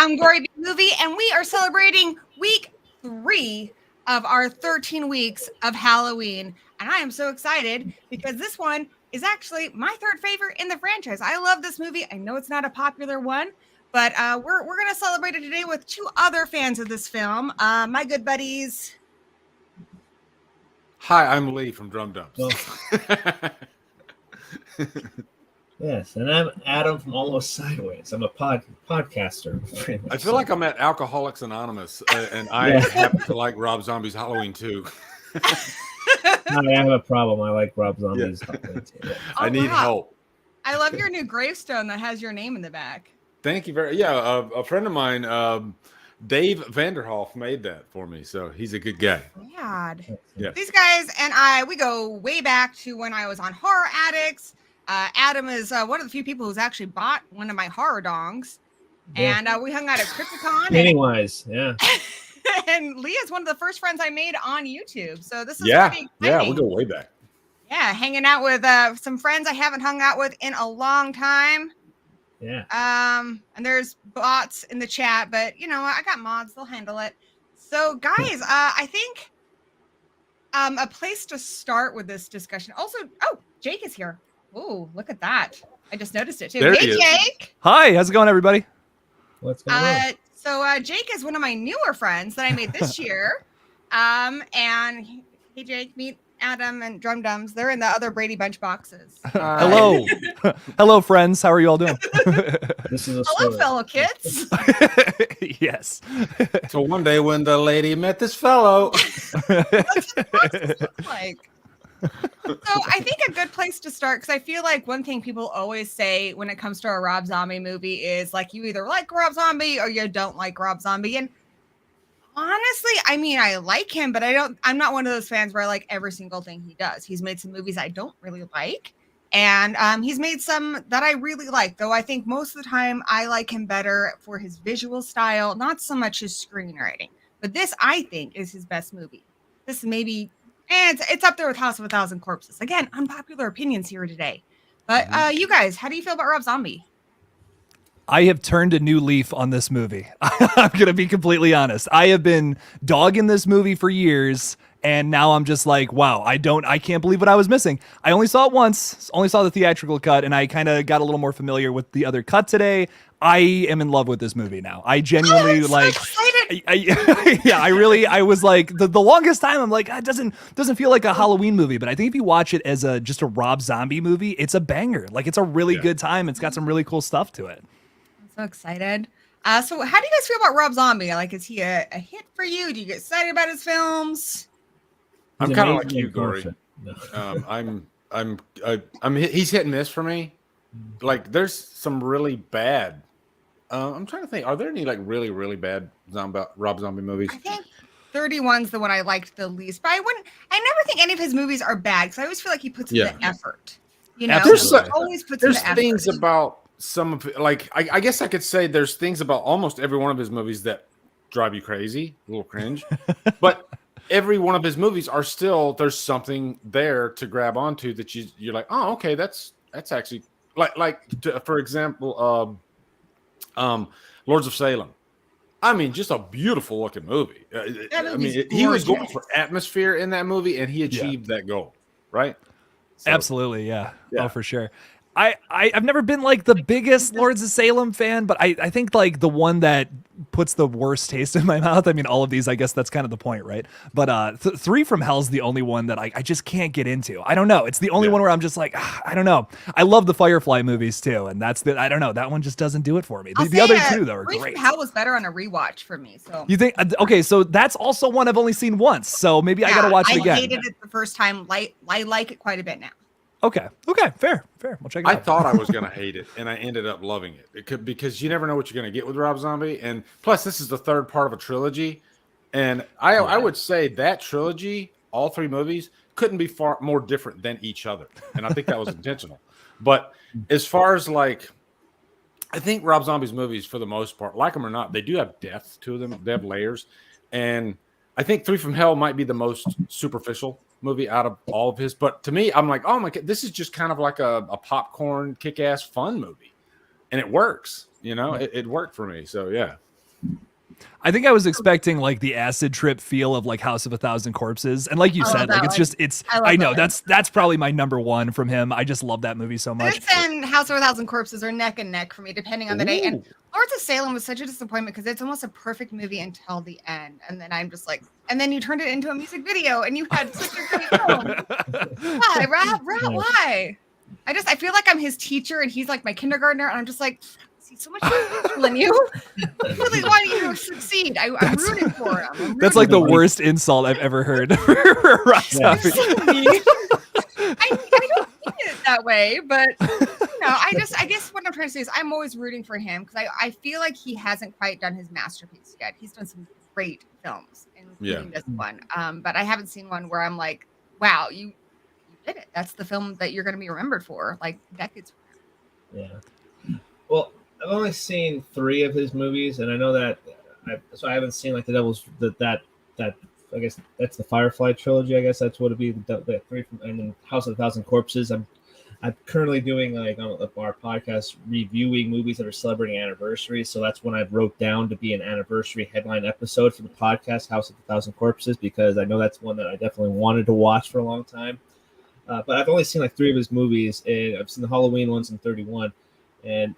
I'm Gory B Movie, and we are celebrating week 3 of our 13 weeks of Halloween. And I am so excited because this one is actually my third favorite in the franchise. I love this movie. I know it's not a popular one, but we're going to celebrate it today with 2 other fans of this film. My good buddies. Hi, I'm Lee from Drum Dumps. Yes, and I'm Adam from Almost Sideways. I'm a podcaster. I feel like I'm at Alcoholics Anonymous, and I happen to like Rob Zombie's Halloween too. I have a problem. I like Rob Zombie's Halloween too. Yeah. I need help. I love your new gravestone that has your name in the back. Thank you very. Yeah, a friend of mine, Dave Vanderhoff, made that for me, so he's a good guy. God. Yeah. These guys and I, we go way back to when I was on Horror Addicts. Adam is one of the few people who's actually bought one of my horror dongs, and we hung out at Crypticon. Pennywise, yeah. And Leah's one of the first friends I made on YouTube, so this is pretty exciting. We go way back. Yeah, hanging out with some friends I haven't hung out with in a long time. Yeah. And there's bots in the chat, but you know, I got mods; they'll handle it. So, guys, I think a place to start with this discussion. Also, Jake is here. Oh, look at that. I just noticed it too. There hey, Jake. Hi, how's it going, everybody? What's going on? So Jake is one of my newer friends that I made this year. And hey, Jake, meet Adam and Drum Dums. They're in the other Brady Bunch boxes. Hello. Hello, friends. How are you all doing? This is a Hello, story. fellow kids. Yes. So one day when the lady met this fellow. What's the boxes look like? So I think a good place to start, because I feel like one thing people always say when it comes to a Rob Zombie movie is like you either like Rob Zombie or you don't like Rob Zombie. And honestly, I mean, I like him, but I'm not one of those fans where I like every single thing he does. He's made some movies I don't really like, and he's made some that I really like, though I think most of the time I like him better for his visual style, not so much his screenwriting. But this, I think, is his best movie. This maybe. And it's up there with House of a Thousand Corpses. Again, unpopular opinions here today. But you guys, how do you feel about Rob Zombie? I have turned a new leaf on this movie. I'm going to be completely honest. I have been dogging this movie for years, and now I'm just like, wow, I can't believe what I was missing. I only saw it once, only saw the theatrical cut, and I kind of got a little more familiar with the other cut today. I am in love with this movie now. I genuinely I was like the longest time I'm like, it doesn't feel like a Halloween movie, but I think if you watch it as just a Rob Zombie movie, it's a banger. Like, it's a really good time. It's got some really cool stuff to it. I'm so excited. So how do you guys feel about Rob Zombie? Like, is he a hit for you? Do you get excited about his films? I'm kind of like you, Gory. No. He's hit and miss for me. Like, there's some really bad. I'm trying to think. Are there any like really, really bad Rob Zombie movies? I think 31's the one I liked the least. But I never think any of his movies are bad, because I always feel like he puts in the effort. You know, there's always puts in the effort. Things about some of, like, I guess I could say there's things about almost every one of his movies that drive you crazy, a little cringe. But every one of his movies are still, there's something there to grab onto that you're like, oh, okay, that's actually for example, Lords of Salem. I mean, just a beautiful looking movie. I mean, he was going for atmosphere in that movie, and he achieved that goal, right? So, absolutely, yeah. Oh, for sure. I've never been like the biggest Lords of Salem fan, but I think like the one that puts the worst taste in my mouth. I mean, all of these, I guess that's kind of the point, right? But Three from Hell's the only one that I just can't get into. I don't know. It's the only one where I'm just like, I don't know. I love the Firefly movies too, and I don't know. That one just doesn't do it for me. The other two though are great. Three from Hell was better on a rewatch for me. So you think? Okay, so that's also one I've only seen once. So maybe I gotta watch it again. I hated it the first time. I like it quite a bit now. Okay, fair. We'll check it out. I thought I was going to hate it, and I ended up loving it. Because you never know what you're going to get with Rob Zombie, and plus this is the third part of a trilogy, and I would say that trilogy, all three movies, couldn't be far more different than each other, and I think that was intentional. But as far as like, I think Rob Zombie's movies, for the most part, like them or not, they do have depth to them. They have layers, and I think Three from Hell might be the most superficial movie out of all of his, but to me, I'm like, oh my god, this is just kind of like a popcorn kick-ass fun movie, and it works. It worked for me. So yeah, I think I was expecting like the acid trip feel of like House of a Thousand Corpses, and like you said, like I know that's probably my number one from him. I just love that movie so much. This and House of a Thousand Corpses are neck and neck for me, depending on the day. And Lords of Salem was such a disappointment because it's almost a perfect movie until the end, and then I'm just like, and then you turned it into a music video, and you had such a great film. Why, Rob? Why? I feel like I'm his teacher, and he's like my kindergartner, and I'm just like, so much potential in you. I really want you to succeed. I'm rooting for him. That's like the worst insult I've ever heard. I don't mean it that way, but I guess what I'm trying to say is I'm always rooting for him because I feel like he hasn't quite done his masterpiece yet. He's done some great films, including this one. But I haven't seen one where I'm like, wow, you did it. That's the film that you're going to be remembered for, like decades from now. Yeah. Well, I've only seen 3 of his movies, and I know that I haven't seen like the Devil's that I guess that's the Firefly trilogy. I guess that's what it'd be. The 3 from, and then House of a Thousand Corpses. I'm currently doing like on our podcast reviewing movies that are celebrating anniversaries. So that's when I wrote down to be an anniversary headline episode for the podcast, House of a Thousand Corpses, because I know that's one that I definitely wanted to watch for a long time. But I've only seen like 3 of his movies, and I've seen the Halloween ones in 31, and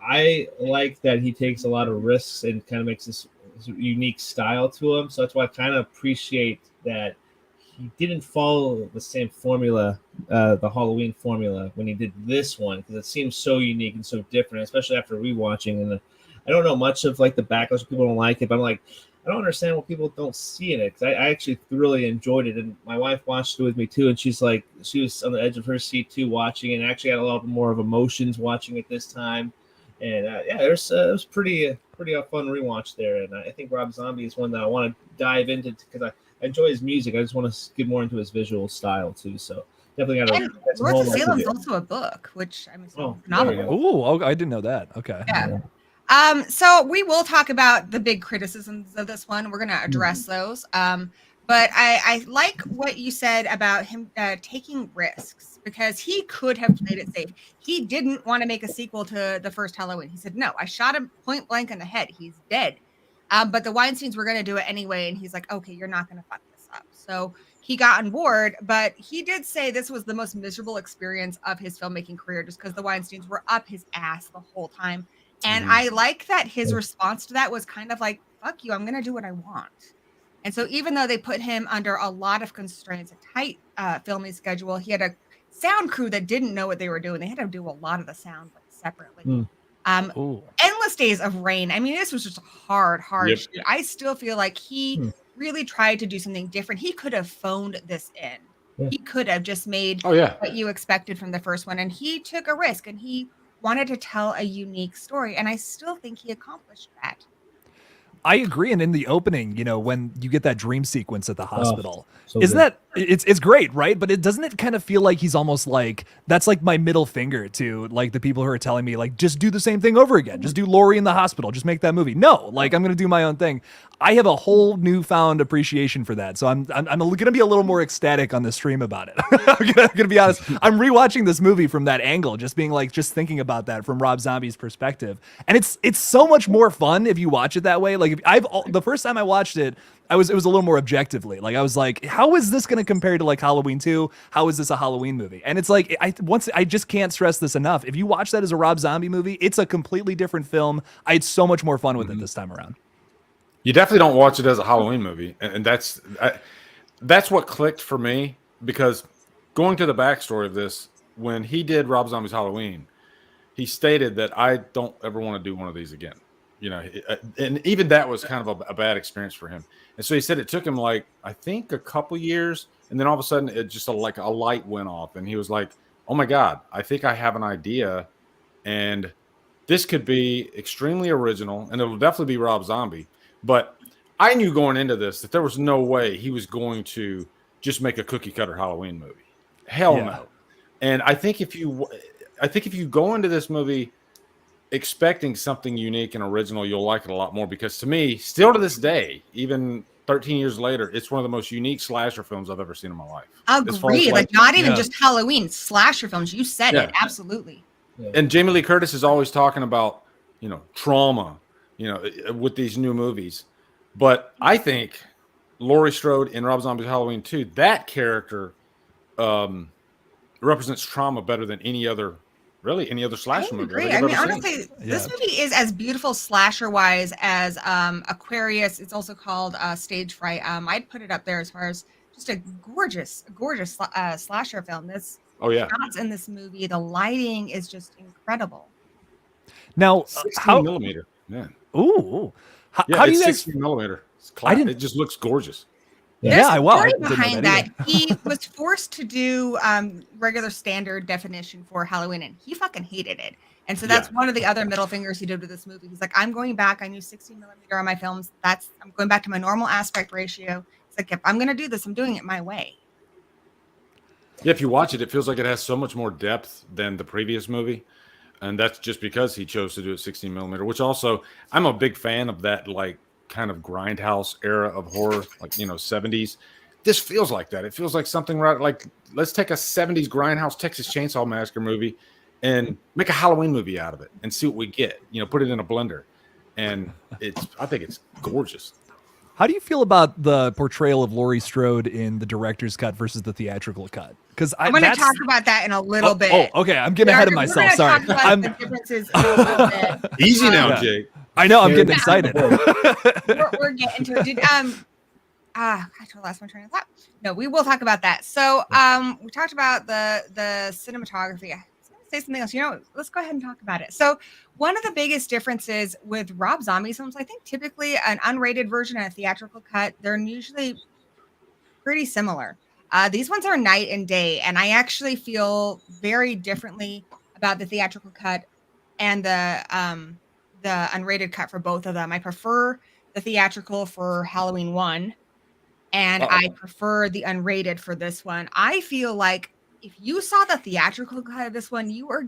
I like that he takes a lot of risks and kind of makes this unique style to him. So that's why I kind of appreciate that he didn't follow the same formula, the Halloween formula, when he did this one, because it seems so unique and so different, especially after rewatching. And I don't know much of like the backlash. People don't like it, but I'm like, I don't understand what people don't see in it, because I actually really enjoyed it, and my wife watched it with me too, and she was on the edge of her seat too watching, and actually had a lot more of emotions watching it this time. And it was pretty a fun rewatch there. And I think Rob Zombie is one that I want to dive into because I enjoy his music. I just want to get more into his visual style too. So definitely got to. Lords of Salem is also a book, which I mean, phenomenal. Oh, I didn't know that. Okay. Yeah. So we will talk about the big criticisms of this one. We're going to address those. But I like what you said about him taking risks, because he could have played it safe. He didn't want to make a sequel to the first Halloween. He said, no, I shot him point blank in the head. He's dead. But the Weinsteins were going to do it anyway. And he's like, okay, you're not going to fuck this up. So he got on board. But he did say this was the most miserable experience of his filmmaking career, just because the Weinsteins were up his ass the whole time. And I like that his response to that was kind of like, fuck you, I'm going to do what I want. And so even though they put him under a lot of constraints, a tight filming schedule, he had a sound crew that didn't know what they were doing. They had to do a lot of the sound like separately. Endless days of rain. I mean, this was just a hard shoot. I still feel like he really tried to do something different. He could have phoned this in. Yeah. He could have just made what you expected from the first one. And he took a risk, and he wanted to tell a unique story. And I still think he accomplished that. I agree. And in the opening, when you get that dream sequence at the hospital, so isn't that it's great, right? But doesn't it kind of feel like he's almost like that's like my middle finger to like the people who are telling me like just do the same thing over again, just do Laurie in the hospital, just make that movie. No, like I'm gonna do my own thing. I have a whole newfound appreciation for that, so I'm gonna be a little more ecstatic on the stream about it. I'm gonna be honest. I'm rewatching this movie from that angle, just being like just thinking about that from Rob Zombie's perspective, and it's so much more fun if you watch it that way. Like the first time I watched it. It was a little more objectively. Like I was like, how is this going to compare to like Halloween 2? How is this a Halloween movie? And it's like I just can't stress this enough. If you watch that as a Rob Zombie movie, it's a completely different film. I had so much more fun with it this time around. You definitely don't watch it as a Halloween movie, and that's what clicked for me, because going to the backstory of this, when he did Rob Zombie's Halloween, he stated that I don't ever want to do one of these again. You know, and even that was kind of a bad experience for him. And so he said it took him like, I think a couple years. And then all of a sudden it just like a light went off. And he was like, oh my God, I think I have an idea. And this could be extremely original. And it'll definitely be Rob Zombie. But I knew going into this that there was no way he was going to just make a cookie cutter Halloween movie. Hell no. And I think if you go into this movie expecting something unique and original, you'll like it a lot more, because to me, still to this day, even 13 years later, it's one of the most unique slasher films I've ever seen in my life. Agree. Like not even just Halloween, slasher films. You said it. Absolutely. Yeah. And Jamie Lee Curtis is always talking about, you know, trauma, you know, with these new movies. But I think Laurie Strode in Rob Zombie's Halloween 2, that character represents trauma better than any other slasher movie. I mean, honestly, this movie is as beautiful slasher-wise as Aquarius. It's also called Stage Fright. I'd put it up there as far as just a gorgeous slasher film. Shots in this movie, the lighting is just incredible. Now, 16 millimeter, man. Ooh, how do you guys? 16 millimeter. It just looks gorgeous. There's a story behind that. He was forced to do regular standard definition for Halloween, and he fucking hated it. And so that's one of the other middle fingers he did with this movie. He's like, I'm going back. I use 16 millimeter on my films. I'm going back to my normal aspect ratio. It's like, if I'm going to do this, I'm doing it my way. Yeah, if you watch it, it feels like it has so much more depth than the previous movie. And that's just because he chose to do it 16 millimeter, which also, I'm a big fan of that, like, kind of grindhouse era of horror, like, you know, 70s. This feels like that. It feels like something right, like, let's take a 70s grindhouse Texas Chainsaw Massacre movie and make a Halloween movie out of it and see what we get. You know, put it in a blender. And I think it's gorgeous. How do you feel about the portrayal of Laurie Strode in the director's cut versus the theatrical cut? Because I'm going to talk about that in a little bit. Oh, okay. I'm getting ahead of myself. Sorry. The differences in a little bit. Easy now, Jake. I know. I'm getting excited. We're getting to it. I told last one train of thought. No, we will talk about that. So we talked about the cinematography. I was going to say something else. You know, let's go ahead and talk about it. So one of the biggest differences with Rob Zombie films, I think typically an unrated version and a theatrical cut, they're usually pretty similar. These ones are night and day, and I actually feel very differently about the theatrical cut and the unrated cut for both of them. I prefer the theatrical for Halloween 1, and I prefer the unrated for this one. I feel like if you saw the theatrical cut of this one, you're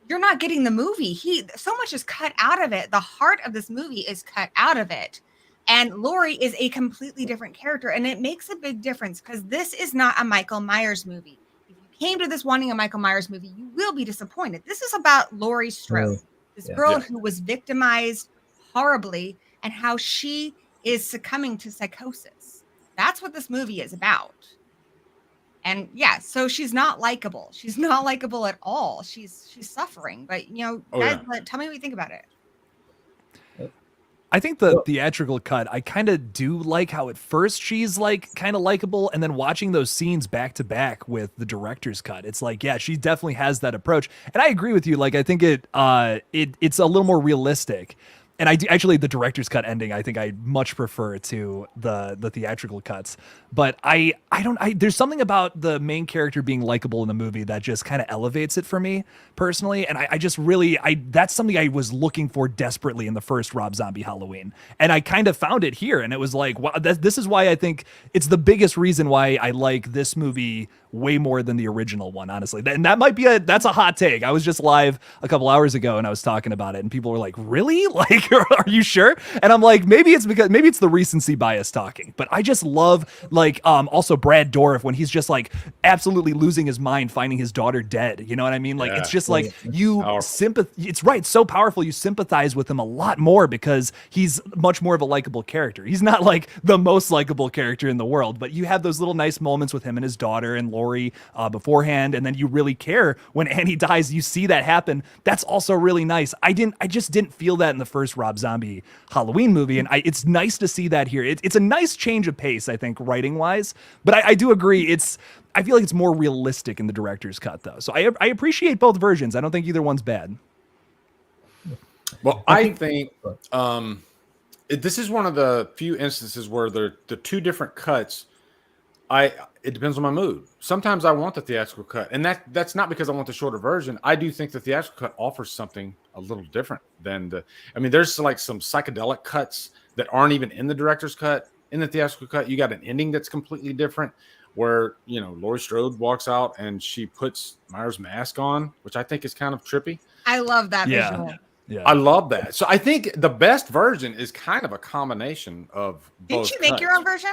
not getting the movie. So much is cut out of it. The heart of this movie is cut out of it. And Laurie is a completely different character, and it makes a big difference because this is not a Michael Myers movie. If you came to this wanting a Michael Myers movie, you will be disappointed. This is about Laurie Strode, this girl who was victimized horribly and how she is succumbing to psychosis. That's what this movie is about. And so she's not likable. She's not likable at all. She's suffering. But, you know, guys, tell me what you think about it. I think the theatrical cut, I kind of do like how at first she's like kind of likable, and then watching those scenes back to back with the director's cut, it's like, yeah, she definitely has that approach. And I agree with you. Like, I think it's a little more realistic. And actually the director's cut ending, I think I much prefer to the theatrical cuts. But there's something about the main character being likable in the movie that just kind of elevates it for me personally. And I just really, that's something I was looking for desperately in the first Rob Zombie Halloween. And I kind of found it here. And it was like, wow, this is why I think it's the biggest reason why I like this movie way more than the original one, honestly. And that might be that's a hot take. I was just live a couple hours ago and I was talking about it and people were like, really? Like, are you sure? And I'm like, maybe it's the recency bias talking, but I just love also Brad Dourif when he's just like absolutely losing his mind, finding his daughter dead. You know what I mean? Like, it's just like it's right. It's so powerful. You sympathize with him a lot more because he's much more of a likable character. He's not like the most likable character in the world, but you have those little nice moments with him and his daughter and Lori beforehand. And then you really care when Annie dies, you see that happen. That's also really nice. I just didn't feel that in the first Rob Zombie Halloween movie. And it's nice to see that here. It's a nice change of pace, I think, writing wise, but I do agree. I feel like it's more realistic in the director's cut though. So I appreciate both versions. I don't think either one's bad. Well, I think this is one of the few instances where the two different cuts, it depends on my mood. Sometimes I want the theatrical cut, and that's not because I want the shorter version. I do think the theatrical cut offers something a little different than there's like some psychedelic cuts that aren't even in the director's cut. In the theatrical cut, you got an ending that's completely different where, Laurie Strode walks out and she puts Meyer's mask on, which I think is kind of trippy. I love that visual. Yeah. I love that. So I think the best version is kind of a combination of both. Didn't you make your own version?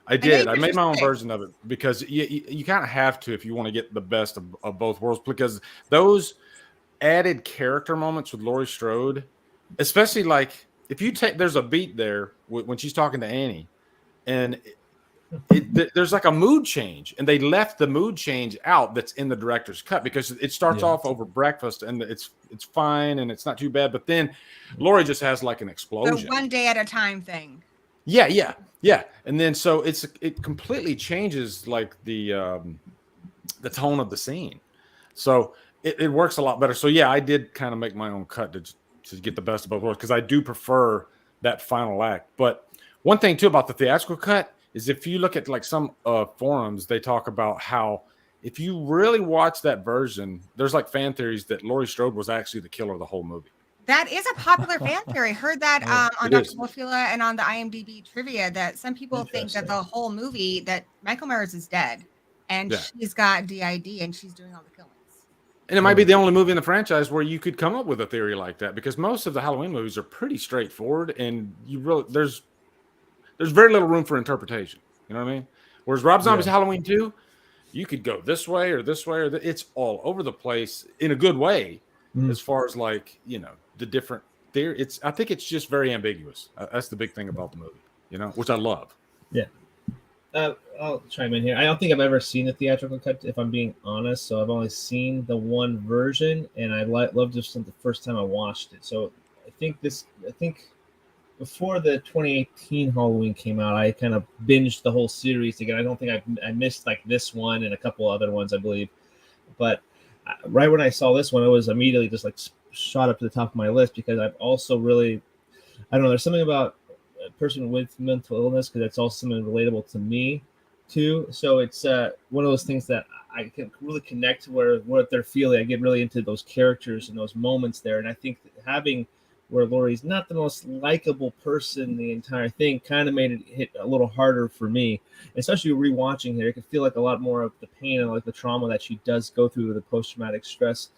I did. I made my own version of it because you kind of have to if you want to get the best of both worlds, because those added character moments with Laurie Strode, especially like if you there's a beat there when she's talking to Annie and there's like a mood change, and they left the mood change out that's in the director's cut because it starts off over breakfast and it's fine and it's not too bad, but then Laurie just has like an explosion. The one day at a time thing. Yeah. And then so it completely changes like the tone of the scene. So it works a lot better. So yeah, I did kind of make my own cut to get the best of both worlds because I do prefer that final act. But one thing too about the theatrical cut is if you look at like some forums, they talk about how if you really watch that version, there's like fan theories that Laurie Strode was actually the killer of the whole movie. That is a popular fan theory. I heard that on Dr. Wolfula and on the IMDb trivia that some people think that the whole movie that Michael Myers is dead and she's got DID and she's doing all the killings. And it might be the only movie in the franchise where you could come up with a theory like that, because most of the Halloween movies are pretty straightforward and there's very little room for interpretation. You know what I mean? Whereas Rob Zombie's Halloween 2, you could go this way or it's all over the place in a good way as far as like, the different theory. I think it's just very ambiguous. That's the big thing about the movie, which I love. Yeah. I'll chime in here. I don't think I've ever seen the theatrical cut, if I'm being honest. So I've only seen the one version, and I loved this the first time I watched it. So I think before the 2018 Halloween came out, I kind of binged the whole series again. I don't think I missed like this one and a couple other ones, I believe. But right when I saw this one, it was immediately just like shot up to the top of my list, because I've also really, I don't know, there's something about a person with mental illness, because that's also something relatable to me too. So it's one of those things that I can really connect to what they're feeling. I get really into those characters and those moments there. And I think that having where Laurie's not the most likable person, the entire thing kind of made it hit a little harder for me, especially rewatching here. I can feel like a lot more of the pain and like the trauma that she does go through with the post-traumatic stress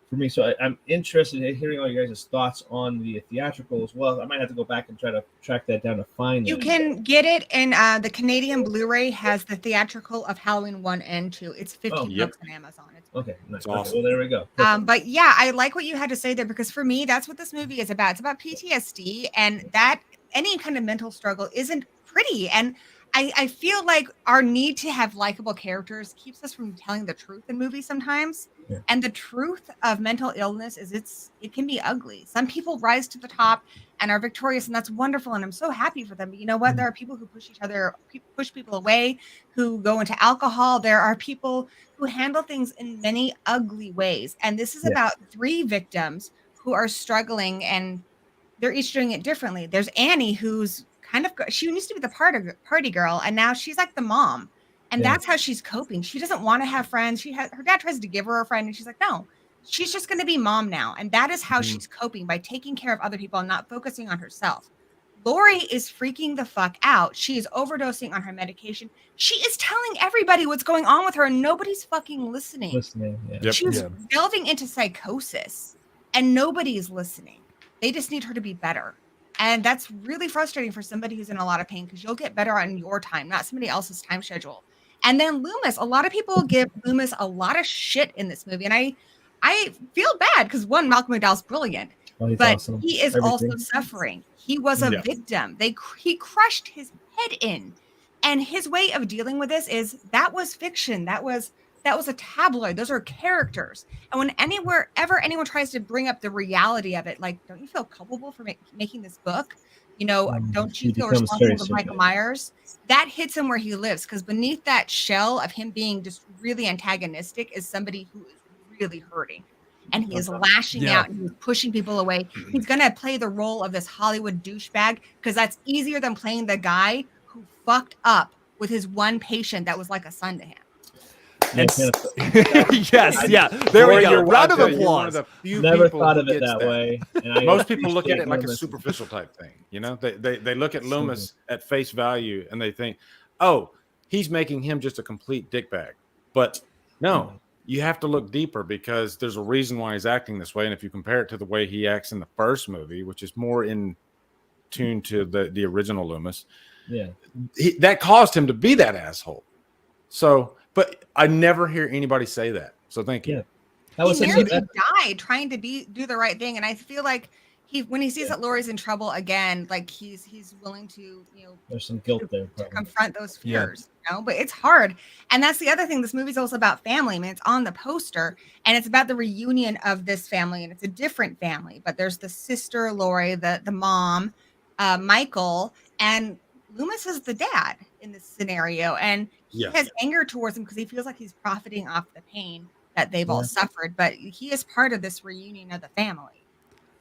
for me. So I'm interested in hearing all you guys' thoughts on the theatrical as well. I might have to go back and try to track that down to find it. You can get it in the Canadian Blu-ray has the theatrical of Halloween 1 and 2. It's $15 on Amazon. Okay, nice. Awesome. Well, there we go. But yeah, I like what you had to say there, because for me, that's what this movie is about. It's about PTSD, and that any kind of mental struggle isn't pretty. And I feel like our need to have likable characters keeps us from telling the truth in movies sometimes. Yeah. And the truth of mental illness is it can be ugly. Some people rise to the top and are victorious, and that's wonderful. And I'm so happy for them. But you know what? There are people who push people away, who go into alcohol. There are people who handle things in many ugly ways. And this is about 3 victims who are struggling and they're each doing it differently. There's Annie, who's she used to be the party girl, and now she's like the mom, and that's how she's coping. She doesn't want to have friends. Her dad tries to give her a friend, and she's like, no, she's just going to be mom now, and that is how she's coping, by taking care of other people and not focusing on herself. Lori is freaking the fuck out. She is overdosing on her medication. She is telling everybody what's going on with her, and nobody's fucking listening. She's delving into psychosis, and nobody's listening. They just need her to be better. And that's really frustrating for somebody who's in a lot of pain, because you'll get better on your time, not somebody else's time schedule. And then Loomis, a lot of people give Loomis a lot of shit in this movie. And I feel bad because, one, Malcolm McDowell's brilliant, but awesome. He is also suffering. He was a victim. He crushed his head in. And his way of dealing with this is that was fiction. That was a tabloid. Those are characters. And when anyone tries to bring up the reality of it, like, don't you feel culpable for making this book? Don't you feel responsible for Michael Myers? That hits him where he lives, because beneath that shell of him being just really antagonistic is somebody who is really hurting. And he is lashing out, and he's pushing people away. He's going to play the role of this Hollywood douchebag, because that's easier than playing the guy who fucked up with his one patient that was like a son to him. Yes, there we go. Round of applause. Never thought of it that way. Most people look at it like a superficial type thing. They look at Loomis at face value, and they think, oh, he's making him just a complete dickbag. But no, you have to look deeper, because there's a reason why he's acting this way. And if you compare it to the way he acts in the first movie, which is more in tune to the original Loomis, that caused him to be that asshole. So, but I never hear anybody say that. So thank you. He nearly died trying to do the right thing. And I feel like when he sees that Lori's in trouble again, like he's willing to, there's some guilt there to confront those fears, but it's hard. And that's the other thing. This movie's also about family. I mean, it's on the poster, and it's about the reunion of this family, and it's a different family, but there's the sister, Lori, the mom, Michael, and Loomis is the dad in this scenario. And he has anger towards him because he feels like he's profiting off the pain that they've all suffered, but he is part of this reunion of the family.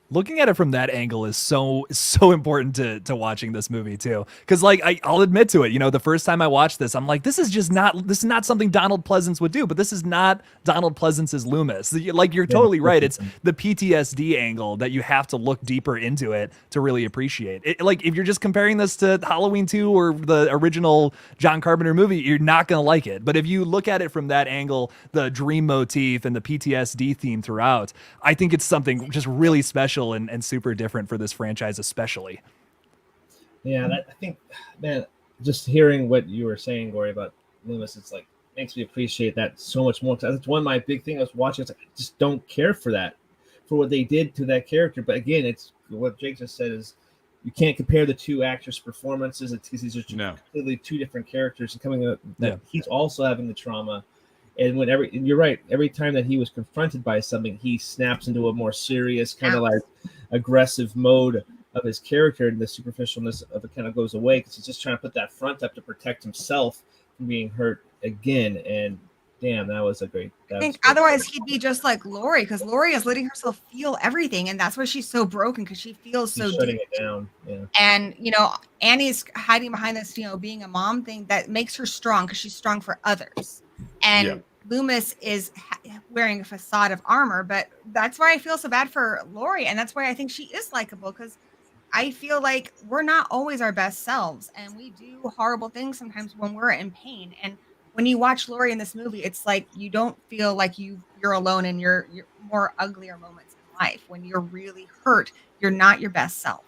Looking at it from that angle is so important to watching this movie too. Because I'll admit to it, the first time I watched this, I'm like, this is not something Donald Pleasance would do, but this is not Donald Pleasance's Loomis. Like, you're totally right. It's the PTSD angle that you have to look deeper into it to really appreciate it. Like, if you're just comparing this to Halloween 2 or the original John Carpenter movie, you're not going to like it. But if you look at it from that angle, the dream motif and the PTSD theme throughout, I think it's something just really special and super different for this franchise, especially. I think, man, just hearing what you were saying, Gory, about Loomis, it's like makes me appreciate that so much more. That's one of my big things I was watching. It's like, I just don't care for what they did to that character. But again, it's what Jake just said, is you can't compare the two actors' performances. It's because these are completely two different characters, and coming up, he's also having the trauma. And you're right, every time that he was confronted by something, he snaps into a more serious, kind of like aggressive mode of his character, and the superficialness of it kind of goes away, because he's just trying to put that front up to protect himself from being hurt again. And damn, that was a great. I think otherwise he'd be just like Lori, because Lori is letting herself feel everything, and that's why she's so broken, because she feels so shutting deep. It down. Yeah. And Annie's hiding behind this, being a mom thing that makes her strong, because she's strong for others. And Loomis is wearing a facade of armor, but that's why I feel so bad for Lori, and that's why I think she is likable, because I feel like we're not always our best selves, and we do horrible things sometimes when we're in pain. And when you watch Lori in this movie, it's like you don't feel like you're alone in your more uglier moments in life. When you're really hurt, you're not your best self.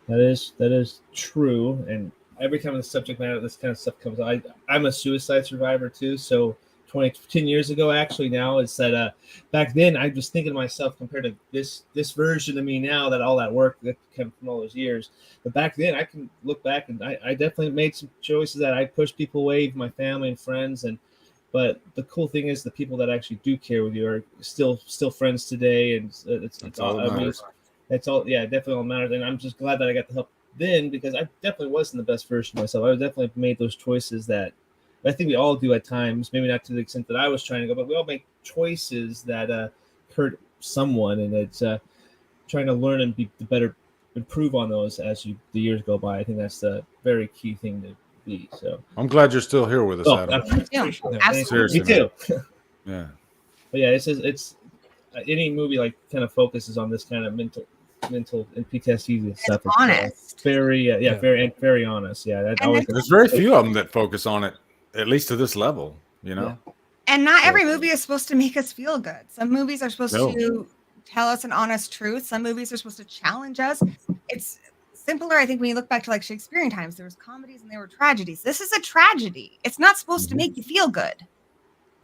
That is true. And every time the subject matter of this kind of stuff comes up, I'm a suicide survivor too. So 10 years ago, actually, now, is that back then I was thinking to myself, compared to this version of me now, that all that work that came from all those years. But back then, I can look back, and I definitely made some choices that I pushed people away, my family and friends. But the cool thing is, the people that actually do care with you are still friends today, and it's all that matters. It's all definitely all matters. And I'm just glad that I got the help then, because I definitely wasn't the best version of myself. I definitely made those choices that I think we all do at times, maybe not to the extent that I was trying to go, but we all make choices that hurt someone. And it's trying to learn and be better, improve on those as the years go by. I think that's the very key thing to be. So I'm glad you're still here with us, Adam. Yeah, sure. absolutely. Me too. Yeah. But yeah, it's any movie like kind of focuses on this kind of mental and PTSD and stuff. It's honest. Very very honest. Yeah, that And always. There's very few of them that focus on it, at least to this level, you know? Yeah. And not every movie is supposed to make us feel good. Some movies are supposed to tell us an honest truth. Some movies are supposed to challenge us. It's simpler, I think, when you look back to like Shakespearean times. There was comedies and there were tragedies. This is a tragedy. It's not supposed to make you feel good.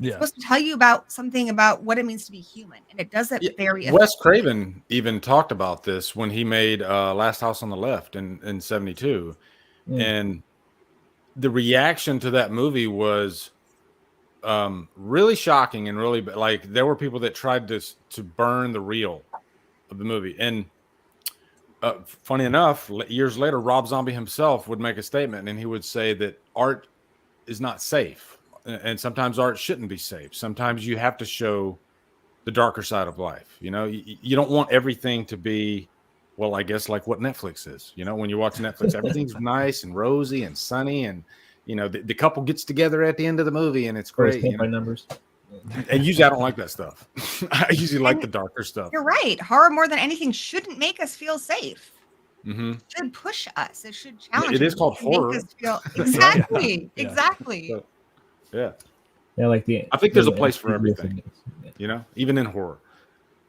It's supposed to tell you about something about what it means to be human, and it does that very. Wes Craven even talked about this when he made Last House on the Left in '72, and the reaction to that movie was really shocking and really like there were people that tried to burn the reel of the movie. And funny enough, years later, Rob Zombie himself would make a statement, and he would say that art is not safe. And sometimes art shouldn't be safe. Sometimes you have to show the darker side of life. You know, you don't want everything to be, well, I guess like what Netflix is. You know, when you watch Netflix, everything's nice and rosy and sunny, and you know the couple gets together at the end of the movie, and it's great. You know? Numbers. And usually I don't like that stuff. I usually like the darker stuff. You're right. Horror, more than anything, shouldn't make us feel safe. Mm-hmm. It should push us. It should challenge. It is called horror. Exactly. Yeah. Exactly. So, yeah. Like I think there's a place for everything. You know, even in horror,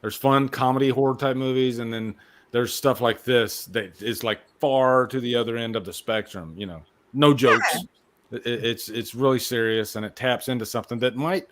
there's fun comedy horror type movies, and then there's stuff like this that is like far to the other end of the spectrum. You know, no jokes. Yeah. It's really serious, and it taps into something that might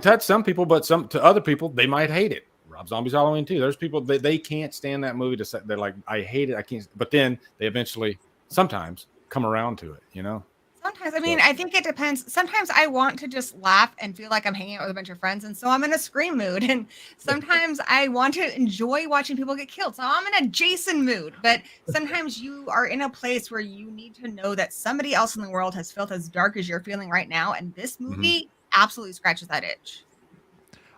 touch some people, but to other people they might hate it. Rob Zombie's Halloween too. There's people they can't stand that movie. They're like, I hate it. I can't. But then they eventually sometimes come around to it. You know. Sometimes, I mean, I think it depends. Sometimes I want to just laugh and feel like I'm hanging out with a bunch of friends, and so I'm in a scream mood. And sometimes I want to enjoy watching people get killed, so I'm in a Jason mood. But sometimes you are in a place where you need to know that somebody else in the world has felt as dark as you're feeling right now, and this movie absolutely scratches that itch.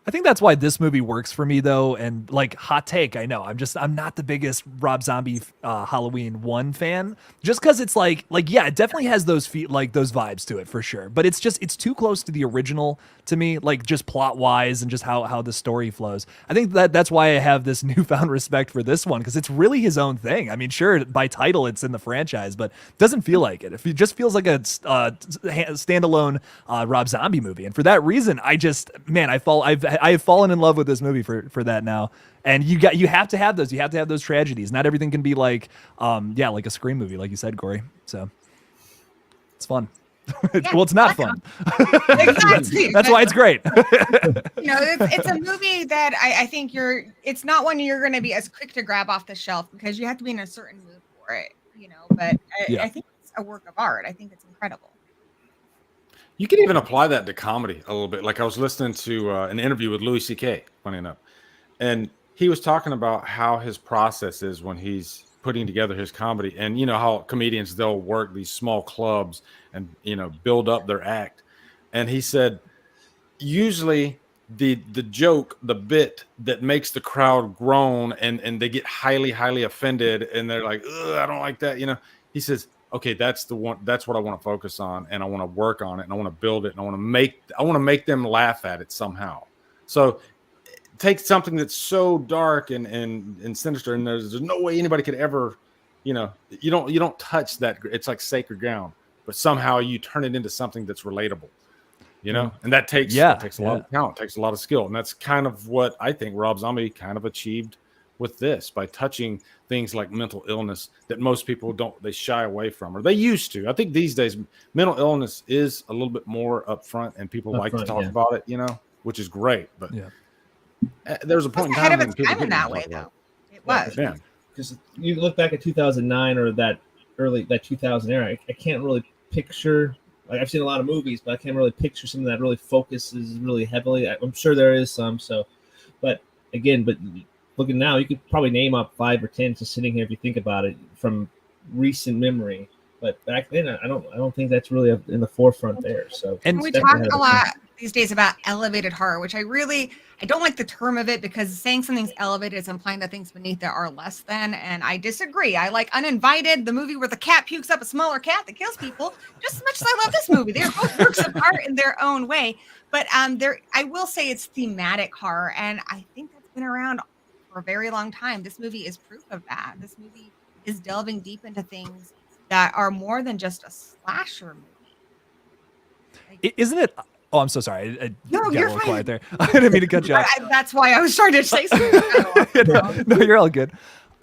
I think that's why this movie works for me, though. And like, hot take, I know I'm not the biggest Rob Zombie Halloween 1 fan, just because it's like yeah, it definitely has those those vibes to it for sure. But it's too close to the original to me, like just plot wise and just how the story flows. I think that's why I have this newfound respect for this one, because it's really his own thing. I mean, sure, by title it's in the franchise, but it doesn't feel like it. It just feels like a standalone Rob Zombie movie, and for that reason, I have fallen in love with this movie for that now. And you have to have those. You have to have those tragedies. Not everything can be like like a Scream movie, like you said, Corey. So it's fun. Well, it's not fun. Exactly. That's why it's great. It's a movie that I think it's not one you're going to be as quick to grab off the shelf, because you have to be in a certain mood for it, but I think it's a work of art. I think it's incredible. You can even apply that to comedy a little bit. Like I was listening to an interview with Louis C.K., funny enough, and he was talking about how his process is when he's putting together his comedy. And you know how comedians, they'll work these small clubs and build up their act. And he said usually the joke, the bit that makes the crowd groan and they get highly offended and they're like, ugh, I don't like that. He says, okay, that's the one. That's what I want to focus on, and I want to work on it, and I want to build it, and I want to make them laugh at it somehow. So take something that's so dark and sinister, and there's no way anybody could ever, you don't touch that. It's like sacred ground, but somehow you turn it into something that's relatable, and that takes a lot of talent, takes a lot of skill, and that's kind of what I think Rob Zombie kind of achieved with this, by touching things like mental illness that most people they shy away from, or they used to. I think these days mental illness is a little bit more upfront, and people like to talk about it, which is great. But there's a point in time when people in that way, though. It was. Yeah. Because you look back at 2009 or that 2000 era, I can't really picture. Like, I've seen a lot of movies, but I can't really picture something that really focuses really heavily. I'm sure there is some. So, but looking now, you could probably name up 5 or 10 just sitting here if you think about it from recent memory. But back then, I don't think that's really in the forefront there. So, and we talked a lot these days about elevated horror, which I don't like the term of it because saying something's elevated is implying that things beneath it are less than, and I disagree. I like Uninvited, the movie where the cat pukes up a smaller cat that kills people, just as much as I love this movie. They're both works of art in their own way. But I will say it's thematic horror, and I think that's been around for a very long time. This movie is proof of that. This movie is delving deep into things that are more than just a slasher movie. Isn't it? Oh, I'm so sorry. I No, got you're a little fine. quiet there. I didn't mean to cut you off. That's why I was trying to say something. No, you're all good.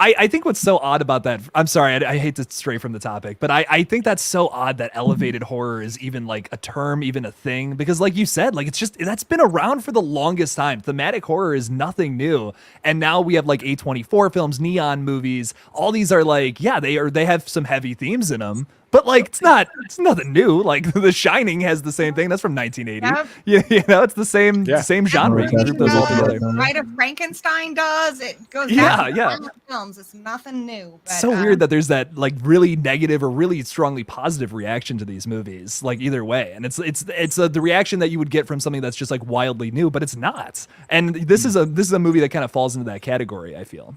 I think what's so odd about that, I'm sorry, I hate to stray from the topic, but I think that's so odd that elevated horror is even like a term, even a thing, because like you said, like that's been around for the longest time. Thematic horror is nothing new. And now we have like A24 films, neon movies, all these are like, yeah, they have some heavy themes in them. But like it's nothing new. Like The Shining has the same thing. That's from 1980. Yep. You know, it's the same genre. You can group those all together. Bride of Frankenstein does. It goes Yeah. films. It's nothing new. But, So weird that there's that like really negative or really strongly positive reaction to these movies, like either way. And it's the reaction that you would get from something that's just like wildly new, but it's not. And this is a movie that kind of falls into that category, I feel.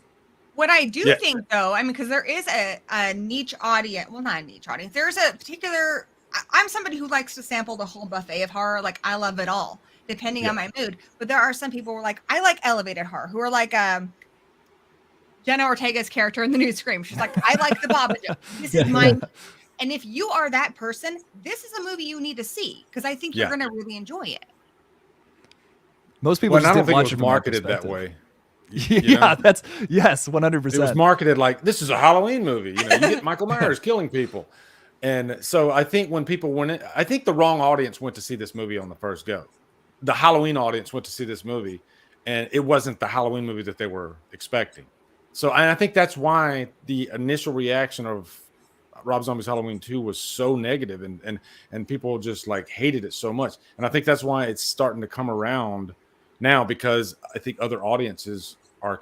What I do think, though, I mean, because there is a niche audience. Well, not a niche audience. There's a particular. I'm somebody who likes to sample the whole buffet of horror. Like I love it all, depending on my mood. But there are some people who are like, I like elevated horror, who are like Jenna Ortega's character in the new Scream. She's like, I like the Babadook. This is mine. And if you are that person, this is a movie you need to see because I think you're going to really enjoy it. Most people just didn't watch it marketed that way. You know? That's 100%. It was marketed like this is a Halloween movie. You know, you get Michael Myers killing people, and so I think when people went in, I think the wrong audience went to see this movie on the first go. The Halloween audience went to see this movie, and it wasn't the Halloween movie that they were expecting. So, and I think that's why the initial reaction of Rob Zombie's Halloween 2 was so negative, and people just like hated it so much. And I think that's why it's starting to come around now because I think other audiences are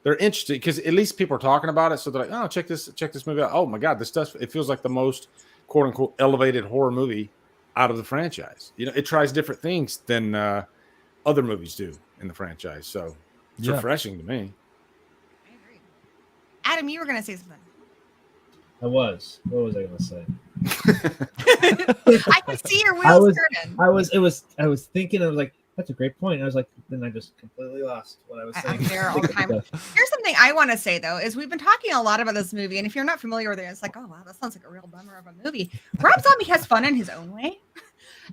they're interested because at least people are talking about it. So they're like, oh, check this movie out. Oh my God, it feels like the most quote unquote elevated horror movie out of the franchise. You know, it tries different things than other movies do in the franchise. So it's refreshing to me. I agree. Adam, you were going to say something. I was. What was I going to say? I can see your wheels turning. I was thinking, I was like, that's a great point. I was like, then I just completely lost what I was saying. I'm there all the time. Here's something I want to say, though, is we've been talking a lot about this movie. And if you're not familiar with it, it's like, oh, wow, that sounds like a real bummer of a movie. Rob Zombie has fun in his own way.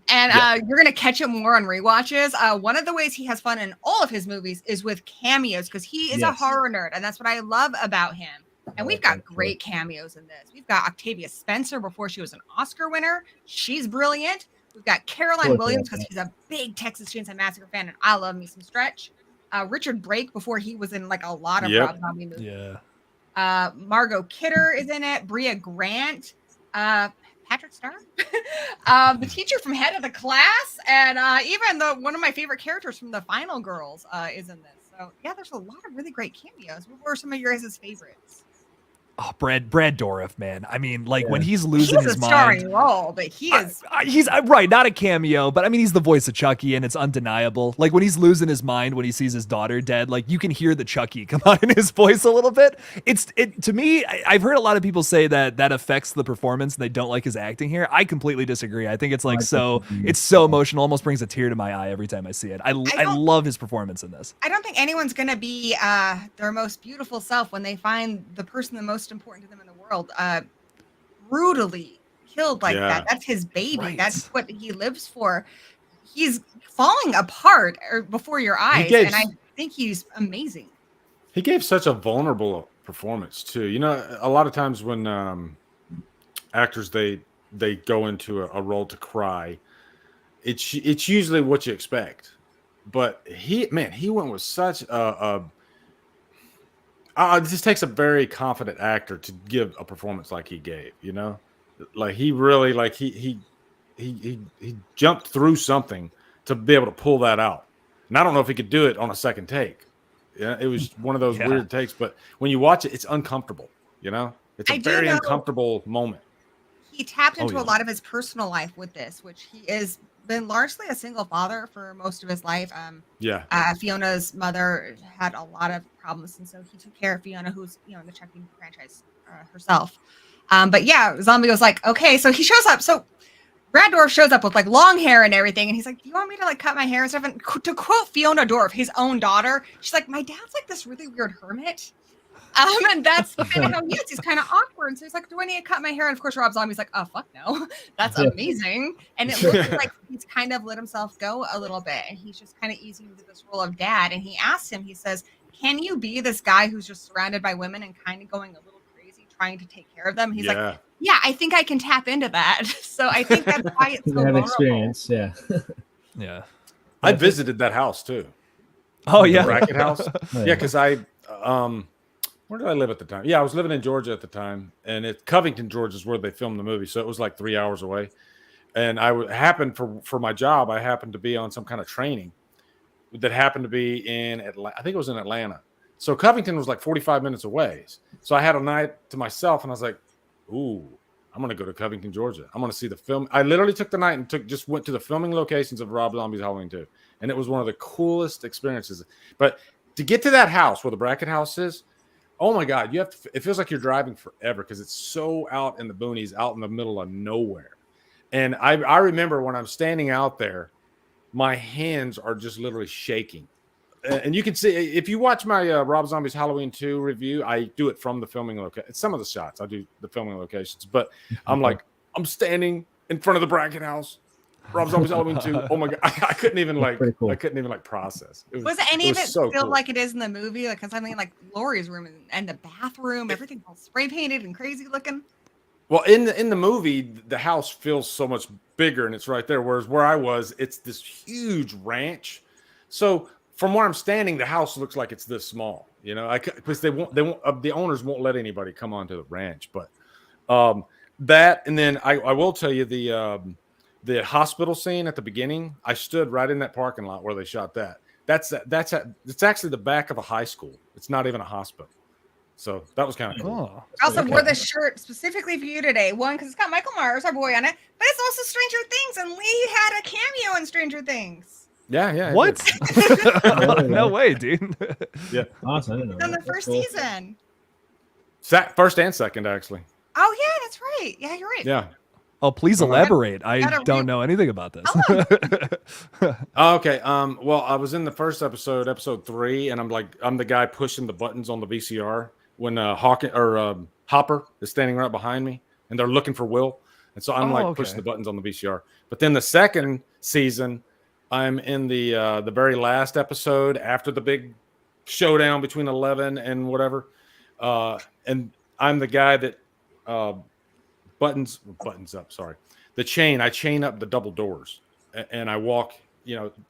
And you're going to catch it more on rewatches. One of the ways he has fun in all of his movies is with cameos because he is a horror nerd. And that's what I love about him. And we've got great cameos in this. We've got Octavia Spencer before she was an Oscar winner. She's brilliant. We've got Caroline Williams because he's a big Texas Chainsaw Massacre fan, and I love me some Stretch. Richard Brake before he was in like a lot of Rob Zombie movies. Yeah. Margot Kidder is in it. Bria Grant. Patrick Star. The teacher from Head of the Class, and even one of my favorite characters from the Final Girls is in this. So yeah, there's a lot of really great cameos. What were some of your guys' favorites? Oh, Brad Dourif, man. I mean, like when he's losing his mind. He's a starring role, but he is. He's right, not a cameo, but I mean, he's the voice of Chucky, and it's undeniable. Like when he's losing his mind when he sees his daughter dead, like you can hear the Chucky come out in his voice a little bit. To me, I've heard a lot of people say that affects the performance. And they don't like his acting here. I completely disagree. I think it's like it's so emotional, almost brings a tear to my eye every time I see it. I love his performance in this. I don't think anyone's gonna be their most beautiful self when they find the person the most important to them in the world brutally killed like that. That's his baby. Right. That's what he lives for. He's falling apart before your eyes, and I think he's amazing. He gave such a vulnerable performance too. You know, a lot of times when actors they go into a role to cry, it's usually what you expect. But he went with such it just takes a very confident actor to give a performance like he gave, you know, like he really he jumped through something to be able to pull that out. And I don't know if he could do it on a second take. Yeah, it was one of those weird takes, but when you watch it, it's uncomfortable. You know, it's a very uncomfortable moment. He tapped into a lot of his personal life with this, which he is been largely a single father for most of his life. Yeah. Fiona's mother had a lot of problems, and so he took care of Fiona, who's in the Chucky franchise herself. But yeah, Zombie was like, okay, so he shows up. So Brad Dourif shows up with like long hair and everything, and he's like, "Do you want me to like cut my hair and stuff?" And to quote Fiona Dourif, his own daughter, she's like, "My dad's like this really weird hermit." And that's kind of how he is. He's kind of awkward. And so he's like, "Do I need to cut my hair?" And of course, Rob Zombie's like, "Oh fuck no, that's amazing." And it looks like he's kind of let himself go a little bit, and he's just kind of easing into this role of dad. And he asks him, he says, "Can you be this guy who's just surrounded by women and kind of going a little crazy, trying to take care of them?" He's like, "Yeah, I think I can tap into that." So I think that's why it's so have vulnerable. experience, yeah. Yeah. I visited that house too. Oh The yeah. Bracket house. Yeah, because where did I live at the time? Yeah, I was living in Georgia at the time, and Covington, Georgia is where they filmed the movie, so it was like 3 hours away. And happened for my job, I happened to be on some kind of training that happened to be in Atlanta. I think it was in Atlanta. So Covington was like 45 minutes away. So I had a night to myself, and I was like, "Ooh, I'm gonna go to Covington, Georgia. I'm gonna see the film." I literally took the night and just went to the filming locations of Rob Zombie's Halloween 2, and it was one of the coolest experiences. But to get to that house where the Bracket house is, oh my God, it feels like you're driving forever because it's so out in the boonies, out in the middle of nowhere. And I remember when I'm standing out there, my hands are just literally shaking. And you can see, if you watch my Rob Zombie's Halloween 2 review, I do it from the filming location. Some of the shots, I do the filming locations. But I'm standing in front of the Bracket house, Rob Zombie's Halloween 2. Oh my God, I couldn't even process. Was any of it so feel cool. like it is in the movie? Like, because I mean, like Laurie's room and the bathroom, everything all spray painted and crazy looking. Well, in the movie, the house feels so much bigger and it's right there. Whereas where I was, it's this huge ranch. So from where I'm standing, the house looks like it's this small. Because the owners won't let anybody come onto the ranch. But that, and then I will tell you the hospital scene at the beginning. I stood right in that parking lot where they shot that. It's actually the back of a high school. It's not even a hospital. So that was kind of cool. Oh. I also wore this shirt specifically for you today. One, because it's got Michael Myers, our boy, on it, but it's also Stranger Things, and Lee had a cameo in Stranger Things. Yeah. What? No way, dude. Yeah. Awesome. I didn't know In the that. first That's cool. season. First and second, actually. Oh yeah, that's right. Yeah, you're right. Yeah. Oh, please elaborate. I Gotta don't know anything about this. Okay. Well, I was in the first episode 3, and I'm the guy pushing the buttons on the VCR when Hopper is standing right behind me, and they're looking for Will, and so I'm pushing the buttons on the VCR. But then the second season, I'm in the very last episode after the big showdown between 11 and whatever, and I'm the guy that buttons up. Sorry, I chain up the double doors, and I walk.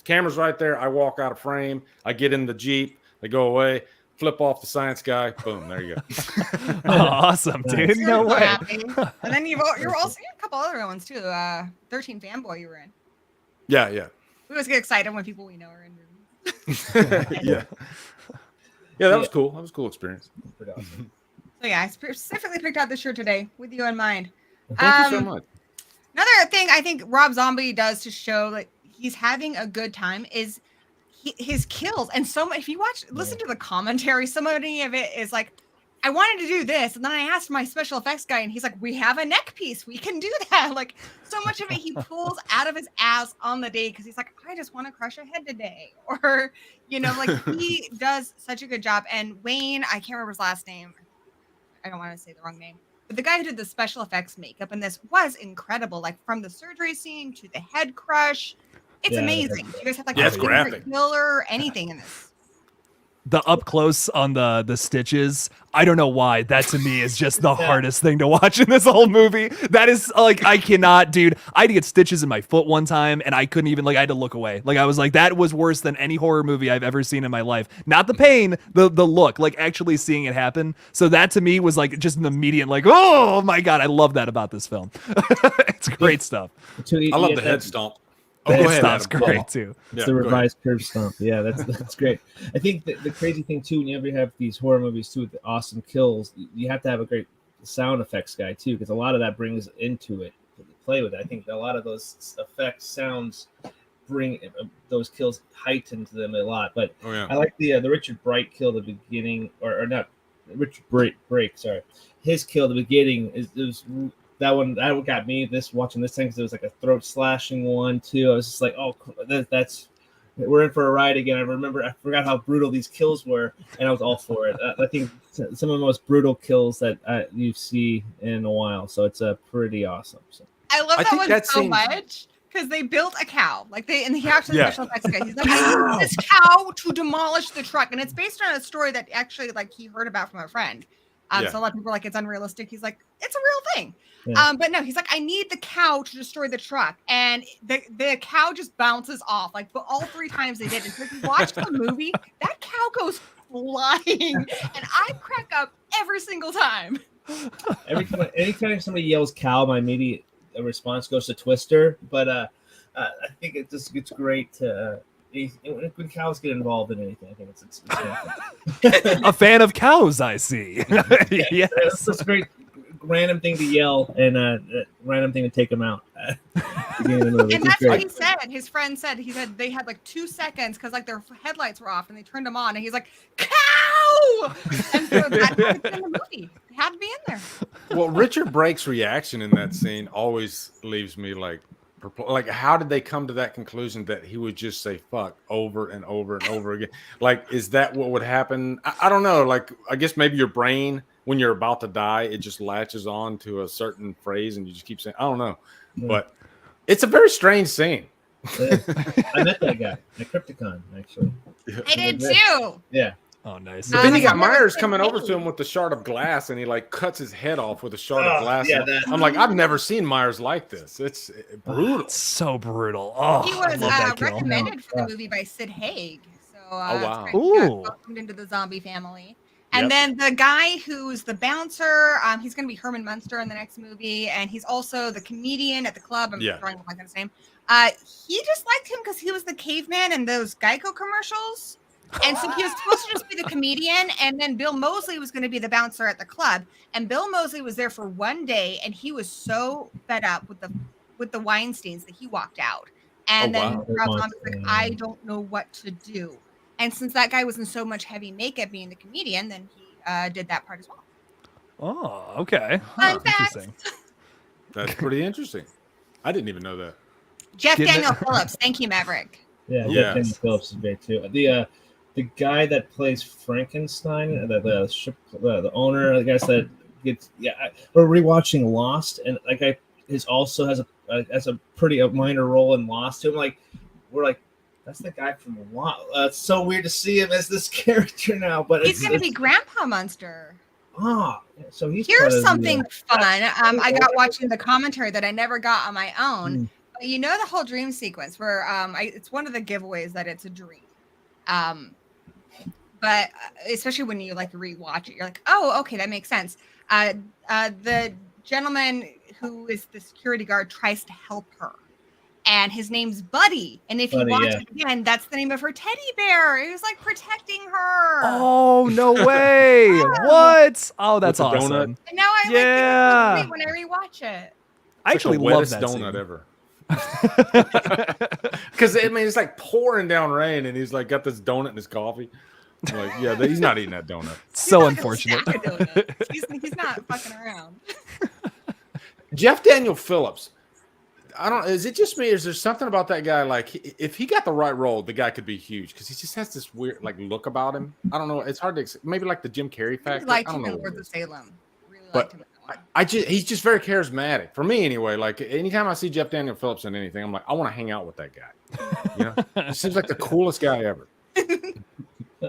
Camera's right there. I walk out of frame. I get in the Jeep. They go away. Flip off the science guy. Boom. There you go. Oh, awesome, dude. You're No so way. happy. And then you're also in a couple other ones too. 13 Fanboy you were in. Yeah. We always get excited when people we know are in movies. Yeah. Yeah, that was cool. That was a cool experience. Pretty awesome. So yeah, I specifically picked out this shirt today with you in mind. Thank you so much. Another thing I think Rob Zombie does to show that he's having a good time is his kills. And so much, if you listen to the commentary, so many of it is like, I wanted to do this, and then I asked my special effects guy, and he's like, "We have a neck piece, we can do that." Like, so much of it he pulls out of his ass on the day because he's like, "I just want to crush a head today," or he does such a good job. And Wayne, I can't remember his last name. I don't want to say the wrong name, but the guy who did the special effects makeup in this was incredible. Like from the surgery scene to the head crush, it's amazing. You guys have like it's a graphic. killer or anything in this. The up close on the stitches, I don't know why. That to me is just the hardest thing to watch in this whole movie. That is like, I cannot, dude. I had to get stitches in my foot one time, and I couldn't even, I had to look away. I was like, that was worse than any horror movie I've ever seen in my life. Not the pain, the look, actually seeing it happen. So that to me was just an immediate, oh my God, I love that about this film. It's great stuff. I love the head stomp. The go head ahead, stomp's Adam. great too. It's the revised curve stomp. Yeah, that's great. I think the crazy thing too, whenever you have these horror movies too with the awesome kills, you have to have a great sound effects guy too, because a lot of that brings into it play with it. I think a lot of those effects, sounds bring those kills heighten to them a lot. But I like the Richard Bright kill at the beginning, or not Richard Brake, sorry. His kill at the beginning was that one that got me watching this thing, because it was like a throat slashing one too. I was just like, oh, that's we're in for a ride again. I forgot how brutal these kills were, and I was all for it. I think some of the most brutal kills that you see in a while. So it's pretty awesome. So. I love that one so much because they built a cow. Like he actually special effects guy. He's like, I need this cow to demolish the truck, and it's based on a story that actually he heard about from a friend. So a lot of people are like, it's unrealistic. He's like, it's a real thing. Yeah. But no, he's like, I need the cow to destroy the truck. And the cow just bounces off. But all 3 times they did. And so if you watch the movie, that cow goes flying. And I crack up every single time. Anytime somebody yells cow, my immediate response goes to Twister. But I think it's great to... when cows get involved in anything, I think it's a fan of cows, I see. Yes, it's a great random thing to yell and random thing to take them out. And that's what he said. His friend said they had 2 seconds because their headlights were off and they turned them on, and he's like, cow! And so that's in the movie. It had to be in there. Well, Richard Brake's reaction in that scene always leaves me how did they come to that conclusion that he would just say fuck over and over and over again? Is that what would happen? I don't know. I guess maybe your brain, when you're about to die, it just latches on to a certain phrase and you just keep saying, I don't know. Yeah. But it's a very strange scene. I met that guy at Crypticon, actually. I did too. Yeah. Oh, nice. But then you got Myers coming over to him with the shard of glass, and he cuts his head off with a shard of glass. Yeah, I'm like, I've never seen Myers like this. It's brutal. It's so brutal. Oh, he was recommended for the movie by Sid Haig. So wow. Welcomed into the zombie family. And then the guy who's the bouncer, he's going to be Herman Munster in the next movie, and he's also the comedian at the club. I'm drawing a blank on his name. He just liked him because he was the caveman in those Geico commercials. And so he was supposed to just be the comedian, and then Bill Moseley was going to be the bouncer at the club. And Bill Moseley was there for one day, and he was so fed up with the Weinsteins that he walked out. And then Rob Zombie was like, I don't know what to do. And since that guy was in so much heavy makeup being the comedian, then he did that part as well. Oh, okay. Interesting. That's pretty interesting. I didn't even know that. Daniel Phillips. Thank you, Maverick. Yeah, Jeff Daniel Phillips is great too. The guy that plays Frankenstein, the owner, I guess that gets. We're rewatching Lost, and that guy also has a pretty minor role in Lost too. We're like, that's the guy from Lost. It's so weird to see him as this character now, but he's going to be Grandpa Munster. So here's something fun. I got watching the commentary that I never got on my own. But you know the whole dream sequence where it's one of the giveaways that it's a dream. But especially when you rewatch it, you're like, oh, okay, that makes sense. The gentleman who is the security guard tries to help her, and his name's Buddy. And if you watch it again, that's the name of her teddy bear. He was protecting her. Oh, no way! What? Oh, that's awesome. And now I like it when I rewatch it. I actually love that donut scene. Ever. Because it's pouring down rain, and he's got this donut in his coffee. He's not eating that donut. So unfortunate. He's not fucking around. Jeff Daniel Phillips. Is it just me, or is there something about that guy? If he got the right role, the guy could be huge because he just has this weird look about him. I don't know. It's hard to maybe the Jim Carrey factor. I don't know. Lords of Salem. Really liked him. He's just very charismatic for me anyway. Anytime I see Jeff Daniel Phillips in anything, I'm like, I want to hang out with that guy. He seems like the coolest guy ever.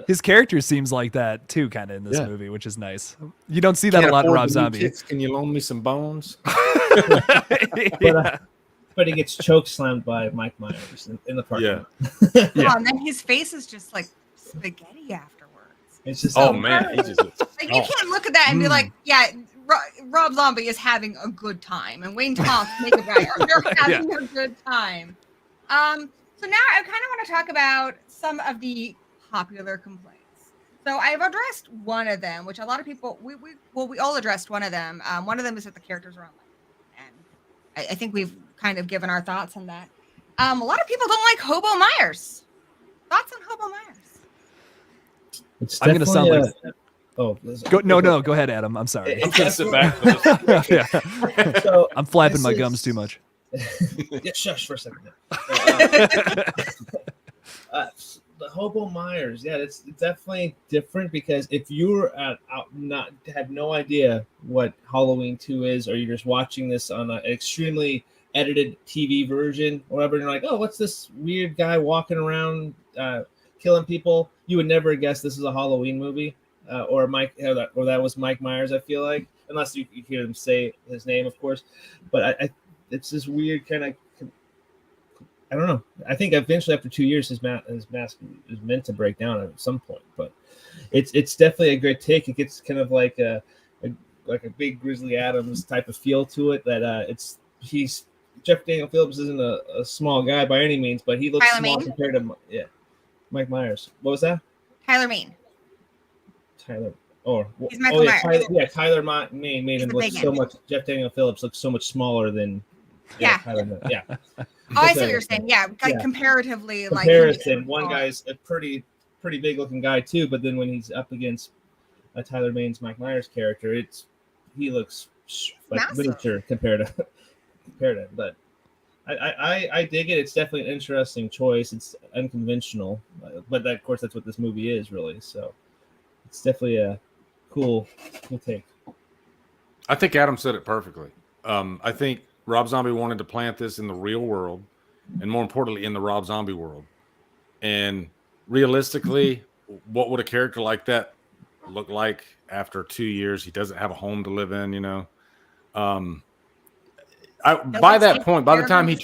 His character seems like that too, kind of in this movie, which is nice. You don't see that a lot in Rob Zombie. Can you loan me some bones? But he gets choke slammed by Mike Myers in the parking lot. And then his face is just like spaghetti afterwards. It's just man, he just you can't look at that and be like, Rob Zombie is having a good time, and Wayne Tom's make it right. They're having a good time. So now I kind of want to talk about some of the popular complaints. So I've addressed one of them, which a lot of people we all addressed one of them. One of them is that the characters are online, and I think we've kind of given our thoughts on that. A lot of people don't like Hobo Myers. Thoughts on Hobo Myers? It's I'm gonna sound definitely like go ahead, Adam. I'm sorry. I'm gonna sit back for this. Yeah. So I'm flapping this my is- gums too much. Yeah, shush for a second. The Hobo Myers, yeah, it's definitely different because if you're had no idea what Halloween 2 is, or you're just watching this on an extremely edited TV version or whatever, and you're like, oh, what's this weird guy walking around killing people? You would never guess this is a Halloween movie, or that was Mike Myers. I feel like, unless you hear him say his name, of course, but I it's this weird kind of. I don't know. I think eventually, after 2 years, his mask is meant to break down at some point. But it's definitely a great take. It gets kind of like a big Grizzly Adams type of feel to it. That he's Jeff Daniel Phillips isn't a small guy by any means, but he looks Tyler small Mane? compared to Mike Myers. What was that? Tyler Mane. Tyler. He's Michael Myers. Tyler Mane made He's him the look big so end. much. Jeff Daniel Phillips looks so much smaller than Yeah. Tyler Mane. Yeah. Oh, I see what you're saying. Yeah, like Yeah. comparatively, Comparison, one guy's a pretty big looking guy too, but then when he's up against Tyler Mane's Mike Myers character, he looks like Massive. miniature compared to him. But I dig it. It's definitely an interesting choice. It's unconventional, but of course that's what this movie is really. So it's definitely a cool take. I think Adam said it perfectly. I think Rob Zombie wanted to plant this in the real world, and more importantly, in the Rob Zombie world. And realistically, what would a character like that look like after 2 years? He doesn't have a home to live in, you know. By that point, by the time he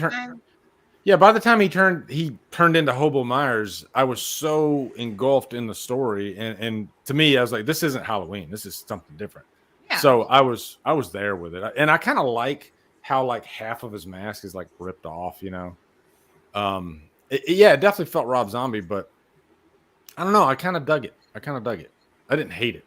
turned into Hobo Myers, I was so engulfed in the story, and to me, I was like, this isn't Halloween. This is something different. Yeah. So I was there with it, and I kind of like how like half of his mask is like ripped off, you know. It definitely felt Rob Zombie, but I don't know. I kind of dug it. I didn't hate it.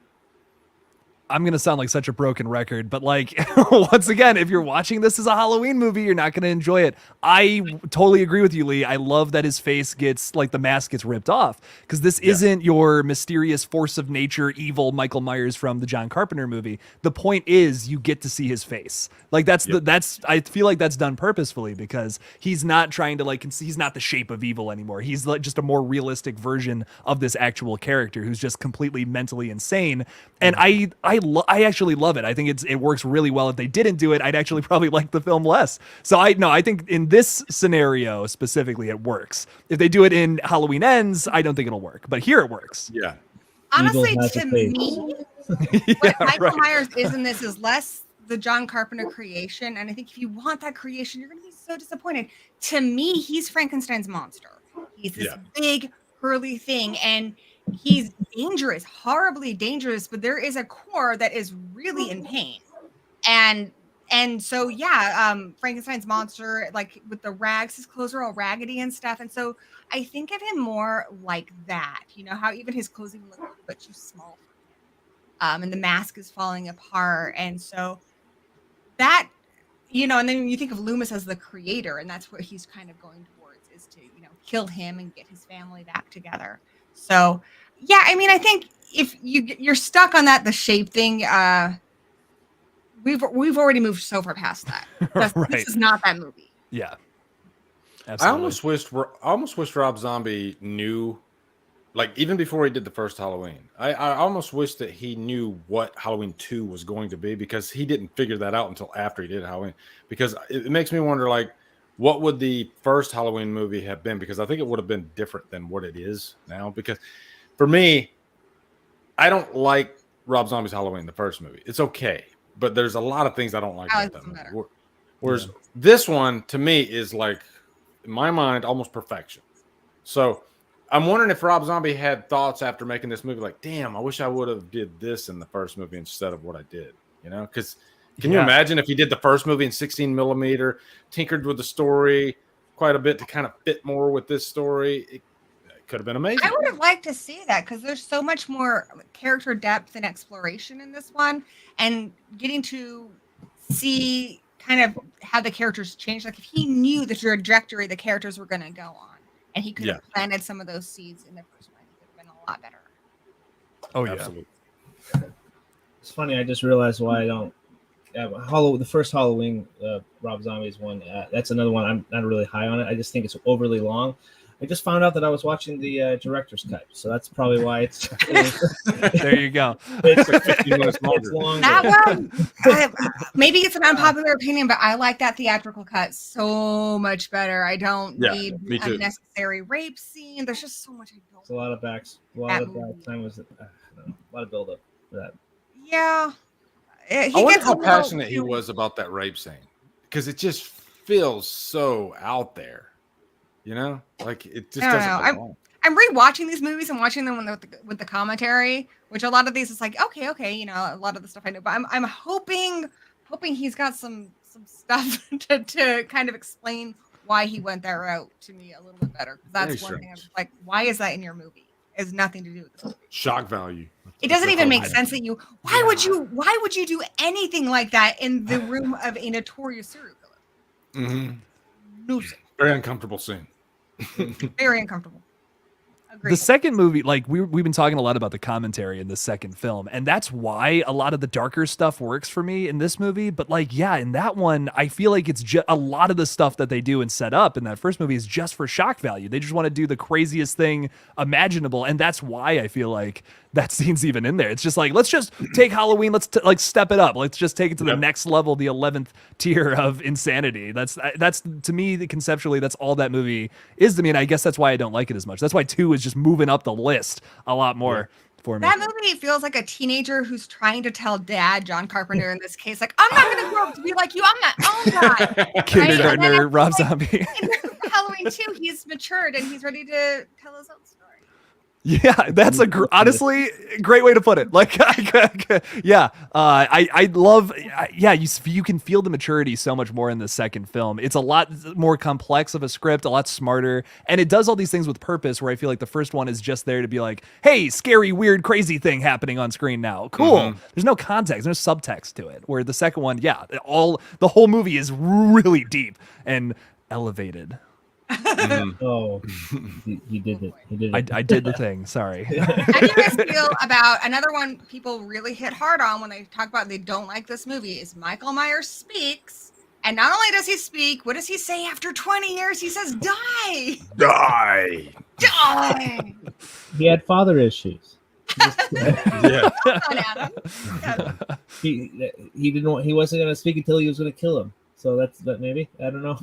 I'm going to sound like such a broken record, but like, once again, if you're watching this as a Halloween movie, you're not going to enjoy it. I totally agree with you, Lee. I love that his face gets, like, the mask gets ripped off, because this isn't your mysterious force of nature, evil Michael Myers from the John Carpenter movie. The point is you get to see his face. Like, I feel like that's done purposefully, because he's not trying to, like, he's not the shape of evil anymore. He's like just a more realistic version of this actual character who's just completely mentally insane. And I actually love it. I think it works really well. If they didn't do it, I'd actually probably like the film less. So I think in this scenario specifically, it works. If they do it in Halloween Ends, I don't think it'll work. But here it works. Yeah. Honestly, Evil has to a face. me, Yeah, what Michael right. Myers is in this is less the John Carpenter creation. And I think if you want that creation, you're going to be so disappointed. To me, he's Frankenstein's monster. He's this big, hurly thing. And he's dangerous, horribly dangerous, but there is a core that is really in pain. And so, Frankenstein's monster, like with the rags, his clothes are all raggedy and stuff. And so I think of him more like that, you know, how even his clothes even look a bit too small for him. And the mask is falling apart. And so that, you know, and then you think of Loomis as the creator, and that's what he's kind of going towards, is to, you know, kill him and get his family back together. So, yeah, I mean, I think if you're stuck on the shape thing, we've already moved so far past that. Right. This is not that movie. Yeah. I Absolutely. almost wished Rob Zombie knew, like, even before he did the first Halloween. I almost wish that he knew what Halloween 2 was going to be, because he didn't figure that out until after he did Halloween. Because it makes me wonder, like, what would the first Halloween movie have been? Because I think it would have been different than what it is now. Because for me, I don't like Rob Zombie's Halloween, the first movie. It's okay, but there's a lot of things I don't like I about like that them movie. Whereas this one, to me, is like, in my mind, almost perfection. So I'm wondering if Rob Zombie had thoughts after making this movie, like, damn, I wish I would have did this in the first movie instead of what I did, you know? Because can you imagine if he did the first movie in 16 millimeter, tinkered with the story quite a bit to kind of fit more with this story? It could have been amazing. I would have liked to see that, because there's so much more character depth and exploration in this one, and getting to see kind of how the characters changed. Like if he knew the trajectory the characters were going to go on, and he could have planted some of those seeds in the first one, I think it would have been a lot better. Oh yeah. Absolutely. It's funny. I just realized why I don't. The first Halloween Rob Zombie's one. That's another one. I'm not really high on it. I just think it's overly long. I just found out that I was watching the director's cut, so that's probably why it's. There you go. It's Like 15 minutes longer. longer. That one, maybe it's an unpopular opinion, but I like that theatrical cut so much better. I don't need me too. unnecessary rape scene. There's just so much I don't. It's a lot of back time was a lot of build up for that. Yeah. I wonder how passionate he was about that rape scene, because it just feels so out there, you know, like it just doesn't belong. I'm rewatching these movies and watching them with the commentary, which a lot of these is like, okay, you know, a lot of the stuff I know, but I'm hoping he's got some stuff to kind of explain why he went that route to me a little bit better. That's one thing I'm like, why is that in your movie? It has nothing to do with the movie. Shock value. It doesn't even make sense that why would you do anything like that in the room of a notorious serial killer? Mm-hmm. No, very uncomfortable scene. Very uncomfortable. Agreed. The second movie, like we've been talking a lot about the commentary in the second film, and that's why a lot of the darker stuff works for me in this movie. But like, yeah, in that one, I feel like it's just a lot of the stuff that they do and set up in that first movie is just for shock value. They just want to do the craziest thing imaginable, and that's why I feel like that scene's even in there. It's just like, let's just take Halloween, let's like step it up, let's just take it to the next level, the 11th tier of insanity. That's to me conceptually, that's all that movie is to me, and I guess that's why I don't like it as much. That's why 2 is just moving up the list a lot more for me. That movie feels like a teenager who's trying to tell dad, John Carpenter in this case, like, I'm not going to grow up to be like you. I'm my own guy. Kindergartner Rob Zombie. In Halloween 2, he's matured and he's ready to tell his own story. Yeah, that's honestly great way to put it. Like, yeah, I love, you can feel the maturity so much more in the second film. It's a lot more complex of a script, a lot smarter, and it does all these things with purpose, where I feel like the first one is just there to be like, hey, scary, weird, crazy thing happening on screen now. Cool. Mm-hmm. There's no context, there's no subtext to it. Where the second one, the whole movie is really deep and elevated. Oh, he did it. He did it. I did the thing. Sorry. How do you guys feel about another one people really hit hard on when they talk about they don't like this movie is Michael Myers speaks. And not only does he speak, what does he say after 20 years? He says, die. Die. Die. He had father issues. Yeah. Come on, Adam. Yeah. He wasn't going to speak until he was going to kill him. So that maybe, I don't know.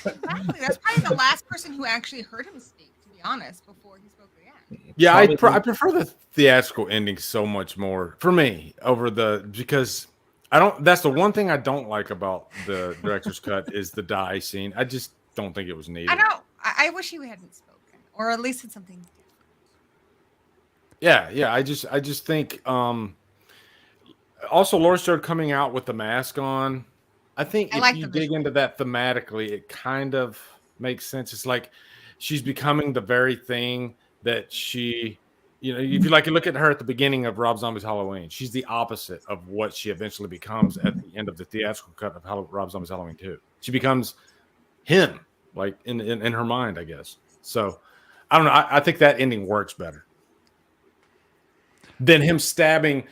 Exactly. That's probably the last person who actually heard him speak, to be honest, before he spoke again. Yeah, I prefer the theatrical ending so much more for me because I don't. That's the one thing I don't like about the director's cut is the die scene. I just don't think it was needed. I know. I wish he hadn't spoken, or at least said something different. Yeah. I just think. Also, Laurie Strode coming out with the mask on. I think if you dig into that thematically, it kind of makes sense. It's like she's becoming the very thing that she, you know, if you look at her at the beginning of Rob Zombie's Halloween, she's the opposite of what she eventually becomes at the end of the theatrical cut of Rob Zombie's Halloween 2. She becomes him, like in her mind, I guess. So I don't know. I think that ending works better than him stabbing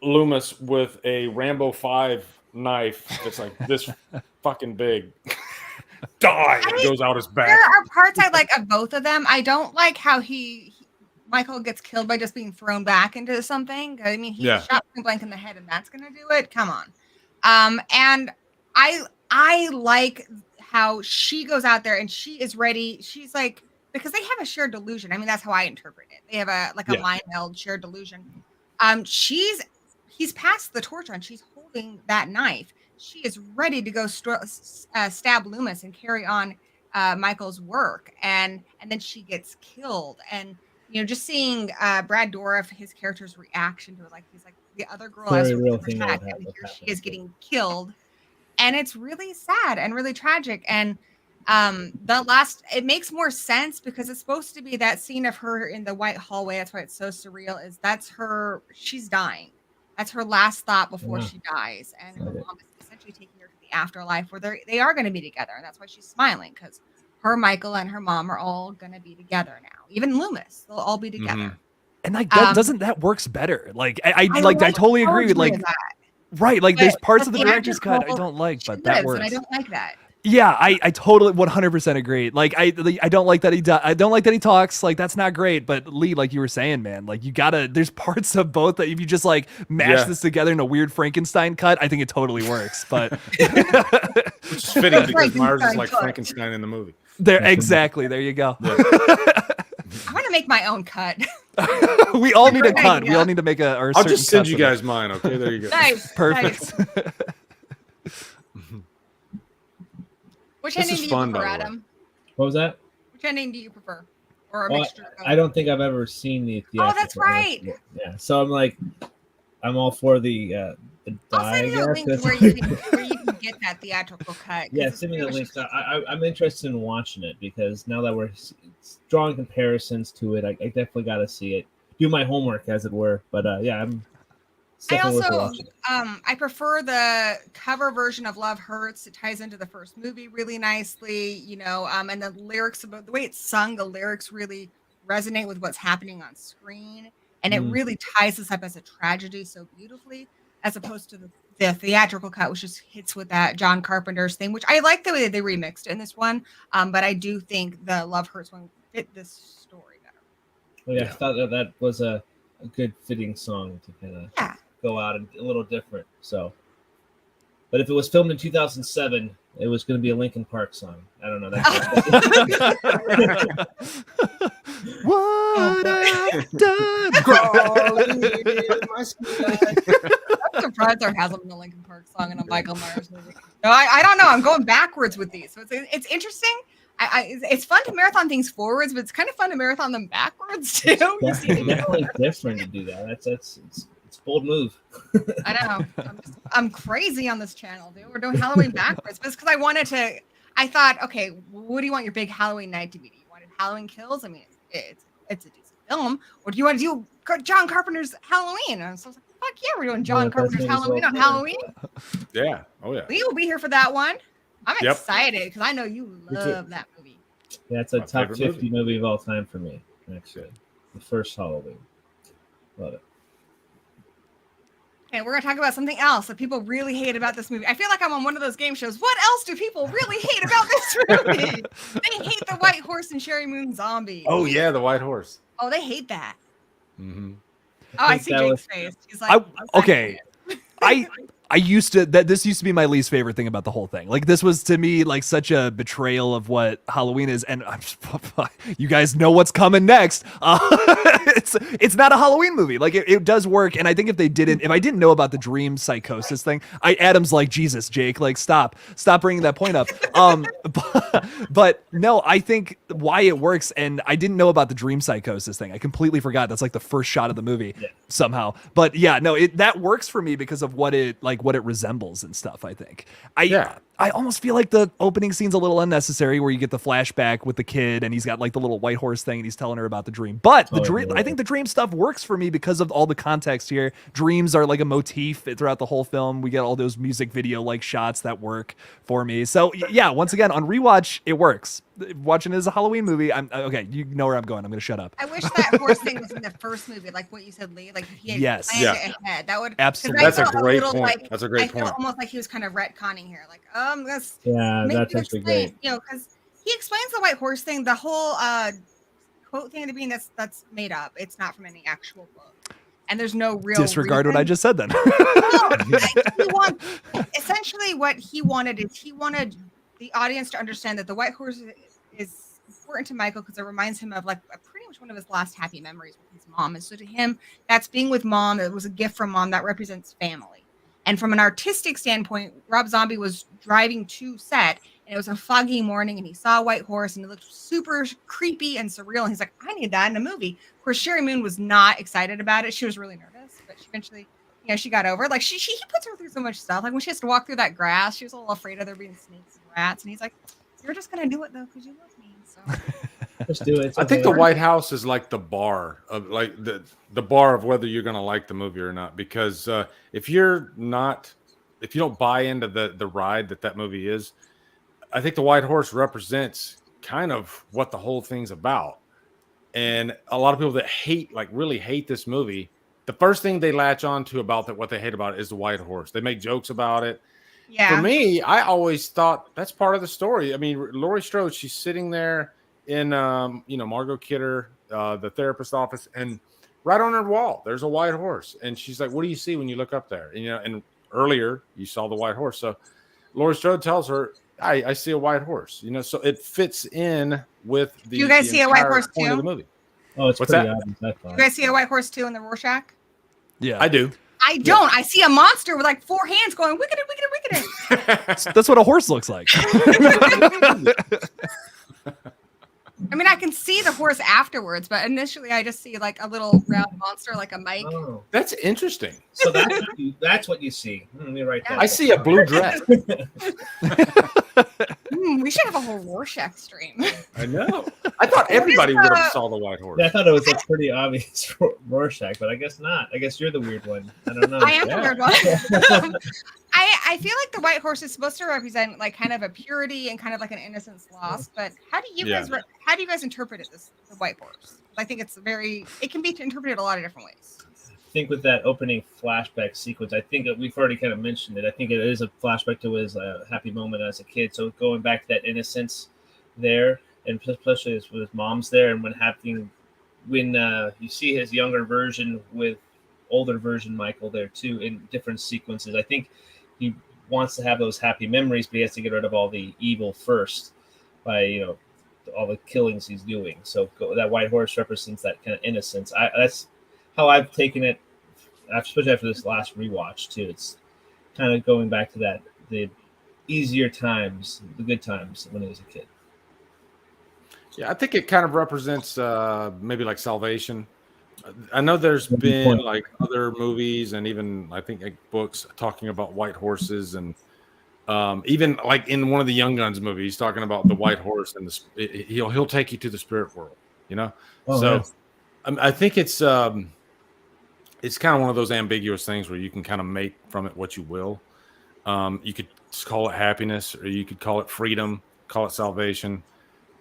Loomis with a Rambo 5 knife that's like this fucking big. Die. It goes out his back. There are parts I like of both of them. I don't like how Michael gets killed by just being thrown back into something. I mean, he shot point blank in the head, and that's gonna do it. Come on. And I like how she goes out there and she is ready. She's like, because they have a shared delusion. I mean, that's how I interpret it. They have a mind meld shared delusion. He's passed the torch on. She's holding that knife. She is ready to go stab Loomis and carry on Michael's work, and then she gets killed. And you know, just seeing Brad Dourif, his character's reaction to it, like he's like the other girl has attacked, and here she is getting killed, and it's really sad and really tragic. And it makes more sense because it's supposed to be that scene of her in the white hallway. That's why it's so surreal. She's dying. That's her last thought before she dies, and her mom is essentially taking her to the the afterlife where they are going to be together, and that's why she's smiling, because her Michael and her mom are all going to be together now. Even Loomis, they'll all be together. And like that doesn't that works better? Like I totally agree with poetry like of that, right. Like there's but parts of the director's cut I theatrical, don't like, she but that lives, works. and I don't like that. Yeah, I totally 100% agree. Like I don't like that I don't like that he talks. Like that's not great. But Lee, like you were saying, man, like you gotta. There's parts of both that if you just like mash this together in a weird Frankenstein cut, I think it totally works. But which is fitting because Myers is like cut. Frankenstein in the movie. There exactly. There you go. I'm gonna make my own cut. We all need a Great cut. idea. We all need to make a. Or a I'll certain just send cut you for that. guys mine. Okay, there you go. Nice, Perfect. nice. Which This ending is do you fun, prefer, by the way. Adam? What was that? Which ending do you prefer, or a Well, mixture? Of I don't think I've ever seen the. Oh, that's right. Yeah, so I'm all for the I'll die. send you a I link guess. to where you can get that theatrical cut. 'cause Yeah, it's send me the pretty link. much- I'm interested in watching it because now that we're drawing comparisons to it, I definitely got to see it. Do my homework, as it were. But yeah, it's I definitely worth also watching. I prefer the cover version of Love Hurts. It ties into the first movie really nicely, you know, and the lyrics about the way it's sung, the lyrics really resonate with what's happening on screen, and it really ties this up as a tragedy so beautifully, as opposed to the theatrical cut, which just hits with that John Carpenter's thing, which I like the way they remixed it in this one, but I do think the Love Hurts one fit this story better. Well, yeah, I thought that was a good fitting song to kind of go out and a little different. So, but if it was filmed in 2007, it was going to be a Linkin Park song. I don't know. What I've done. I'm surprised there hasn't been a Linkin Park song in a Michael Myers movie. No, I don't know. I'm going backwards with these, so it's interesting. It's fun to marathon things forwards, but it's kind of fun to marathon them backwards too. Definitely different to do that. It's a bold move. I know. I'm crazy on this channel, dude. We're doing Halloween backwards, but it's because I thought, okay, what do you want your big Halloween night to be? Do you want Halloween Kills? I mean, it's a decent film, or do you want to do John Carpenter's Halloween? And so I was like, fuck yeah, we're doing John Carpenter's Halloween on Halloween. Yeah. Oh yeah. We will be here for that one. I'm Yep. excited because I know you love that movie. Yeah, it's a My top favorite 50 movie of all time for me. Actually, the first Halloween. Love it. Okay, we're gonna talk about something else that people really hate about this movie. I feel like I'm on one of those game shows. What else do people really hate about this movie? They hate the White Horse and Sherry Moon Zombie. Oh yeah, the White Horse. Oh, they hate that. Mm-hmm. Oh, I think see that Jake's was- face. He's like, Okay. This used to be my least favorite thing about the whole thing. Like this was to me like such a betrayal of what Halloween is, and I'm just, you guys know what's coming next. It's not a Halloween movie. Like it does work, and I think if I didn't know about the dream psychosis thing, Adam's like, Jesus, Jake, like stop bringing that point up. But no, I think why it works, and I didn't know about the dream psychosis thing. I completely forgot. That's like the first shot of the movie somehow. But yeah, no, that works for me because of what it resembles and stuff. I think I almost feel like the opening scene's a little unnecessary, where you get the flashback with the kid and he's got like the little white horse thing and he's telling her about the dream. But I think the dream stuff works for me because of all the context here. Dreams are like a motif throughout the whole film. We get all those music video like shots that work for me. So yeah, once again on rewatch, it works. Watching it as a Halloween movie, I'm okay. You know where I'm going. I'm going to shut up. I wish that horse thing was in the first movie, like what you said, Lee. Like if he had planned it ahead, that would Absolutely. That's a great point. That's a great I feel point. almost like he was kind of retconning here, like that's that's actually great. You know, because he explains the white horse thing, the whole quote thing at the beginning. That's made up. It's not from any actual book, and there's no real Disregard what I just said then. Essentially what he wanted is he wanted the audience to understand that the white horse is important to Michael because it reminds him of like pretty much one of his last happy memories with his mom. And so to him, that's being with mom. It was a gift from mom that represents family. And from an artistic standpoint, Rob Zombie was driving to set, and it was a foggy morning, and he saw a white horse, and it looked super creepy and surreal. And he's like, I need that in a movie. Of course, Sherry Moon was not excited about it. She was really nervous, but she eventually, she got over it. Like, he puts her through so much stuff. Like, when she has to walk through that grass, she was a little afraid of there being snakes and rats. And he's like, you're just going to do it, though, because you love me. So just do it. I think the White House is like the bar of like the bar of whether you're going to like the movie or not. Because if you're not buy into the ride that movie is, I think the White Horse represents kind of what the whole thing's about. And a lot of people that really hate this movie, the first thing they latch on to about that, what they hate about it, is the White Horse. They make jokes about it. Yeah. For me, I always thought that's part of the story. I mean, Laurie Strode, she's sitting there in, Margot Kidder, the therapist office, and right on her wall, there's a white horse. And she's like, what do you see when you look up there? And, and earlier you saw the white horse. So Laurie Strode tells her, I see a white horse, so it fits in with the. Do you guys see a white horse point too? of the movie. Oh, it's What's pretty that? obvious. I thought. You guys see a white horse too in the Rorschach? Yeah, I do. I don't. I see a monster with like 4 hands going wicked, wicked, wicked. That's what a horse looks like. I mean, I can see the horse afterwards, but initially I just see like a little round monster, like a Mike. Oh, That's interesting. so that's what you see. Let me write that. I see a blue dress. We should have a whole Rorschach stream. I know. I thought everybody would have saw the white horse. Yeah, I thought it was a pretty obvious Rorschach, but I guess not. I guess you're the weird one. I don't know. I am the weird one. I feel like the white horse is supposed to represent like kind of a purity and kind of like an innocence lost. But how do you guys interpret it? The white horse? I think it can be interpreted a lot of different ways. I think with that opening flashback sequence, I think we've already kind of mentioned it. I think it is a flashback to his happy moment as a kid. So going back to that innocence there, and especially with his mom's there, and when you see his younger version with older version Michael there too in different sequences. I think he wants to have those happy memories, but he has to get rid of all the evil first by all the killings he's doing. So that white horse represents that kind of innocence. That's how I've taken it, especially after this last rewatch too. It's kind of going back to the easier times, the good times when he was a kid. Yeah, I think it kind of represents maybe like salvation. I know there's been like other movies and even I think like books talking about white horses, and even like in one of the Young Guns movies, he's talking about the white horse and he'll take you to the spirit world, I think it's kind of one of those ambiguous things where you can kind of make from it what you will. You could just call it happiness, or you could call it freedom, call it salvation,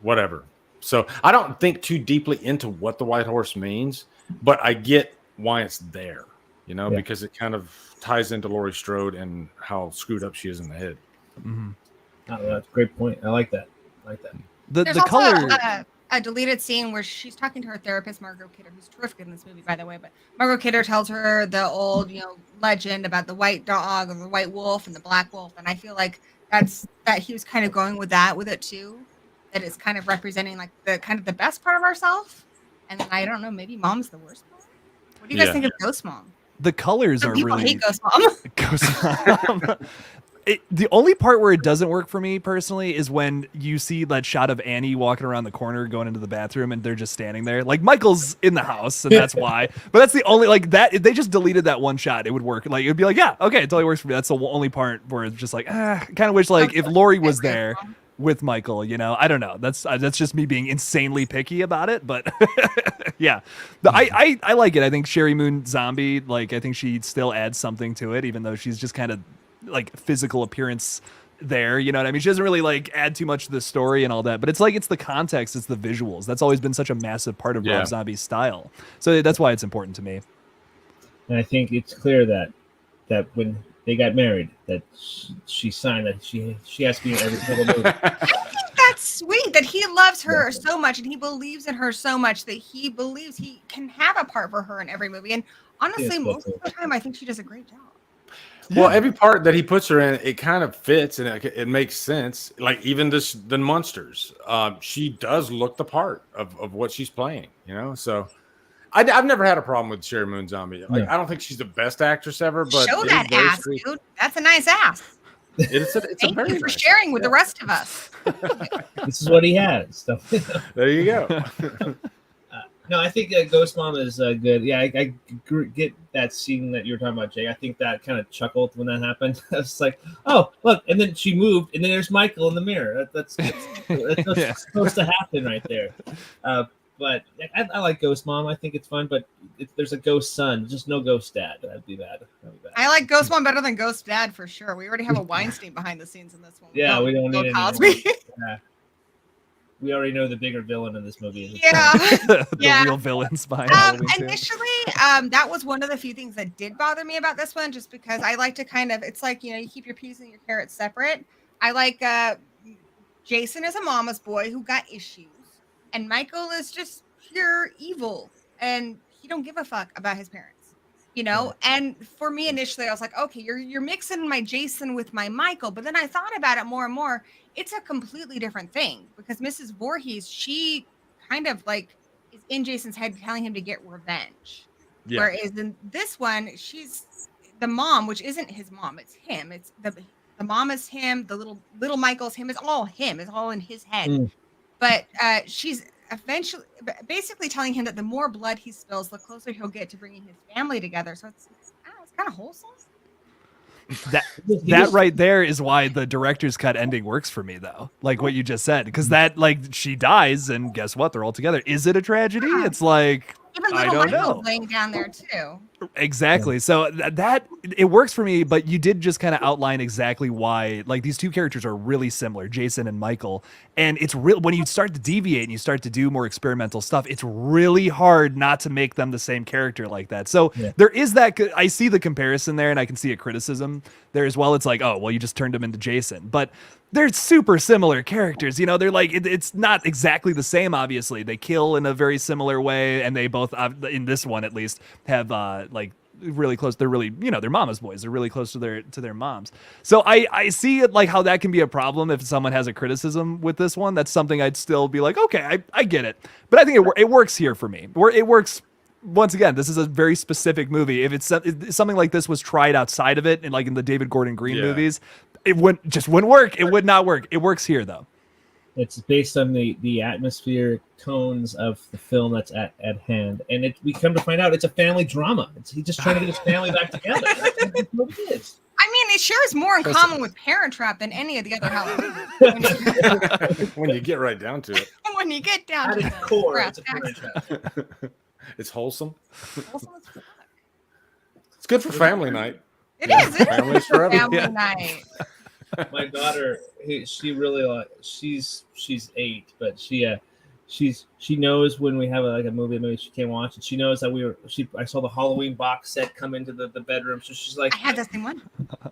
whatever. So I don't think too deeply into what the white horse means, but I get why it's there, because it kind of ties into Laurie Strode and how screwed up she is in the head. Mm-hmm. Oh, that's a great point. I like that. There's the also color. a deleted scene where she's talking to her therapist, Margot Kidder, who's terrific in this movie, by the way. But Margot Kidder tells her the old, legend about the white dog or the white wolf and the black wolf, and I feel like that he was kind of going with it too. That is kind of representing like the best part of ourselves, and then I don't know, maybe mom's the worst part. What do you guys think of Ghost Mom? The colors are People really hate Ghost Mom. Ghost Mom. The only part where it doesn't work for me personally is when you see that shot of Annie walking around the corner going into the bathroom and they're just standing there. Like Michael's in the house and that's why. But that's the only that if they just deleted that one shot, it would work. Like it'd be like, yeah, okay, it totally works for me. That's the only part where it's just like, kind of wish if Laurie was there with Michael, I don't know. That's just me being insanely picky about it, but yeah. I like it. I think Sherry Moon Zombie, I think she still adds something to it, even though she's just kind of physical appearance there, you know what I mean? She doesn't really add too much to the story and all that, but it's it's the context, it's the visuals. That's always been such a massive part of Rob Zombie's style. So that's why it's important to me. And I think it's clear that when they got married, that she signed that she has to be in every single movie. I think that's sweet that he loves her so much and he believes in her so much that he believes he can have a part for her in every movie. And honestly, most of the time, I think she does a great job. Well, every part that he puts her in, it kind of fits and it makes sense. Like even the Munsters, she does look the part of what she's playing, So I've never had a problem with Sherry Moon Zombie. I don't think she's the best actress ever, but show that ass, sweet. dude. That's a nice ass. Thank you for sharing with the rest of us. This is what he has. So. There you go. No, I think Ghost Mom is good. Yeah, I get that scene that you were talking about, Jay. I think that kind of chuckled when that happened. I was like, oh, look. And then she moved, and then there's Michael in the mirror. That's what's supposed to happen right there. But I like Ghost Mom. I think it's fun. But if there's a Ghost Son, just no Ghost Dad. That'd be bad. I like Ghost Mom better than Ghost Dad for sure. We already have a Weinstein behind the scenes in this one. Yeah, we don't need any more. Cosby. Yeah. We already know the bigger villain in this movie. Yeah. The real villains behind Halloween 2. Initially, that was one of the few things that did bother me about this one, just because I like to kind of, it's like, you keep your peas and your carrots separate. I like Jason is a mama's boy who got issues, and Michael is just pure evil, and he don't give a fuck about his parents. And for me initially, I was like, okay, you're mixing my Jason with my Michael. But then I thought about it more and more. It's a completely different thing, because Mrs. Voorhees, she kind of like is in Jason's head telling him to get revenge. Yeah. Whereas in this one, she's the mom, which isn't his mom. It's him. It's the mom is him. The little Michael's him. It's all him. It's all in his head. But she's eventually basically telling him that the more blood he spills, the closer he'll get to bringing his family together. So it's kind of wholesome. That right there is why the director's cut ending works for me, though. Like what you just said, because that, like, she dies and guess what? They're all together. Is it a tragedy? Yeah. It's like, even little Michael's laying down there too. Exactly. Yeah. So that it works for me, but you did just kind of outline exactly why, like, these two characters are really similar, Jason and Michael. And it's real when you start to deviate and you start to do more experimental stuff, it's really hard not to make them the same character like that. So there is that. I see the comparison there, and I can see a criticism there as well. It's like, oh, well, you just turned him into Jason, but they're super similar characters. They're like, it's not exactly the same. Obviously, they kill in a very similar way, and they both, in this one at least, have like really close. They're really, they're mama's boys. They're really close to their moms. So I see it like how that can be a problem if someone has a criticism with this one. That's something I'd still be like, okay, I get it. But I think it works here for me. It works. Once again, this is a very specific movie. If something like this was tried outside of it, and like in the David Gordon Green movies, it wouldn't work. It would not work. It works here though. It's based on the atmospheric tones of the film that's at hand, and we come to find out it's a family drama. He's just trying to get his family back together. That's what it is. I mean, it shares more in common with Parent Trap than any of the other Halloween. When you get right down to it. When you get down to the core, it's a Parent Trap. It's wholesome. Wholesome as fuck. It's good for family night. It is. It Families is for forever. family night. My daughter, she really she's 8, but she knows when we have a movie maybe she can't watch, and she knows that I saw the Halloween box set come into the bedroom, so she's like, I had the same one.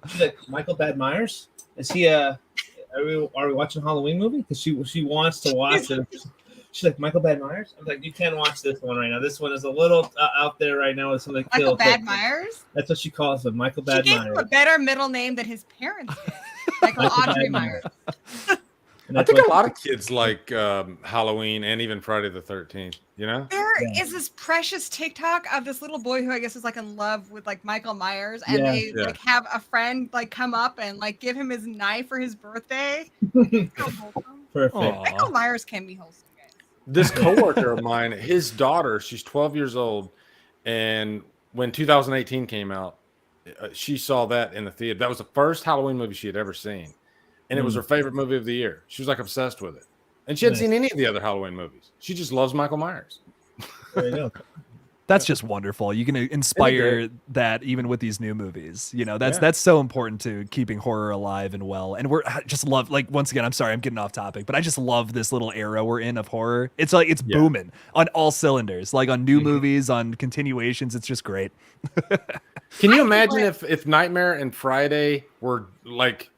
She's like, Michael Bad Myers? Is he are we watching a Halloween movie? Because she wants to watch it. She's like, Michael Bad Myers? I'm like, you can't watch this one right now. This one is a little out there right now with something killed. Michael Bad Myers? That's what she calls him, Michael Bad Myers. She gave him a better middle name than his parents did. Michael Audrey Myers. I think a lot of kids like Halloween and even Friday the 13th, There is this precious TikTok of this little boy who I guess is like in love with like Michael Myers, and they like have a friend like come up and like give him his knife for his birthday. Perfect. Michael Myers can be wholesome. This coworker of mine, his daughter, she's 12 years old, and when 2018 came out, she saw that in the theater. That was the first Halloween movie she had ever seen, and it was her favorite movie of the year. She was like obsessed with it, and she hadn't seen any of the other Halloween movies. She just loves Michael Myers. There you go. That's just wonderful. You can inspire that even with these new movies. That's so important to keeping horror alive and well. And we're just love, like, once again, I'm sorry, I'm getting off topic, but I just love this little era we're in of horror. It's like it's booming on all cylinders, like on new movies, on continuations. It's just great. Can you imagine if Nightmare and Friday were like,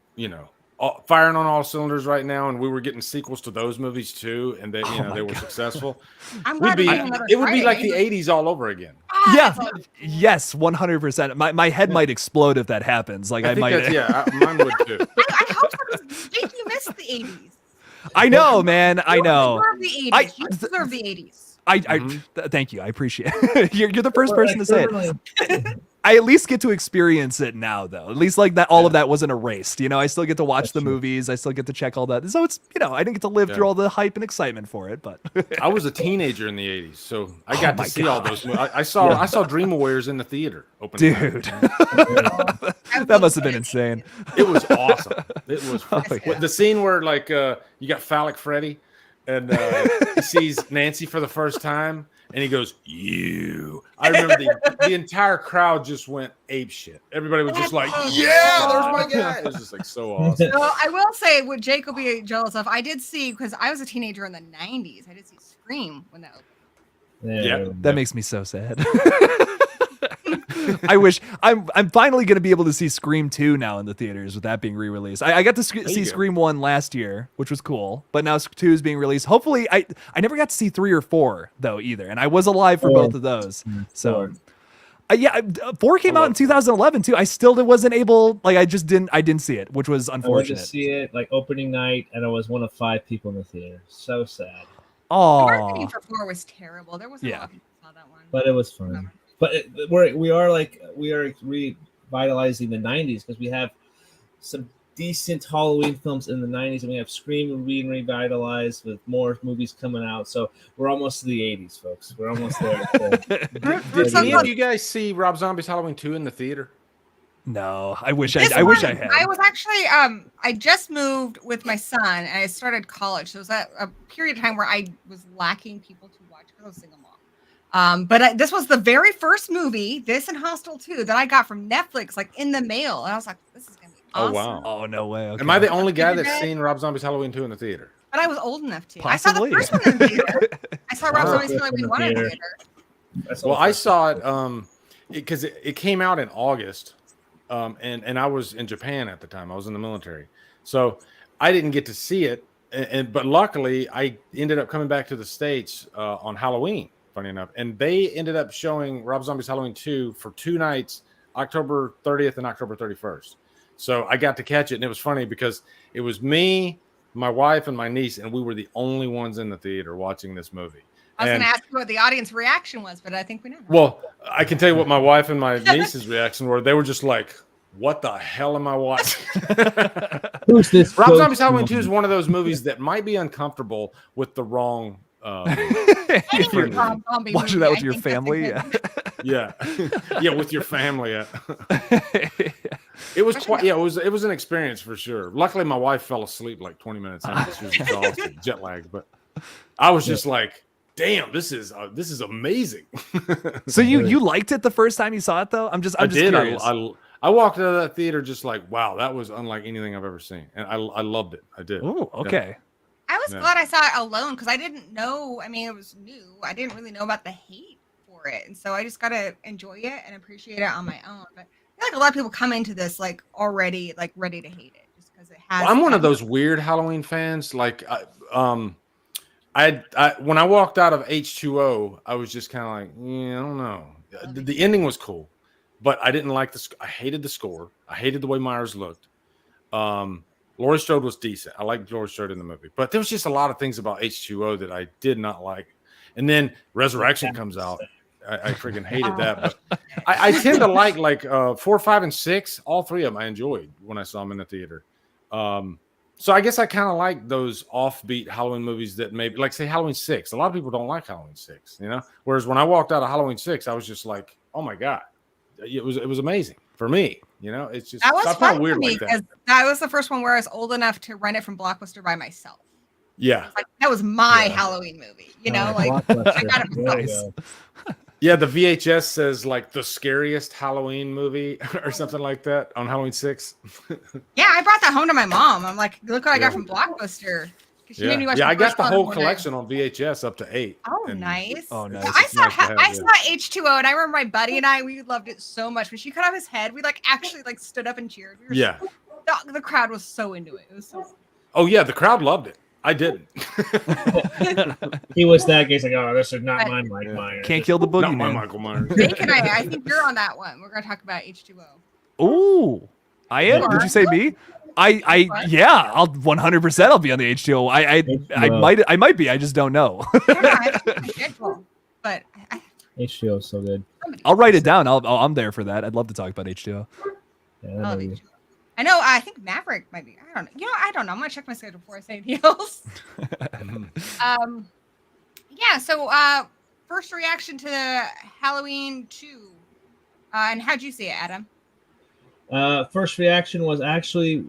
firing on all cylinders right now, and we were getting sequels to those movies too, and they they were successful? It would be like the 80s all over again. Yes, 100%. My head might explode if that happens. Like I might. Mine would too. I hope so. Jake, you missed the 80s. I know, man. I know. You deserve the 80s. Thank you. I appreciate it. You're the first person to say it. I at least get to experience it now, though. At least like that, all of that wasn't erased. I still get to watch the movies. I still get to check all that. So it's, I didn't get to live through all the hype and excitement for it, but I was a teenager in the 80s, so I got to see all those movies. I saw Dream Warriors in the theater. Dude, that must have been insane. It was awesome. It was the scene where like you got Phallic Freddy. and he sees Nancy for the first time, and he goes, "You." I remember the entire crowd just went ape shit. Everybody was just like, "Yeah, there's my guy." It was just like so awesome. So I will say, what Jake will be jealous of, I did see, because I was a teenager in the '90s. I did see Scream when that opened. Yeah. That makes me so sad. I wish I'm finally going to be able to see Scream 2 now in the theaters with that being re-released. I got to see Scream 1 last year, which was cool, but now 2 is being released. Hopefully, I never got to see 3 or 4 though either, and I was alive for both of those. So, yeah, 4 came out in 2011 too. I still wasn't able, like, I didn't see it, which was unfortunate. I went to see it like opening night, and I was one of 5 people in the theater. So sad. The marketing for 4 was terrible. There wasn't a lot of people who saw that one. But it was fun. But we are revitalizing the 90s because we have some decent Halloween films in the 90s, and we have Scream being revitalized with more movies coming out. So we're almost to the 80s, folks. We're almost there. Did any of you guys see Rob Zombie's Halloween 2 in the theater? No, I wish I had. I was actually I just moved with my son, and I started college. So it was a period of time where I was lacking people to watch because I was a single mom. But this was the very first movie, this and Hostel 2, that I got from Netflix, like in the mail, and I was like, "This is gonna be awesome." Oh wow! Oh no way! Okay. Am I the only guy that's seen Rob Zombie's Halloween 2 in the theater? But I was old enough to. Possibly. I saw the first one in the theater. I saw Rob Zombie's Halloween 1 in the theater. Well, I saw it because it came out in August, and I was in Japan at the time. I was in the military, so I didn't get to see it. But luckily, I ended up coming back to the States on Halloween. Funny enough, and they ended up showing Rob Zombie's Halloween 2 for 2 nights, October 30th and October 31st. So I got to catch it, and it was funny because it was me, my wife, and my niece, and we were the only ones in the theater watching this movie. I was going to ask you what the audience reaction was, but I think we know. Well, I can tell you what my wife and my niece's reaction were. They were just like, "What the hell am I watching?" Who's this? Rob Zombie's Halloween 2 is one of those movies that might be uncomfortable with the wrong. Watching that with your family, yeah, with your family. It was quite, it was an experience for sure. Luckily, my wife fell asleep like 20 minutes in. She was exhausted, jet lagged, but I was just like, "Damn, this is amazing." So you liked it the first time you saw it, though? I'm just curious. I walked out of that theater just like, wow, that was unlike anything I've ever seen, and I loved it. I did. Oh, okay. I was glad I saw it alone because I didn't know. I mean, it was new. I didn't really know about the hate for it, and so I just got to enjoy it and appreciate it on my own. But I feel like a lot of people come into this like already like ready to hate it just because it has. Well, I'm one of those weird Halloween fans. Like, when I walked out of H2O, I was just kind of like, I don't know. The ending was cool, but I didn't like I hated the score. I hated the way Myers looked. Laurie Strode was decent. I liked Laurie Strode in the movie, but there was just a lot of things about H2O that I did not like. And then Resurrection comes out. I freaking hated that. But I tend to like 4, 5, and 6. All 3 of them I enjoyed when I saw them in the theater. So I guess I kind of like those offbeat Halloween movies that maybe, like, say, Halloween 6. A lot of people don't like Halloween 6, you know? Whereas when I walked out of Halloween 6, I was just like, oh, my God. It was amazing for me, you know? It's just that was fun weird for me like because that was the first one where I was old enough to rent it from Blockbuster by myself. Yeah. Like, that was my Halloween movie, you know? Like, I got it myself. Yeah, the VHS says like the scariest Halloween movie or something like that on Halloween 6. Yeah, I brought that home to my mom. I'm like, look what I got from Blockbuster. She made me watch I got the whole one collection on VHS up to 8. Oh, nice. Oh, nice. I saw H2O, and I remember my buddy and we loved it so much. When she cut off his head, we like actually like stood up and cheered. The crowd was so into it. It was so. Oh yeah, the crowd loved it. I didn't. He was that guy. He's like, "Oh, this is not my Mike Myers. Can't kill the boogeyman." Not my Michael Myers. Jake and I think you're on that one. We're gonna talk about H2O. Ooh, I am. Did you say me? Yeah, I'll 100%. I'll be on the H2O. I might be. I just don't know. But H2O is so good. I'll write it down. I'm there for that. I'd love to talk about H2O. Yeah, I know. I think Maverick might be. I don't know. I don't know. I'm gonna check my schedule before I say anything else. Yeah. So, first reaction to Halloween 2, and how'd you see it, Adam? First reaction was actually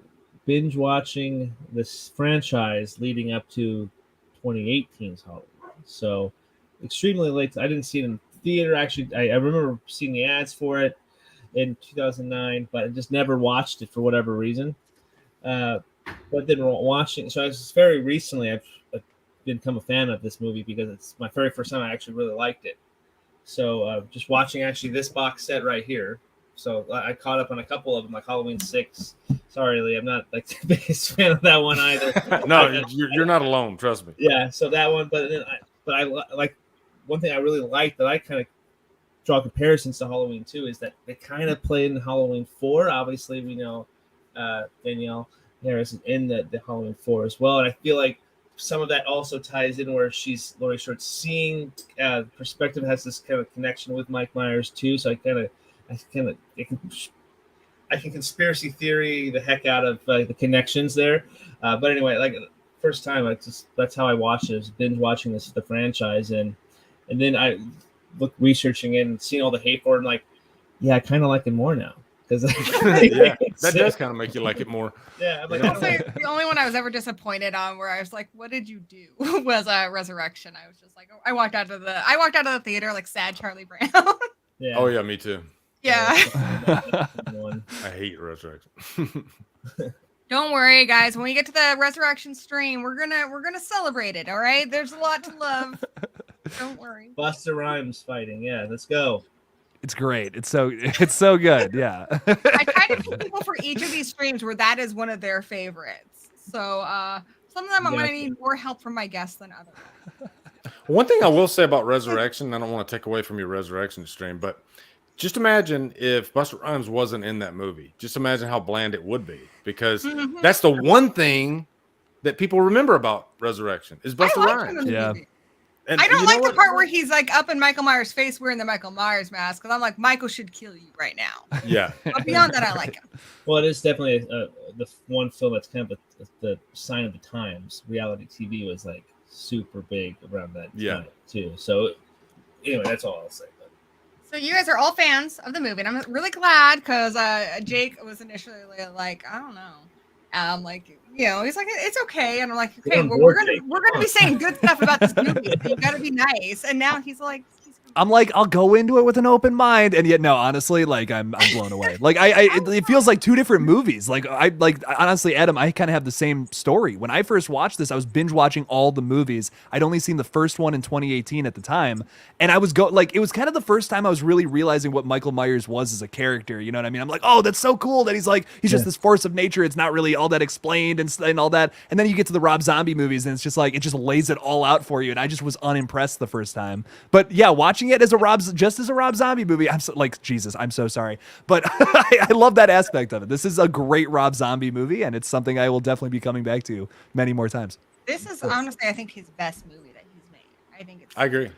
binge watching this franchise leading up to 2018's Halloween. So extremely late. I didn't see it in theater. Actually, I remember seeing the ads for it in 2009, but I just never watched it for whatever reason. But then watching, so I was very recently, I've become a fan of this movie because it's my very first time I actually really liked it. So just watching actually this box set right here. So I caught up on a couple of them, like Halloween 6. Sorry, Lee, I'm not like the biggest fan of that one either. No, you're not alone. Trust me. Yeah, so that one, but then I like one thing I really like that I kind of draw comparisons to Halloween 2 is that they kind of played in Halloween 4. Obviously, we know Danielle Harris is in the Halloween 4 as well, and I feel like some of that also ties in where she's Laurie Short seeing perspective has this kind of connection with Mike Myers too. So I can conspiracy theory the heck out of the connections there. But anyway, like first time, that's how I watched it. I was binge watching the franchise, and then I looked researching it and seeing all the hate for it. And like, yeah, I kind of like it more now. Yeah, that does kind of make you like it more. Yeah, I'm like, the only one I was ever disappointed on, where I was like, "What did you do?" was Resurrection. I was just like, I walked out of the theater like sad Charlie Brown. yeah. Oh yeah, me too. Yeah. I hate Resurrection. Don't worry, guys. When we get to the Resurrection stream, we're gonna celebrate it. All right. There's a lot to love. Don't worry. Busta Rhymes fighting. Yeah, let's go. It's great. It's so good. Yeah. I try to pick people for each of these streams where that is one of their favorites. So some of them I'm going to need more help from my guests than others. One thing I will say about Resurrection, I don't want to take away from your Resurrection stream, but just imagine if Busta Rhymes wasn't in that movie. Just imagine how bland it would be, because that's the one thing that people remember about Resurrection is Busta Rhymes. Yeah. And I don't like the part where he's like up in Michael Myers' face wearing the Michael Myers mask, because I'm like, Michael should kill you right now. Yeah. But beyond that, I like him. Well, it is definitely the one film that's kind of the sign of the times. Reality TV was like super big around that time too. So anyway, that's all I'll say. So you guys are all fans of the movie, and I'm really glad, because Jake was initially like, I don't know. Like, you know, he's like, it's okay. And I'm like, okay, well, we're gonna be saying good stuff about this movie. So you gotta be nice. And now he's like, I'm like, I'll go into it with an open mind, and yet no, honestly, like I'm blown away. Like it feels like two different movies. Like honestly, Adam, I kind of have the same story. When I first watched this, I was binge watching all the movies. I'd only seen the first one in 2018 at the time, and I was it was kind of the first time I was really realizing what Michael Myers was as a character. You know what I mean? I'm like, oh, that's so cool that he's just this force of nature. It's not really all that explained and all that. And then you get to the Rob Zombie movies, and it's just like it just lays it all out for you. And I just was unimpressed the first time. But yeah, watching it as a Rob Zombie movie, I'm so, like, Jesus, I'm so sorry, but I love that aspect of it. This is a great Rob Zombie movie, and it's something I will definitely be coming back to many more times. This is honestly, I think, his best movie that he's made. I agree.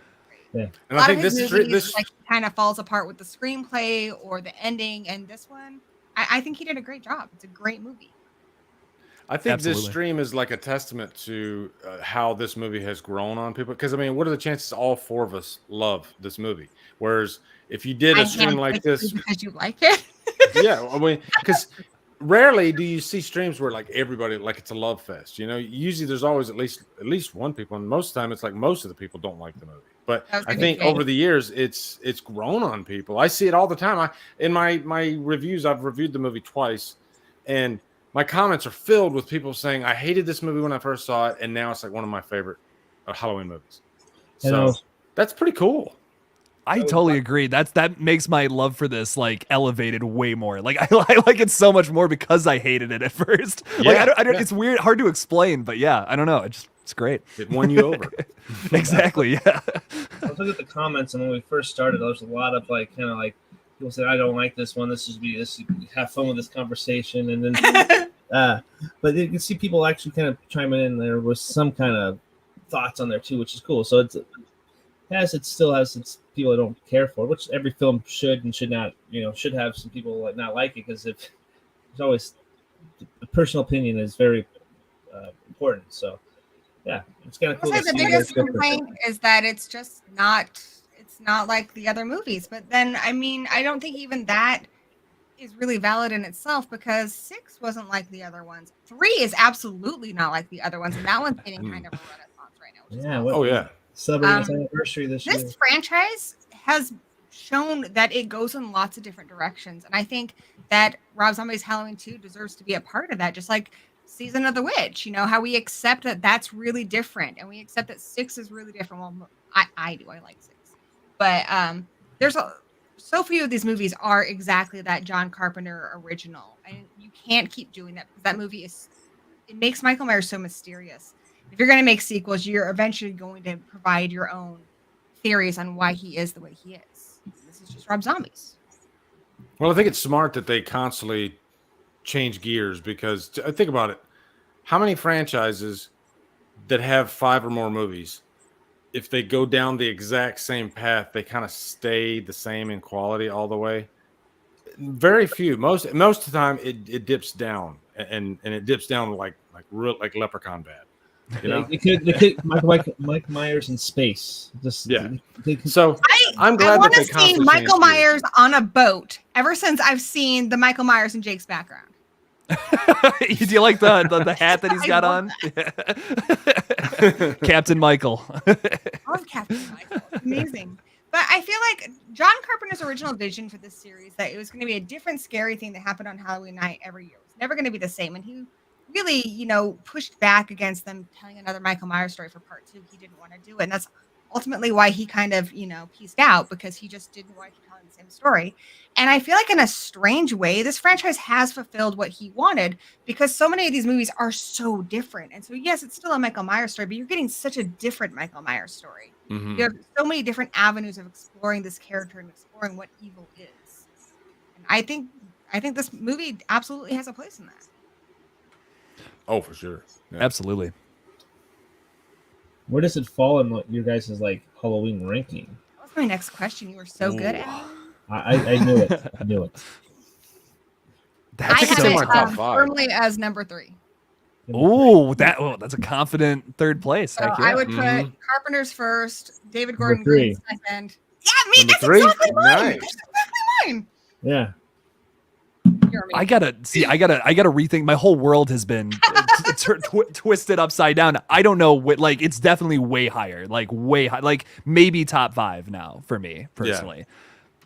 Yeah. And I think this like kind of falls apart with the screenplay or the ending, and this one, I think he did a great job. It's a great movie. I think this stream is like a testament to how this movie has grown on people. Because, I mean, what are the chances all four of us love this movie? Whereas if you did a stream like this... Because you like it? Yeah, I mean, because rarely do you see streams where, like, everybody, like, it's a love fest. You know, usually there's always at least one people. And most of the time, it's like most of the people don't like the movie. But I think over the years, it's grown on people. I see it all the time. In my reviews, I've reviewed the movie twice. And... my comments are filled with people saying, I hated this movie when I first saw it, and now it's like one of my favorite Halloween movies. So that's pretty cool. I totally agree. That makes my love for this like elevated way more. Like I like it so much more because I hated it at first. Yeah, like I don't it's weird, hard to explain, but yeah, I don't know. It's great. It won you over. Exactly. Yeah. I was looking at the comments, and when we first started, there was a lot of like kind of like people said, I don't like this one. This should have fun with this conversation. And then, but you can see people actually kind of chiming in there with some kind of thoughts on there too, which is cool. So it still has its people that don't care for it, which every film should and should not, should have some people that not like it. Because if there's always the personal opinion is very important. So yeah, it's kind of cool. The biggest complaint is that it's just not like the other movies. But then, I mean, I don't think even that is really valid in itself, because 6 wasn't like the other ones. 3 is absolutely not like the other ones, and that one's getting kind of a renaissance right now. Which is Yeah. awesome. Oh yeah. Celebrating its anniversary this year. This franchise has shown that it goes in lots of different directions, and I think that Rob Zombie's Halloween 2 deserves to be a part of that, just like Season of the Witch. You know, how we accept that that's really different, and we accept that 6 is really different. Well, I do. I like 6, but there's so few of these movies are exactly that John Carpenter original, and you can't keep doing that because that movie it makes Michael Myers so mysterious. If you're going to make sequels, you're eventually going to provide your own theories on why he is the way he is. This is just Rob Zombies. Well, I think it's smart that they constantly change gears because think about it. How many franchises that have 5 or more movies, if they go down the exact same path, they kind of stay the same in quality all the way? Very few. Most of the time, it dips down, and it dips down like Leprechaun bad. You know, they could Mike Myers in space. Just So I'm glad I want that to they see constantly Michael change gears. Myers on a boat. Ever since I've seen the Michael Myers in Jake's background. Do you like the hat that he's I got love on? Captain Michael. I love Captain Michael. It's amazing. But I feel like John Carpenter's original vision for this series, that it was going to be a different scary thing that happened on Halloween night every year. It was never going to be the same. And he really, pushed back against them telling another Michael Myers story for part 2. He didn't want to do it. And that's ultimately why he kind of, pieced out, because he just didn't want to keep telling the same story. And I feel like in a strange way, this franchise has fulfilled what he wanted, because so many of these movies are so different. And so, yes, it's still a Michael Myers story, but you're getting such a different Michael Myers story. Mhm. You have so many different avenues of exploring this character and exploring what evil is. And I think this movie absolutely has a place in that. Oh, for sure. Yeah. Absolutely. Where does it fall in what your guys' Halloween ranking? That was my next question. You were so good at it. I knew it. I knew it. That's I think it's have in it my top 5. firmly as number 3. That's a confident third place. So Heck yeah. I would put Carpenter's first, David Number Gordon Green's 3. second. Yeah, me. Number That's 3? exactly mine. Nice. That's exactly mine. Yeah. You're I amazing. gotta rethink. My whole world has been twisted upside down. I don't know what, it's definitely way higher, way high, maybe top 5 now for me personally.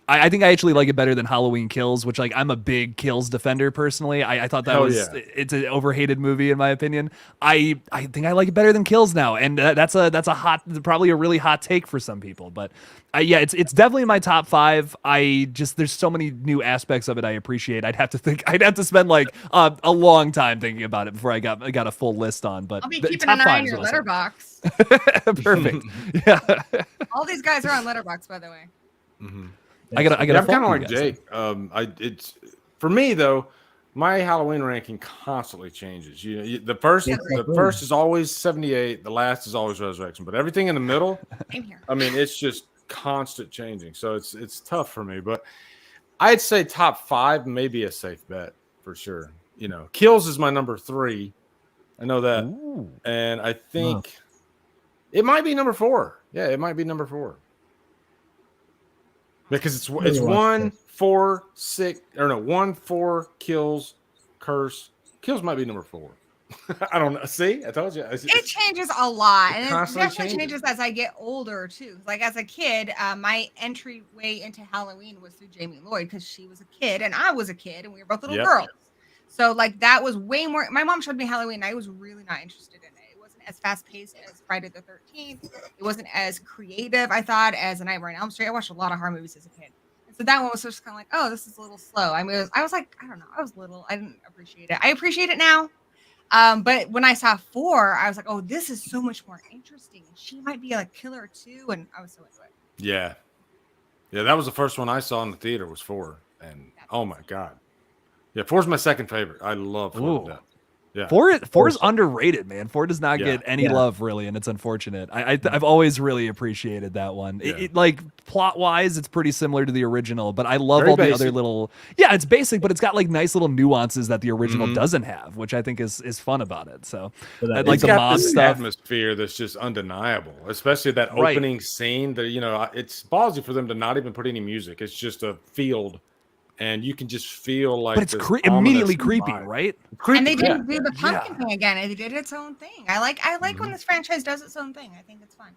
I think I actually like it better than Halloween Kills, which I'm a big Kills defender personally. I thought that it's an overhated movie in my opinion. I think I like it better than Kills now, and that's probably a really hot take for some people, but it's definitely in my top 5. There's so many new aspects of it I appreciate. I'd have to spend a long time thinking about it before I got a full list on. But I'll be the keeping top an eye 5 on is your what I'll say. letterbox. Perfect. Yeah. All these guys are on letterbox, by the way. Mm-hmm. I gotta. I'm kind of like Jake. It's for me though. My Halloween ranking constantly changes. The first is always 78. The last is always Resurrection. But everything in the middle, Same here. I mean, it's just constant changing. So it's tough for me. But I'd say top 5 may be a safe bet for sure. Kills is my number 3. I know that, and I think it might be number 4. Yeah, it might be number 4. Because it's 1, 4, 6, or no, 1, 4, Kills, Curse. Kills might be number 4. I don't know. See, I told you. It changes a lot, and it constantly definitely changes as I get older too. Like as a kid, my entryway into Halloween was through Jamie Lloyd, because she was a kid and I was a kid, and we were both little girls. So that was way more. My mom showed me Halloween, and I was really not interested in it. It wasn't as fast paced as Friday the 13th. It wasn't as creative, I thought, as A Nightmare on Elm Street. I watched a lot of horror movies as a kid. So that one was just kind of like, oh, this is a little slow. I mean, I was like, I don't know. I was little. I didn't appreciate it. I appreciate it now. But when I saw 4, I was like, oh, this is so much more interesting. She might be a killer too. And I was so into it. Yeah. Yeah, that was the first one I saw in the theater was 4. And oh my God. Yeah, 4's my second favorite. I love 4 to death. Yeah. 4 is underrated, man. 4 does not get any love really, and it's unfortunate. I've always really appreciated that one. Yeah. Plot wise, it's pretty similar to the original, but I love Very all basic. the other little. Yeah, it's basic, but it's got nice little nuances that the original doesn't have, which I think is fun about it. So I like the mob this stuff. atmosphere that's just undeniable, especially that opening scene. That it's ballsy for them to not even put any music. It's just a field and you can just feel like But it's this immediately ominous creepy, vibe. right? Creepy, And they yeah. didn't do the pumpkin thing again. It did its own thing. I like when this franchise does its own thing. I think it's fun.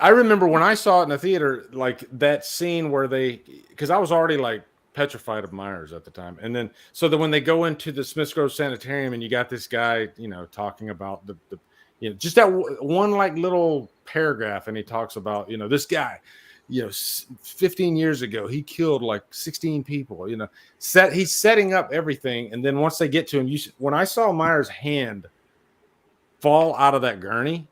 I remember when I saw it in the theater, like that scene where because I was already like petrified of Myers at the time, and then so that when they go into the Smiths Grove Sanitarium and you got this guy, talking about the just that one like little paragraph, and he talks about this guy, 15 years ago he killed like 16 people. He's setting up everything, and then once they get to him, when I saw Myers' hand fall out of that gurney.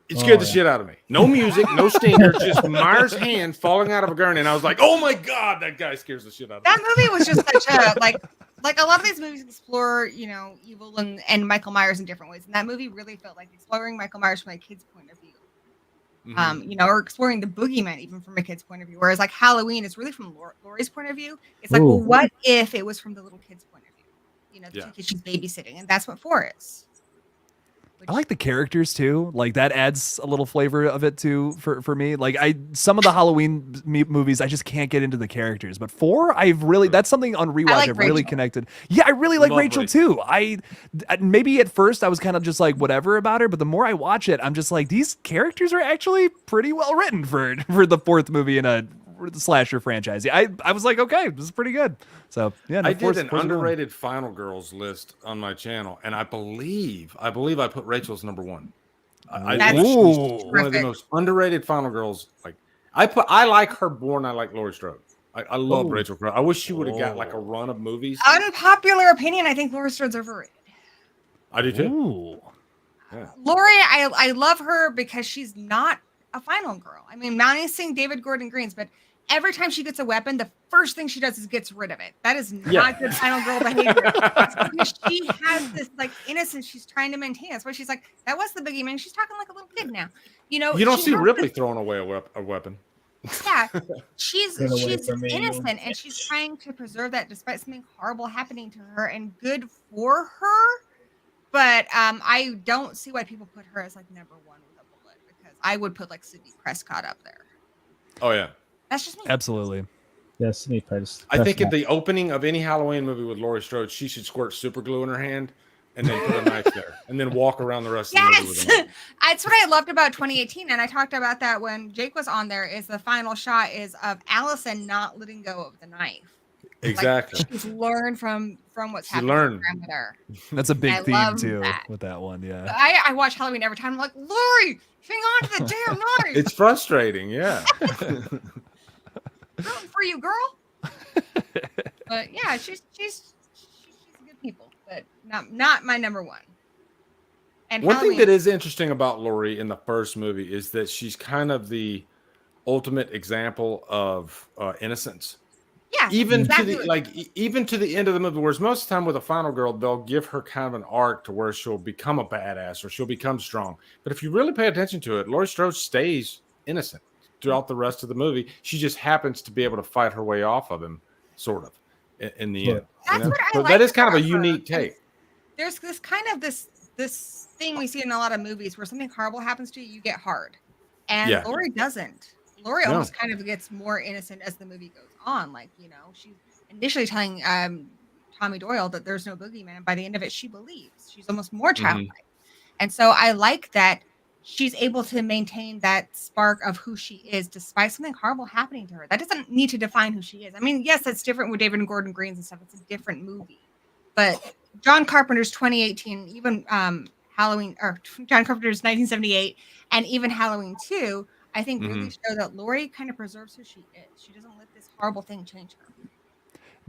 It scared the shit out of me. No music, no stinger, just Myers' hand falling out of a gurney. And I was like, oh my God, that guy scares the shit out of me. That movie was just such a, like a lot of these movies explore, evil and Michael Myers in different ways. And that movie really felt like exploring Michael Myers from a kid's point of view. Or exploring the boogeyman even from a kid's point of view. Whereas like Halloween is really from Laurie's point of view. It's like, well, what if it was from the little kid's point of view? The two kids she's babysitting. And that's what 4 is. I like the characters too. Like that adds a little flavor of it too for me. Like some of the Halloween movies, I just can't get into the characters. But 4, that's something on rewatch I've really connected. Yeah, I really like Rachel too. Maybe at first I was kind of just like whatever about her, but the more I watch it, I'm just like these characters are actually pretty well written for the 4th movie in a slasher franchise. I was like, okay, this is pretty good. So yeah, I did an underrated Final Girls list on my channel, and I believe I put Rachel's number 1. I think she's one of the most underrated Final Girls. Like I like her more than I like Laurie Strode. I love Rachel Crowe. I wish she would have got like a run of movies. Unpopular opinion, I think Laurie Strode's overrated. I do too. Ooh. Yeah. Laurie, I love her because she's not a final girl. I mean, Mountie sing David Gordon Green's, but every time she gets a weapon, the first thing she does is gets rid of it. That is not good final girl behavior. It's because she has this like innocence she's trying to maintain. That's why she's like, that was the boogeyman. She's talking like a little kid now. You don't see Ripley throwing away a weapon. Yeah, she's innocent and she's trying to preserve that despite something horrible happening to her and good for her. But I don't see why people put her as like number 1 with a bullet, because I would put like Sidney Prescott up there. Oh yeah. That's just me. Absolutely. Yeah, Sidney Prescott. I think at the opening of any Halloween movie with Laurie Strode, she should squirt super glue in her hand and then put a knife there and then walk around the rest of the movie with a knife. That's what I loved about 2018, and I talked about that when Jake was on there. Is the final shot is of Allison not letting go of the knife. Exactly. Like she's learned from what's happening with her grandmother. That's a big theme too with that one. Yeah. I watch Halloween every time. I'm like, Laurie, hang on to the damn knife. It's frustrating. Yeah. Rooting for you, girl. But yeah, she's good people, but not my number 1. And one thing that is interesting about Laurie in the first movie is that she's kind of the ultimate example of innocence. Yeah, even to the end of the movie. Whereas most of the time with a final girl, they'll give her kind of an arc to where she'll become a badass or she'll become strong. But if you really pay attention to it, Laurie Strode stays innocent throughout the rest of the movie. She just happens to be able to fight her way off of him, sort of, in the end. That's what I like. That is kind of a unique take. There's this kind of this thing we see in a lot of movies where something horrible happens to you, you get hard. And Laurie doesn't. Laurie almost kind of gets more innocent as the movie goes on. Like, she's initially telling Tommy Doyle that there's no boogeyman. And by the end of it, she believes. She's almost more childlike. And so I like that she's able to maintain that spark of who she is despite something horrible happening to her. That doesn't need to define who she is. I mean, yes, that's different with David and Gordon Green's and stuff. It's a different movie. But John Carpenter's 2018, even Halloween, or John Carpenter's 1978, and even Halloween 2, I think really show that Laurie kind of preserves who she is. She doesn't let this horrible thing change her.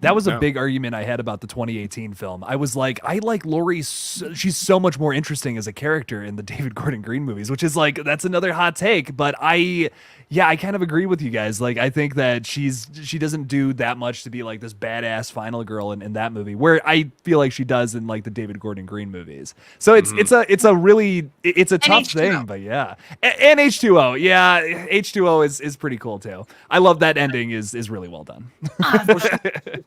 That was a big argument I had about the 2018 film. I was like, I like Laurie. She's so much more interesting as a character in the David Gordon Green movies, which is like, that's another hot take. But I kind of agree with you guys. Like, I think that she doesn't do that much to be like this badass final girl in that movie, where I feel like she does in like the David Gordon Green movies. So it's a tough thing, but yeah. And H2O. Yeah. H2O is pretty cool too. I love that ending is really well done.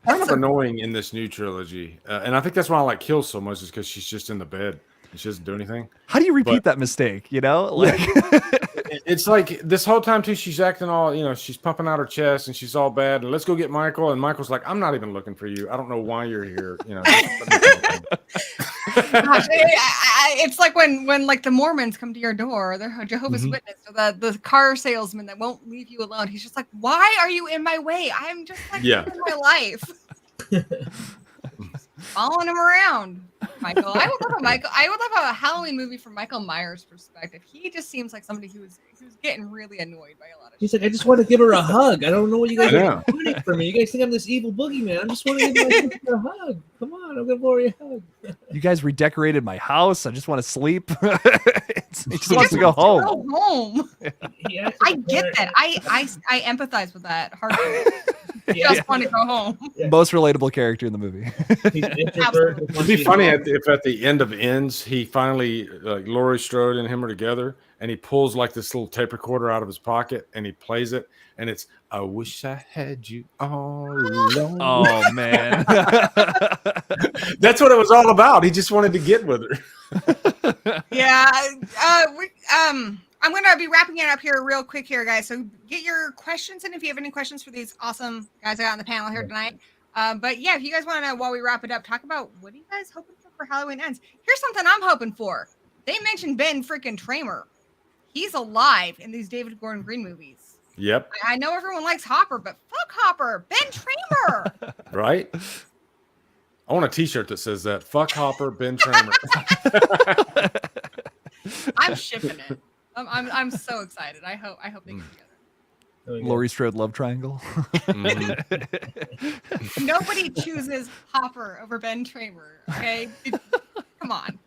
Kind of annoying in this new trilogy, and I think that's why I like Kills so much, is because she's just in the bed. She doesn't do anything. How do you repeat that mistake? You know, like It's like this whole time too. She's acting all, she's pumping out her chest and she's all bad. And let's go get Michael. And Michael's like, I'm not even looking for you. I don't know why you're here. Gosh, it's like when like the Mormons come to your door, they're Jehovah's Witness, or the car salesman that won't leave you alone. He's just like, why are you in my way? I'm just like living my life. Following him around, Michael. I would love a Halloween movie from Michael Myers' perspective. He just seems like somebody who's getting really annoyed by a lot of He's shit. like, I just want to give her a hug. I don't know what you guys are doing for me. You guys think I'm this evil boogeyman. I just want to give my sister a hug. Come on, I'll give Lori a hug. you guys redecorated my house. I just want to sleep. He just wants to go home. Go home. I get that. I empathize with that. Hardcore. Just want to go home. Most relatable character in the movie. It'd be funny if at the end of Ends, he finally, Laurie Strode and him are together, and he pulls like this little tape recorder out of his pocket, and he plays it, and it's "I wish I had you all alone." Oh man, that's what it was all about. He just wanted to get with her. Yeah. I'm going to be wrapping it up here real quick here, guys. So get your questions in if you have any questions for these awesome guys I got on the panel here tonight. But yeah, if you guys want to, while we wrap it up, talk about what are you guys hoping for Halloween Ends? Here's something I'm hoping for. They mentioned Ben freaking Tramer. He's alive in these David Gordon Green movies. Yep. I know everyone likes Hopper, but fuck Hopper. Ben Tramer. Right? I want a t-shirt that says that. Fuck Hopper, Ben Tramer. I'm shipping it. I'm so excited. I hope they get together. Laurie Strode love triangle. Nobody chooses Hopper over Ben Tramer. Okay, come on.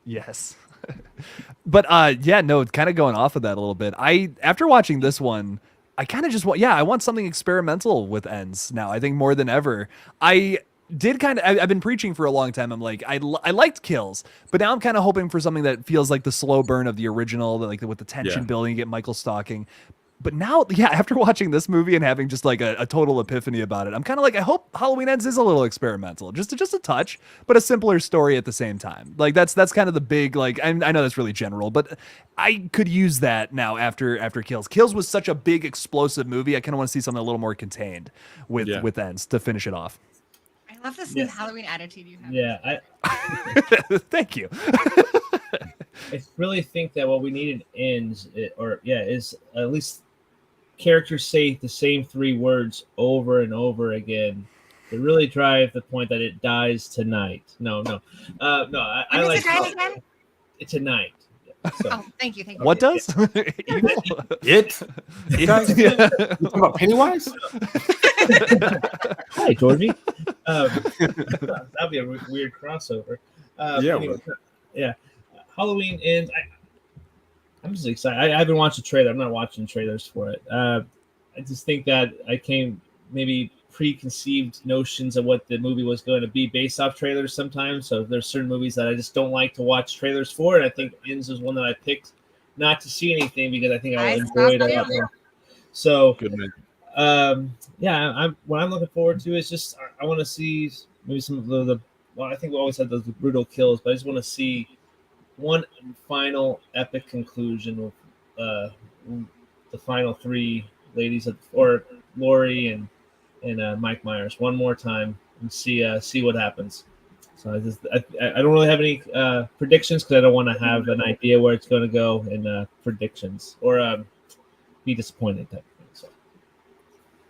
Yes. But kind of going off of that a little bit. After watching this one, I kind of just I want something experimental with Ends now. I think more than ever. I've been preaching for a long time. I'm like, I liked Kills, but now I'm kind of hoping for something that feels like the slow burn of the original, like with the tension building, you get Michael stalking. But now, after watching this movie and having just like a total epiphany about it, I'm kind of like, I hope Halloween Ends is a little experimental, just a touch, but a simpler story at the same time. Like that's kind of the big, like, I know that's really general, but I could use that now after Kills. Kills was such a big explosive movie. I kind of want to see something a little more contained with Ends to finish it off. I love this new Halloween attitude you have. Yeah, thank you. I really think that what we need in Ends, is at least characters say the same 3 words over and over again to really drive the point that it dies tonight. No. I like it tonight. So. Oh, thank you. What does? It does? You talking about Pennywise? Hi, Georgie. That'd be a weird crossover. Halloween Ends. I'm just excited. I haven't watched the trailer. I'm not watching trailers for it. I just think that I came maybe preconceived notions of what the movie was going to be based off trailers sometimes. So there's certain movies that I just don't like to watch trailers for. And I think Ends is one that I picked not to see anything because I think I'll enjoy it a lot more. So, good man. What I'm looking forward to is just I want to see maybe some of the I think we always had those brutal kills, but I just want to see one final epic conclusion with the final 3 ladies or Laurie and Mike Myers one more time and see what happens. So I don't really have any predictions because I don't want to have an idea where it's going to go in predictions or be disappointed type of thing. So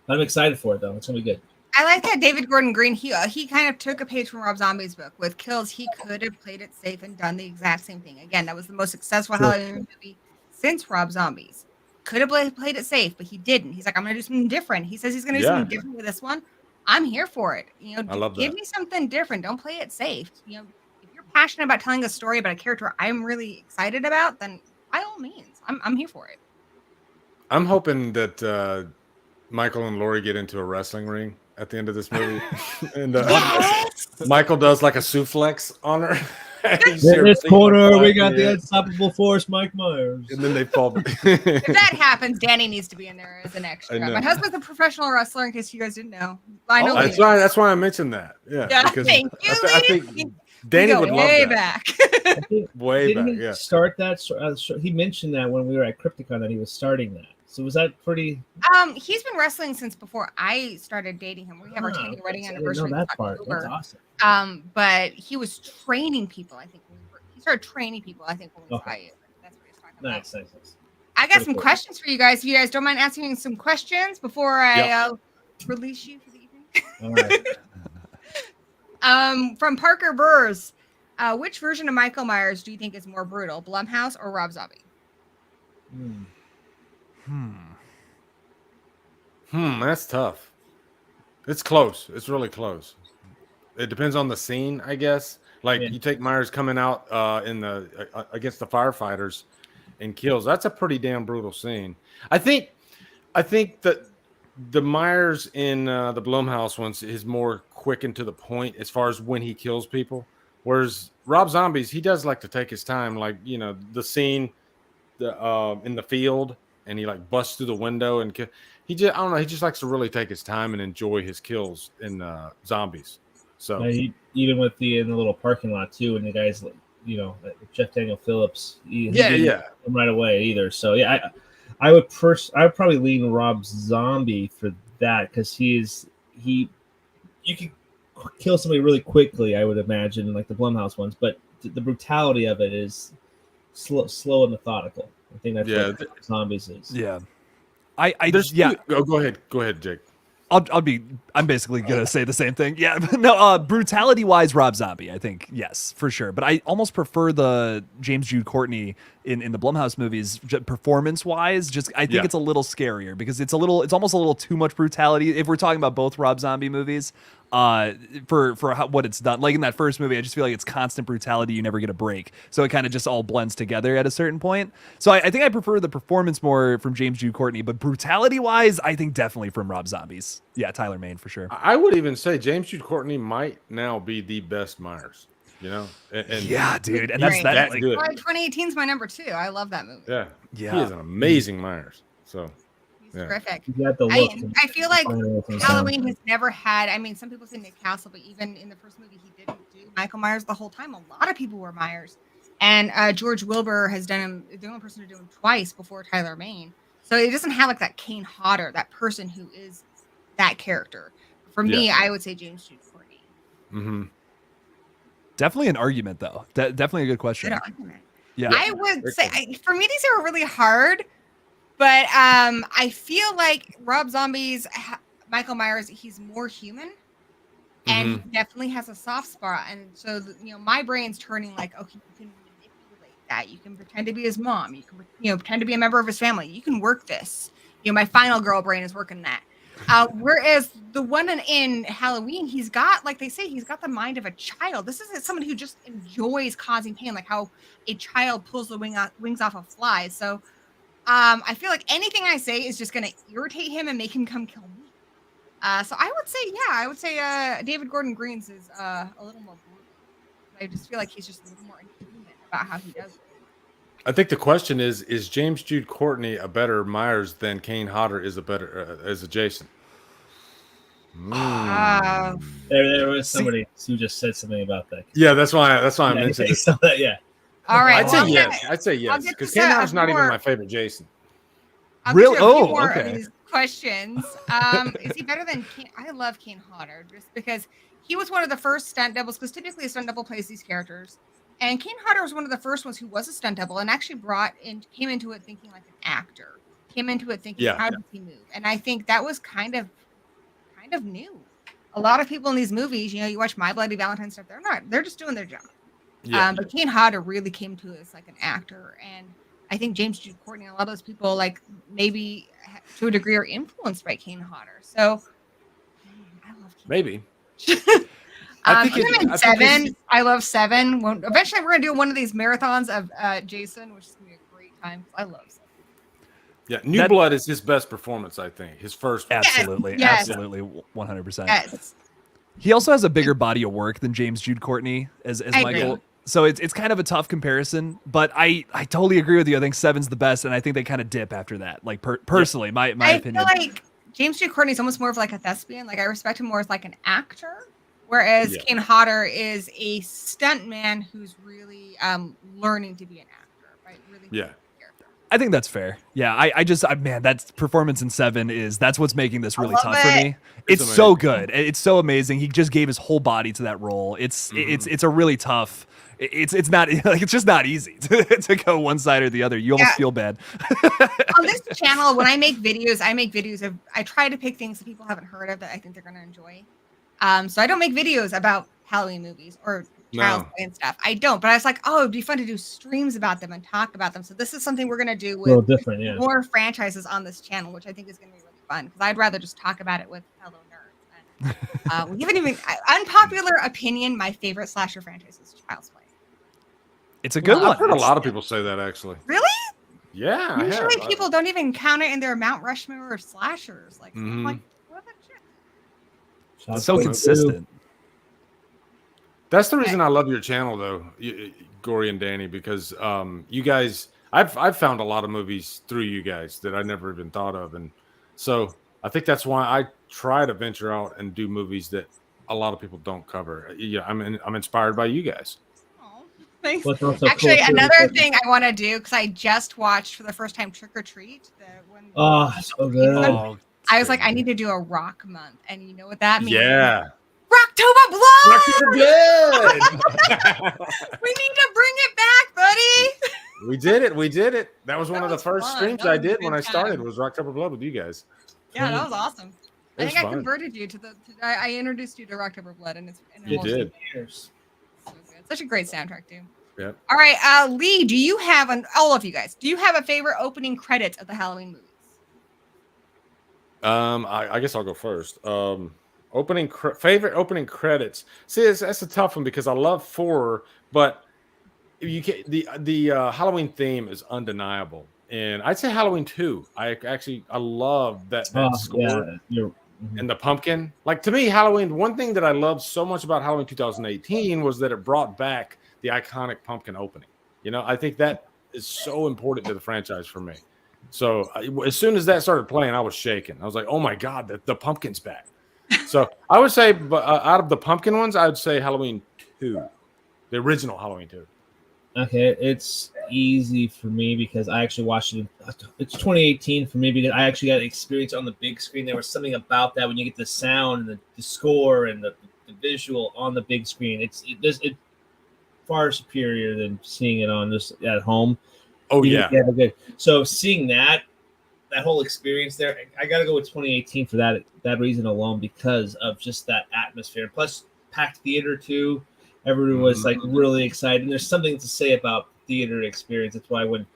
I'm excited for it though. It's gonna be good. I like that David Gordon Green. He kind of took a page from Rob Zombie's book with Kills. He could have played it safe and done the exact same thing. Again, that was the most successful Halloween movie since Rob Zombie's. Could have played it safe, but he didn't. He's like, I'm going to do something different. He says he's going to do something different with this one. I'm here for it. I love give me something different. Don't play it safe. If you're passionate about telling a story about a character I'm really excited about, then by all means, I'm here for it. I'm hoping that Michael and Laurie get into a wrestling ring at the end of this movie, and Michael does like a suplex on her. In this corner, we got the unstoppable force, Mike Myers. And then they fall. If that happens, Danny needs to be in there as an extra. My husband's a professional wrestler, in case you guys didn't know. I know. That's why I mentioned that. Yeah. Thank you. I think Danny go would love way that. back. I think, Way didn't back, he yeah. start that? He mentioned that when we were at Crypticon that he was starting that. So was that pretty? He's been wrestling since before I started dating him. We have our 10-year wedding I didn't anniversary know in that part. That's October. awesome. But he was training people. I think he started training people. I think when we saw you. That's what he's talking about. Nice. I got some questions for you guys. If you guys don't mind asking some questions before I release you for the evening. All right. From Parker Burrs, which version of Michael Myers do you think is more brutal, Blumhouse or Rob Zombie? That's tough. It's close. It's really close. It depends on the scene, I guess. Like you take Myers coming out in the against the firefighters and kills. That's a pretty damn brutal scene. I think that the Myers in the Blumhouse ones is more quick and to the point as far as when he kills people. Whereas Rob Zombie's, he does like to take his time, like, you know, the scene in the field, and he like busts through the window and he just, I don't know, he just likes to really take his time and enjoy his kills in Zombies. So even with in the little parking lot too, and the guys, you know, Jeff Daniel Phillips, he yeah, didn't come right away either. So yeah, I would probably lean Rob Zombie for that, because you can kill somebody really quickly, I would imagine, like the Blumhouse ones, but the brutality of it is slow and methodical. I think that's what Zombies is. Yeah. Go ahead, Jake. I'm basically gonna say the same thing. Yeah, no, brutality wise, Rob Zombie, I think, yes, for sure. But I almost prefer the James Jude Courtney in the Blumhouse movies, performance wise. Just I think it's a little scarier because it's almost a little too much brutality. If we're talking about both Rob Zombie movies, for what it's done, like in that first movie, I just feel like it's constant brutality. You never get a break, so it kind of just all blends together at a certain point. So I think I prefer the performance more from James Jude Courtney, but brutality wise, I think definitely from Rob Zombie's. Yeah, Tyler Mane for sure. I would even say James Jude Courtney might now be the best Myers. You know, and yeah, dude, and that's that like, good. 2018 is my number 2. I love that movie. Yeah, he is an amazing Myers. So he's terrific. I feel like Halloween has never had. I mean, some people say Nick Castle, but even in the first movie, he didn't do Michael Myers the whole time. A lot of people were Myers, and George Wilbur has done him. The only person to do him twice before Tyler Mane. So it doesn't have like that Kane Hodder, that person who is that character. For me, I would say James Jude Courtney. Mm-hmm. Definitely an argument, though. Definitely a good question. Good argument. Yeah, I would say for me these are really hard, but I feel like Rob Zombie's Michael Myers, he's more human, and he definitely has a soft spot, and so my brain's turning like, okay, you can manipulate that, you can pretend to be his mom, you can pretend to be a member of his family, you can work this. My final girl brain is working that. Whereas the one in Halloween, he's got, like they say, he's got the mind of a child. This isn't someone who just enjoys causing pain, like how a child pulls the wings off of flies. So I feel like anything I say is just going to irritate him and make him come kill me. So I would say David Gordon Green's is a little more brutal. I just feel like he's just a little more inhuman about how he does it. I think the question is James Jude Courtney a better Myers than Kane Hodder is a better as a Jason? There was somebody who just said something about that. Yeah, that's why I mentioned it. Yeah. All right. I'd say yes. Because Kane Hodder's not even my favorite Jason. Really? Okay. Of these questions. Is he better than Kane? I love Kane Hodder just because he was one of the first stunt doubles, because typically a stunt double plays these characters. And Kane Hodder was one of the first ones who was a stunt double and actually came into it thinking like an actor. Came into it thinking, how does he move? And I think that was kind of new. A lot of people in these movies, you watch My Bloody Valentine stuff, they're just doing their job. Yeah. But Kane Hodder really came to us like an actor. And I think James Jude Courtney, a lot of those people, like maybe to a degree are influenced by Kane Hodder. So I love Kane. Maybe. I love 7. Eventually, we're gonna do one of these marathons of Jason, which is gonna be a great time. I love 7. Yeah, New Blood is his best performance, I think. His first. Absolutely, yes. Absolutely, 100%. Yes. He also has a bigger body of work than James Jude Courtney as Michael. Agree. So it's kind of a tough comparison, but I totally agree with you. I think 7's the best, and I think they kind of dip after that. Like personally, my opinion. I feel like James Jude Courtney is almost more of like a thespian. Like I respect him more as like an actor. Whereas Yeah. Kane Hodder is a stuntman who's really learning to be an actor, right? Really Yeah. I think that's fair. Yeah, man, that performance in Seven that's what's making this really love tough for it. me. It's It's so amazing. good. It's so amazing. He just gave his whole body to that role. It's a really tough. It's not like it's just not easy to go one side or the other. You almost feel bad. On this channel, when I make videos of I try to pick things that people haven't heard of that I think they're gonna enjoy. So I don't make videos about Halloween movies or Child's Play and stuff. I don't, but I was like, oh, it'd be fun to do streams about them and talk about them. So this is something we're gonna do A little with different, yeah. more franchises on this channel, which I think is gonna be really fun because I'd rather just talk about it with fellow nerds. And, we haven't even unpopular opinion. My favorite slasher franchise is Child's Play. It's a good one. I've heard a lot of people say that actually. Really? Yeah. I Usually have. people don't even count it in their Mount Rushmore or slashers. Like, I'm like, what the shit? It's so consistent. That's the reason I love your channel, though, Gory and Danny, because you guys, I've found a lot of movies through you guys that I never even thought of, and so I think that's why I try to venture out and do movies that a lot of people don't cover. Yeah, I'm inspired by you guys. Oh, thanks. What's also Actually, cool, too, another thing I want to do because I just watched for the first time Trick or Treat. Oh, so good. Oh, I was like, I need to do a rock month, and you know what that means? Yeah. Rocktober Blood. Rocktober Blood. We need to bring it back, buddy. We did it. That was one of the was first fun. streams That I was a did good when I started time. was Rocktober Blood with you guys. Yeah, that was awesome. It I was think I fun. converted you to I introduced you to Rocktober Blood, and it's You did. Years. so good. Such a great soundtrack, too. Yep. All right, Lee, do you have all of you guys? Do you have a favorite opening credit of the Halloween movies? I guess I'll go first. Favorite opening credits. See, that's a tough one because I love 4, but you can the Halloween theme is undeniable, and I'd say Halloween 2. I love that score and the pumpkin. Like, to me, Halloween. One thing that I loved so much about Halloween 2018 was that it brought back the iconic pumpkin opening. You know, I think that is so important to the franchise for me. So as soon as that started playing, I was shaking. I was like, "Oh my god, the pumpkin's back!" So I would say, out of the pumpkin ones, I would say Halloween 2, the original Halloween 2. Okay, it's easy for me because I actually watched it. It's 2018 for me because I actually got experience on the big screen. There was something about that when you get the sound and the score and the visual on the big screen. It's far superior than seeing it on just at home. Oh yeah, good. So seeing that whole experience there, I got to go with 2018 for that reason alone because of just that atmosphere. Plus, packed theater too. Everyone was like really excited. And there's something to say about theater experience. That's why when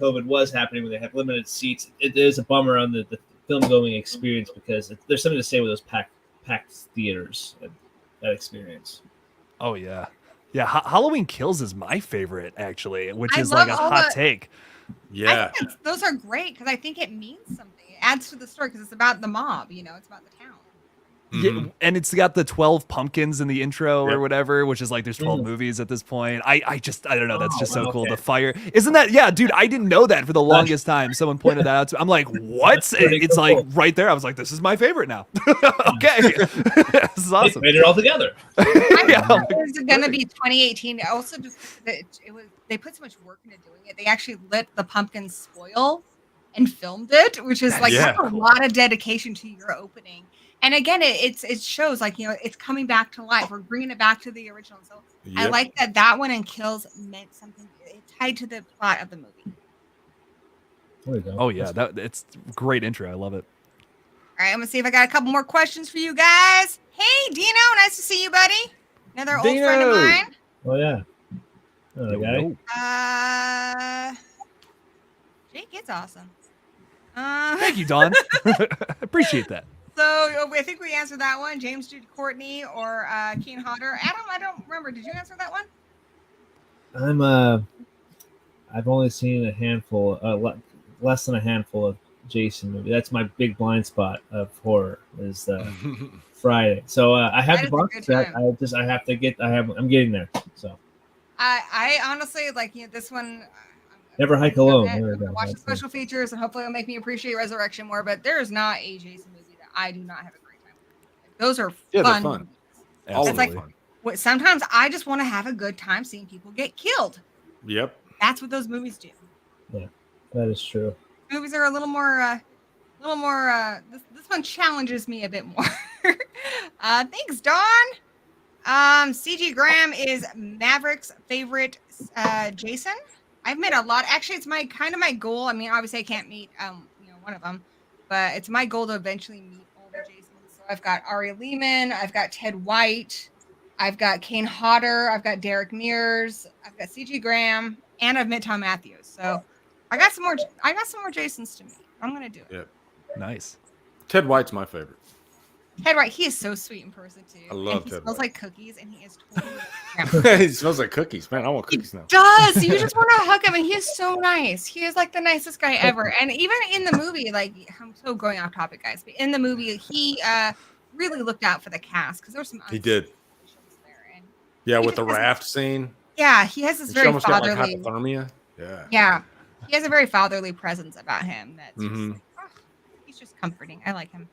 COVID was happening, when they have limited seats, it is a bummer on the film going experience because there's something to say with those packed theaters and that experience. Oh yeah. Yeah, Halloween Kills is my favorite, actually, which I is like a love all hot the- take. yeah. I think those are great because I think it means something. It adds to the story because it's about the mob, you know, it's about the town. Yeah, and it's got the 12 pumpkins in the intro or Yep. whatever, which is like there's 12 movies at this point. I don't know. That's just so cool. okay. The fire. Isn't that? Yeah, dude, I didn't know that for the longest time. Someone pointed that out to me. I'm like, what? pretty It's cool. like right there. I was like, this is my favorite now. Okay. This is They awesome. made it all together. Yeah. It's going to be 2018. Also, just they put so much work into doing it. They actually lit the pumpkin spoil and filmed it, which is like Yeah. that's a lot of dedication to your opening. And again, it shows like, you know, it's coming back to life. We're bringing it back to the original. So I Yep. like that one and Kills meant something tied to the plot of the movie. There we go. Oh yeah, it's great intro. I love it. All right, I'm gonna see if I got a couple more questions for you guys. Hey, Dino, nice to see you, buddy. Another old friend of Dino. mine. Oh yeah. Oh, guy. Jake is awesome. Thank you, Don. Appreciate that. So I think we answered that one. James Jude Courtney or Keen Hodder. Adam, I don't remember. Did you answer that one? I've only seen a handful, less than a handful of Jason movies. That's my big blind spot of horror is Friday. So I have That the is a box good set. time. I'm getting there. So I honestly like this one. Never hike alone. I'm There we gonna go. watch the That's special features and hopefully it'll make me appreciate Resurrection more. But there is not a Jason movie that I do not have a great time with. Those are Yeah, they're fun. fun. movies. All of Absolutely. it fun. Sometimes I just want to have a good time seeing people get killed. Yep. That's what those movies do. Yeah, that is true. Movies are a little more. This one challenges me a bit more. Thanks, Dawn. CG Graham is Maverick's favorite Jason. I've met a lot. Actually, it's my goal. I mean, obviously, I can't meet one of them, but it's my goal to eventually meet all the Jasons. So I've got Ari Lehman, I've got Ted White, I've got Kane Hodder, I've got Derek Mears, I've got CG Graham, and I've met Tom Matthews. So I got some more Jasons to meet. I'm gonna do it. Yep. Nice. Ted White's my favorite. Ted White, he is so sweet in person too. I love and he Ted smells White. like cookies, and he is totally. He smells like cookies, man. I want cookies now. Does you just want to hug him, and he is so nice. He is like the nicest guy ever. And even in the movie, like, I'm so going off topic, guys, but in the movie, he really looked out for the cast because there were some. He did. There, and Yeah, he with the just has- raft scene. Yeah, he has this She very almost got like fatherly. hypothermia. Yeah. Yeah, he has a very fatherly presence about him. That's Mhm. just, he's just comforting. I like him.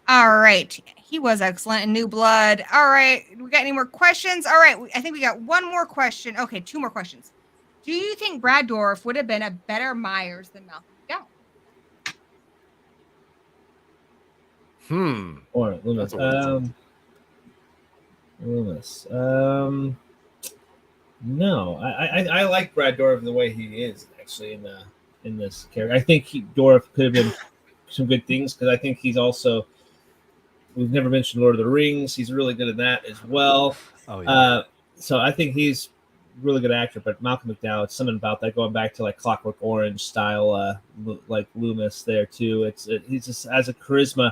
All right, he was excellent in New Blood. All right, we got any more questions? All right, I think we got one more question. Okay, two more questions. Do you think Brad Dourif would have been a better Myers than Malcolm McDowell? Or Loomis. That's a weird Loomis. No, I like Brad Dourif in the way he is actually in this character. I think Dourif could have been some good things because I think he's also. We've never mentioned Lord of the Rings. He's really good at that as well. Oh yeah. So I think he's a really good actor. But Malcolm McDowell, it's something about that going back to like Clockwork Orange style, like Loomis there too. He just has a charisma.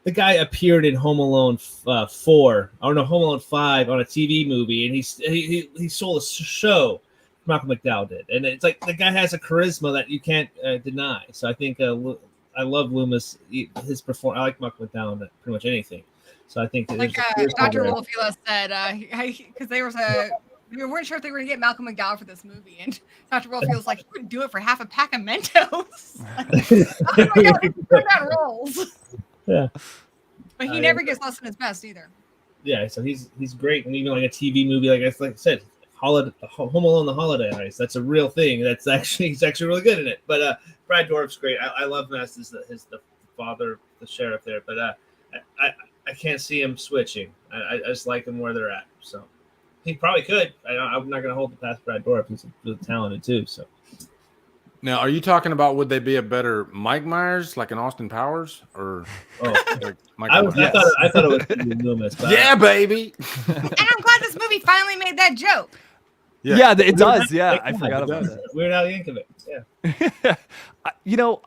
The guy appeared in Home Alone 4, or no, Home Alone 5 on a TV movie, and he sold a show. Malcolm McDowell did, and it's like the guy has a charisma that you can't deny. So I think I love Loomis. His performance. I like Malcolm McDowell in pretty much anything. So I think Like Dr. Wolfila said, because we weren't sure if they were going to get Malcolm McDowell for this movie, and Dr. Wolfila was like, "You wouldn't do it for half a pack of Mentos." Oh my God, he put that rolls. Yeah. But he never gets less than his best either. Yeah, so he's great, and even like a TV movie, like I said, Home Alone: The Holiday Heist. That's a real thing. He's actually really good in it. But Brad Dourif's great. I love him as the father, the sheriff there. But I can't see him switching. I just like him where they're at. So he probably could. I'm not going to hold it past Brad Dourif. He's really talented too. So. Now, are you talking about would they be a better Mike Myers, like an Austin Powers, or like Michael Myers? I thought it was Loomis. But Yeah, baby. And I'm glad this movie finally made that joke. Yeah, it does. Yeah, I forgot about does. that. Weird Al Yankovic. Yeah.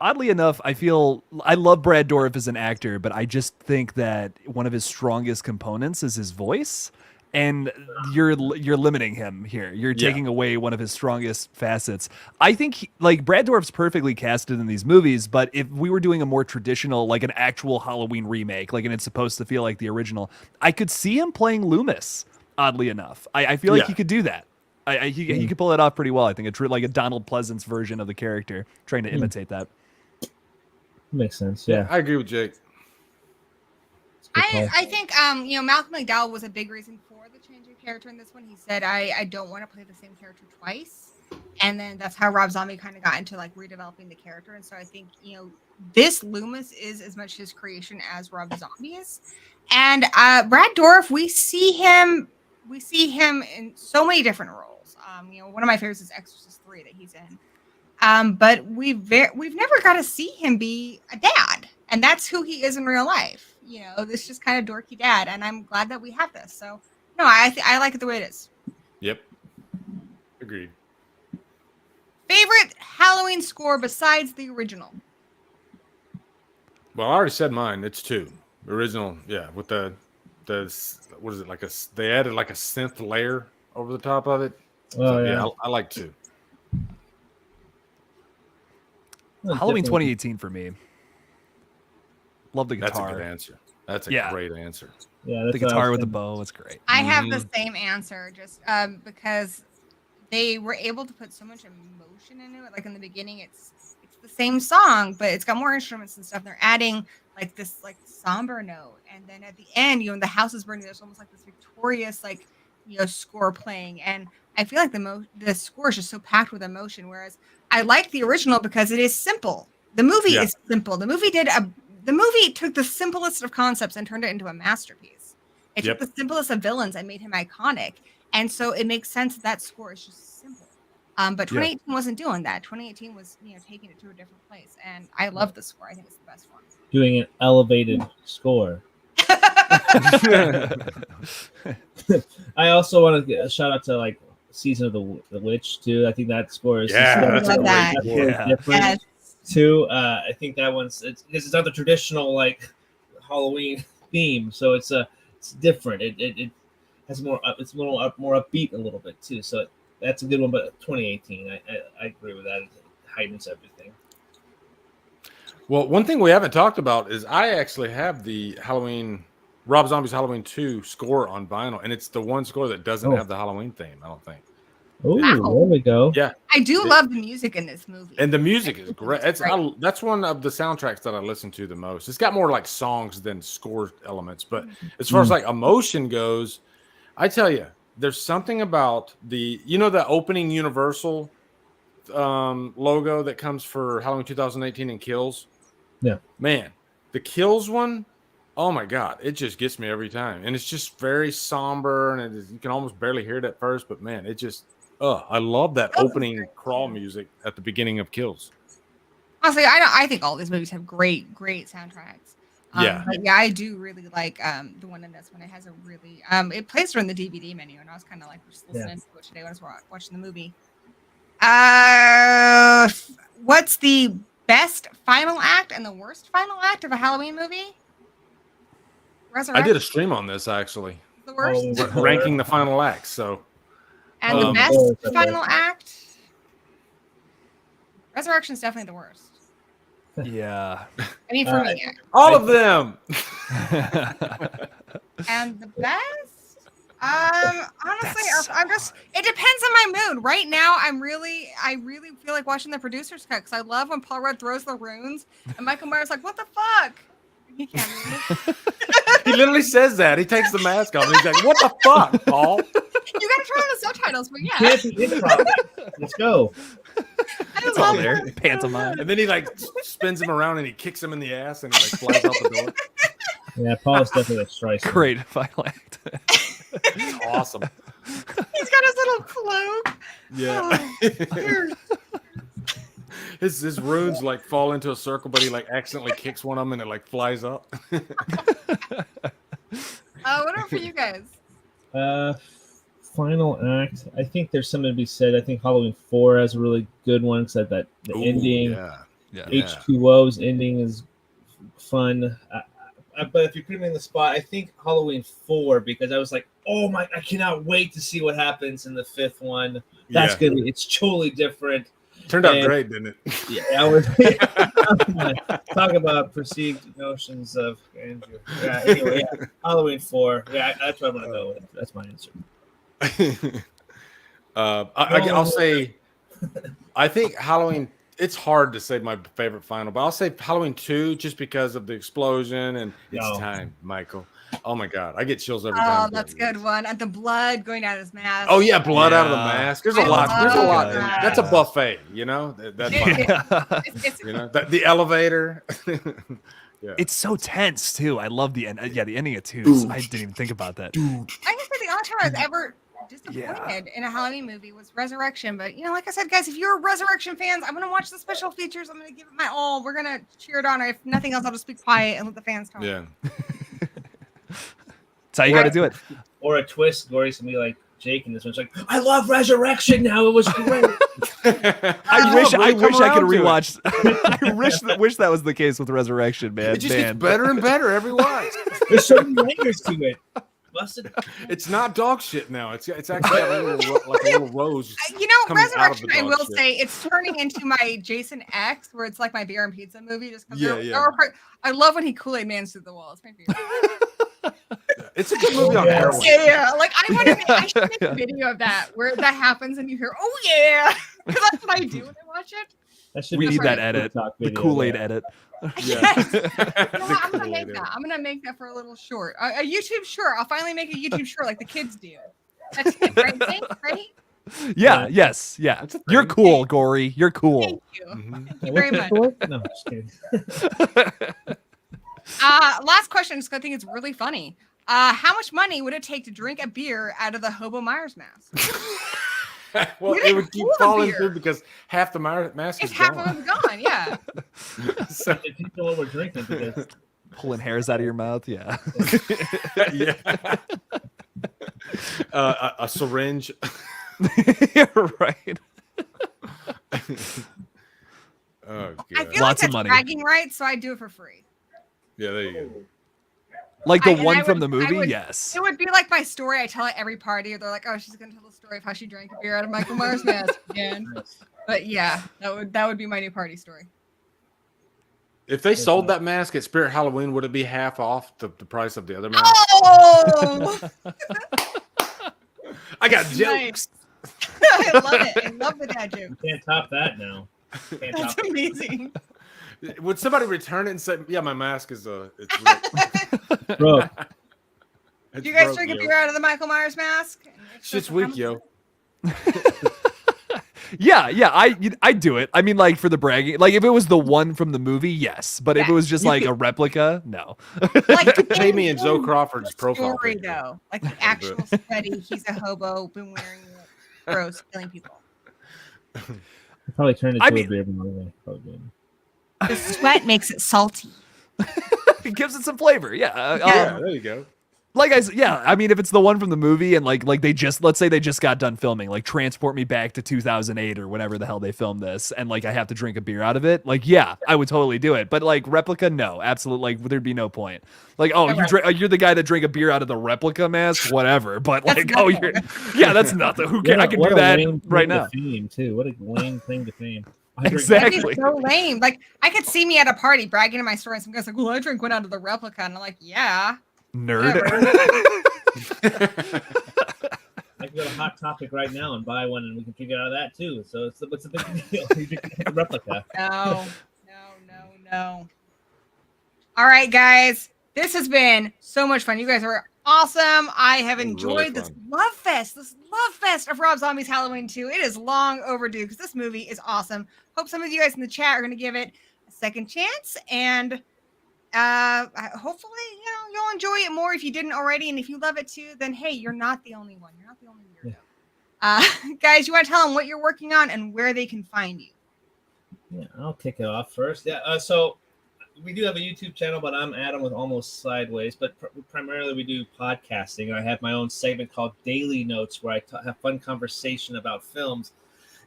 Oddly enough, I love Brad Dourif as an actor, but I just think that one of his strongest components is his voice, and you're limiting him here. You're taking away one of his strongest facets. I think Brad Dourif's perfectly casted in these movies, but if we were doing a more traditional, like an actual Halloween remake, and it's supposed to feel like the original, I could see him playing Loomis. Oddly enough, I feel like he could do that. He could pull it off pretty well. I think it's like a Donald Pleasance version of the character, trying to imitate that. Makes sense. Yeah. I agree with Jake. I think Malcolm McDowell was a big reason for the change in character in this one. He said, I don't want to play the same character twice. And then that's how Rob Zombie kind of got into like redeveloping the character. And so I think, this Loomis is as much his creation as Rob Zombie is. And Brad Dourif, we see him in so many different roles. One of my favorites is Exorcist 3 that he's in. But we've never got to see him be a dad, and that's who he is in real life. This just kind of dorky dad, and I'm glad that we have this. So, no, I like it the way it is. Yep. Agreed. Favorite Halloween score besides the original? Well, I already said mine. It's 2. Original, with the what is it, they added like a synth layer over the top of it. Oh, yeah, I like 2. Halloween 2018 for me. Love the guitar. That's a good answer. That's a great answer. Yeah, that's the guitar with the bow. It's great. I have the same answer, just because they were able to put so much emotion into it. Like in the beginning, it's the same song, but it's got more instruments and stuff. They're adding like this like somber note, and then at the end, the house is burning. There's almost like this victorious like score playing, and I feel like the score is just so packed with emotion. Whereas I like the original because it is simple. The movie is simple. The movie took the simplest of concepts and turned it into a masterpiece. It took the simplest of villains and made him iconic, and so it makes sense that score is just simple. But 2018 wasn't doing that. 2018 was, taking it to a different place. And I love the score. I think it's the best one. Doing an elevated score. I also want to give a shout out to like Season of the Witch too. I think that score is different too. I think that one's it's not the traditional like Halloween theme, so it's different. It has more it's a little more upbeat a little bit too. So that's a good one, but 2018, I agree with that. It heightens everything. Well, one thing we haven't talked about is I actually have the Rob Zombie's Halloween 2 score on vinyl, and it's the one score that doesn't have the Halloween theme, I don't think. Oh, there we go. Yeah. I do love the music in this movie. And the music is great. That's one of the soundtracks that I listen to the most. It's got more like songs than score elements, but as far as like emotion goes, I tell you, there's something about the opening Universal logo that comes for Halloween 2018 and Kills. Yeah, man, the Kills one, oh my god, it just gets me every time, and it's just very somber, and you can almost barely hear it at first, but man, it just I love that opening crawl music at the beginning of Kills. Honestly, I think all these movies have great soundtracks. But yeah, I do really like the one in this one. It has a really it plays during the DVD menu, and I was kind of like just listening to it today when I was watching the movie. What's the best final act and the worst final act of a Halloween movie? Resurrection. I did a stream on this actually. The worst, ranking the final acts. So, and the best final act. Resurrection is definitely the worst. Yeah. I mean, for me, all of them. And the best, honestly, I'm just. It depends on my mood. Right now, I really feel like watching the producer's cut because I love when Paul Rudd throws the runes and Michael Myers like, "What the fuck?" He can't move. He literally says that. He takes the mask off and he's like, "What the fuck, Paul?" You gotta turn on the subtitles, but yeah. Let's go. It's all there. Pantomime. And then he like spins him around and he kicks him in the ass and he like flies out the door. Yeah, Paul is definitely a striker. Great final act. It's awesome. He's got his little cloak. Yeah. His runes like fall into a circle, but he like accidentally kicks one of them and it like flies up. What about for you guys? Final act. I think there's something to be said. I think Halloween 4 has a really good one. So the ending, H2O's ending is fun. But if you put me in the spot, I think Halloween 4 because I was like, oh my, I cannot wait to see what happens in the 5th one. That's good. It's totally different. Turned out great, didn't it? Yeah, I was talk about perceived notions of grandeur. Yeah, anyway, Halloween 4. Yeah, that's what I'm gonna go with. That's my answer. I'll say, I think Halloween. It's hard to say my favorite final, but I'll say Halloween 2 just because of the explosion and it's time, Michael. Oh my god, I get chills every time. Oh, that's a good one. And the blood going out of his mask. Oh yeah, blood out of the mask. There's a lot. There's a lot. That's a buffet, you know. That's you know the elevator. Yeah. It's so tense too. I love the end. Yeah, the ending of 2. I didn't even think about that. I can say the only time I was ever disappointed in a Halloween movie was Resurrection. But like I said, guys, if you're Resurrection fans, I'm gonna watch the special features. I'm gonna give it my all. We're gonna cheer it on. If nothing else, I'll just be quiet and let the fans talk. Yeah. That's how you got to do it. Or a twist, Glory's gonna be like Jake in this one. It's like, I love Resurrection now. It was great. I wish I could rewatch. I wish that was the case with Resurrection, man. It just gets better and better every watch. There's so many layers to it. It's not dog shit now. It's actually a little rose. Resurrection, I will say, it's turning into my Jason X, where it's like my beer and pizza movie. Just because I love when he Kool-Aid Mans through the wall. It's my favorite. It's a good movie on heroin. Yeah. Like I should make a video of that where that happens and you hear, oh yeah, because that's what I do when I watch it. We need that edit, the Kool-Aid edit. Yes. The I'm gonna make collator. that. I'm gonna make that for a little short. A YouTube short. I'll finally make a YouTube short like the kids do. That's it, right? Thanks, right? Yeah, Yeah. yes, yeah. That's a You're thing. cool, Gory. You're Thank cool. you. Mhm. Thank you very much. No, just kidding. Last question, because I think it's really funny. How much money would it take to drink a beer out of the Hobo Myers mask? Well, You it didn't would keep pour falling beer. through because half the mask It's is half gone. of it's gone. Yeah. So, If people over drinking because Pulling hairs out of your mouth. Yeah. yeah. A syringe. You're right. Oh, I God. feel Lots like of that's money. bragging rights, so I do it for free. Yeah, there you go. Like the And one I from would- the movie? I would- Yes. It would be like my story I tell at every party. They're like, "Oh, she's gonna tell the story of how she drank a beer out of Michael Myers' mask again." But yeah, that would be my new party story. If they sold that mask at Spirit Halloween, would it be half off the price of the other mask? Oh, I got Nice. jokes. I love it. I love the dad joke. you can't top that now. Can't That's top it. amazing. Would somebody return it and say, "Yeah, my mask is it's ripped. Bro, It's Do you guys broke, drink a yo." beer out of the Michael Myers mask? Shit's weak, yo. Yeah, I do it. I mean, like for the bragging, like if it was the one from the movie, yes. But if it Yeah. was just You like could- a replica, no. Like Jamie and Zoe in Crawford's the profile story, picture. though, like the actual sweaty. He's a hobo, been wearing it, gross, killing people. probably turned into I a mean- beer anyway. Probably. The sweat makes it salty. It gives it some flavor. Yeah. Yeah, there you go. Like I said, yeah. I mean, if it's the one from the movie and like they just, let's say they just got done filming, like transport me back to 2008 or whenever the hell they filmed this, and like I have to drink a beer out of it. Like, yeah, I would totally do it. But like replica, no, absolutely. Like there'd be no point. Like, oh, you're the guy that drank a beer out of the replica mask, whatever. But That's like, oh, nothing. yeah, that's nothing. Who cares? I can do that right now. Fame too. What a lame thing to fame. Exactly. That'd be so lame. Like I could see me at a party bragging to my story, and some guy's like, "Well, I drink one out of the replica," and I'm like, "Yeah." Nerd. I can go to Hot Topic right now and buy one, and we can figure out that too. So what's the big deal? You can get a replica. No. All right, guys. This has been so much fun. You guys are awesome. I have Really enjoyed this fun. this love fest of Rob Zombie's Halloween 2. It is long overdue because this movie is awesome. Hope some of you guys in the chat are going to give it a second chance, and hopefully, you'll enjoy it more if you didn't already. And if you love it too, then hey, you're not the only one. You're not the only weirdo. Guys, you want to tell them what you're working on and where they can find you? Yeah, I'll kick it off first. Yeah, so we do have a YouTube channel, but I'm Adam with Almost Sideways. But primarily we do podcasting. I have my own segment called Daily Notes, where I have fun conversation about films.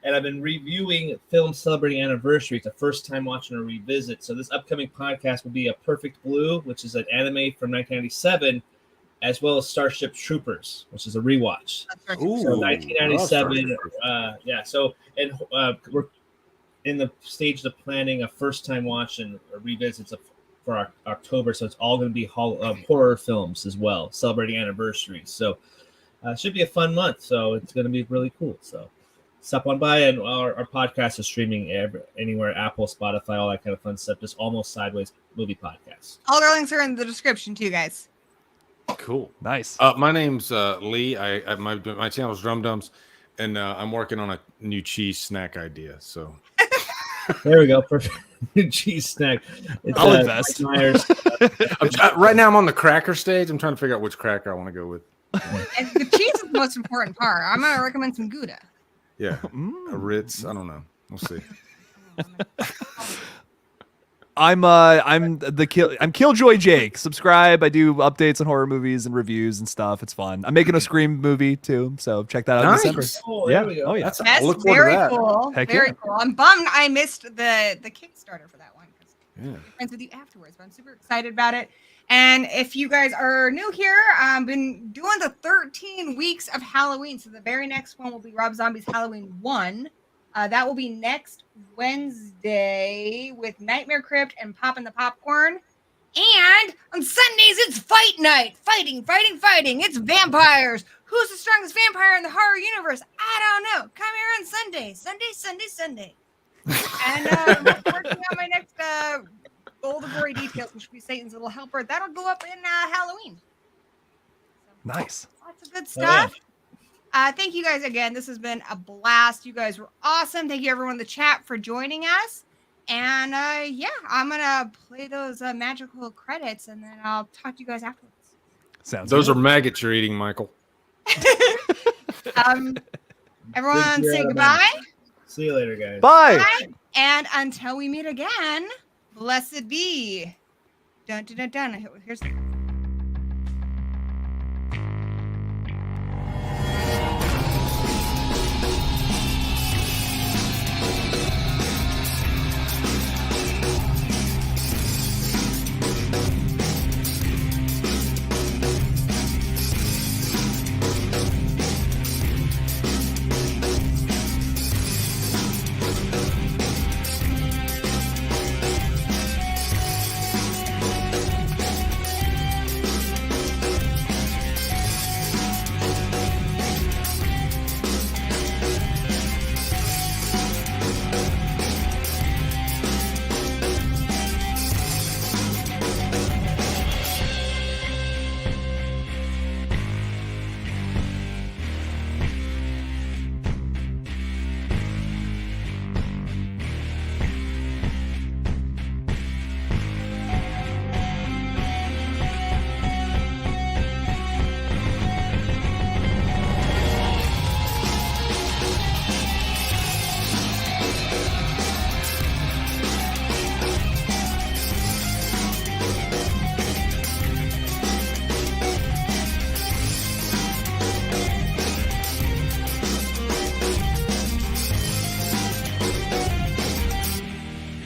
And I've been reviewing films celebrating anniversaries, the first time watching a revisit. So this upcoming podcast will be A Perfect Blue, which is an anime from 1997, as well as Starship Troopers, which is a rewatch. Ooh, So I love 1997, Starship we're in the stage of planning a first-time watch and revisits for October. So it's all going to be horror films as well, celebrating anniversaries. So it should be a fun month. So it's going to be really cool. So stop on by, and our podcast is streaming anywhere, Apple, Spotify, all that kind of fun stuff. Just Almost Sideways Movie Podcast. All their links are in the description too, guys. Cool. Nice. My name's Lee. My channel's Drum Dums, and I'm working on a new cheese snack idea. So There we go. Perfect. Cheese snack. It's, I'll invest. Mike Myers. right now I'm on the cracker stage. I'm trying to figure out which cracker I want to go with. And the cheese is the most important part. I'm gonna recommend some Gouda. Yeah, Mm. a Ritz. I don't know. We'll see. I'm Killjoy Jake. Subscribe. I do updates on horror movies and reviews and stuff. It's fun. I'm making a Scream movie too, so check that out Nice. in December. Oh, Yeah. there we go. Oh yeah. That's That's I look forward very to that. cool. Heck Very yeah. cool. I'm bummed I missed the Kickstarter for that one. Yeah. Be friends with you afterwards, but I'm super excited about it. And if you guys are new here, I've been doing the 13 weeks of Halloween. So the very next one will be Rob Zombie's Halloween 1. That will be next Wednesday with Nightmare Crypt and Poppin' the Popcorn. And on Sundays, it's fight night. Fighting. It's vampires. Who's the strongest vampire in the horror universe? I don't know. Come here on Sunday. And I'm working on my next Gold the Gory Details, which will be Satan's Little Helper. That'll go up in Halloween. Nice. Lots of good Oh, yeah. stuff. Thank you guys again. This has been a blast. You guys were awesome. Thank you everyone in the chat for joining us. And yeah, I'm gonna play those magical credits, and then I'll talk to you guys afterwards. Sounds Those good. are maggots you're eating, Michael. Everyone Big say deal, goodbye. See you later, guys. Bye. Bye. And until we meet again, blessed be. Dun dun dun dun. Here's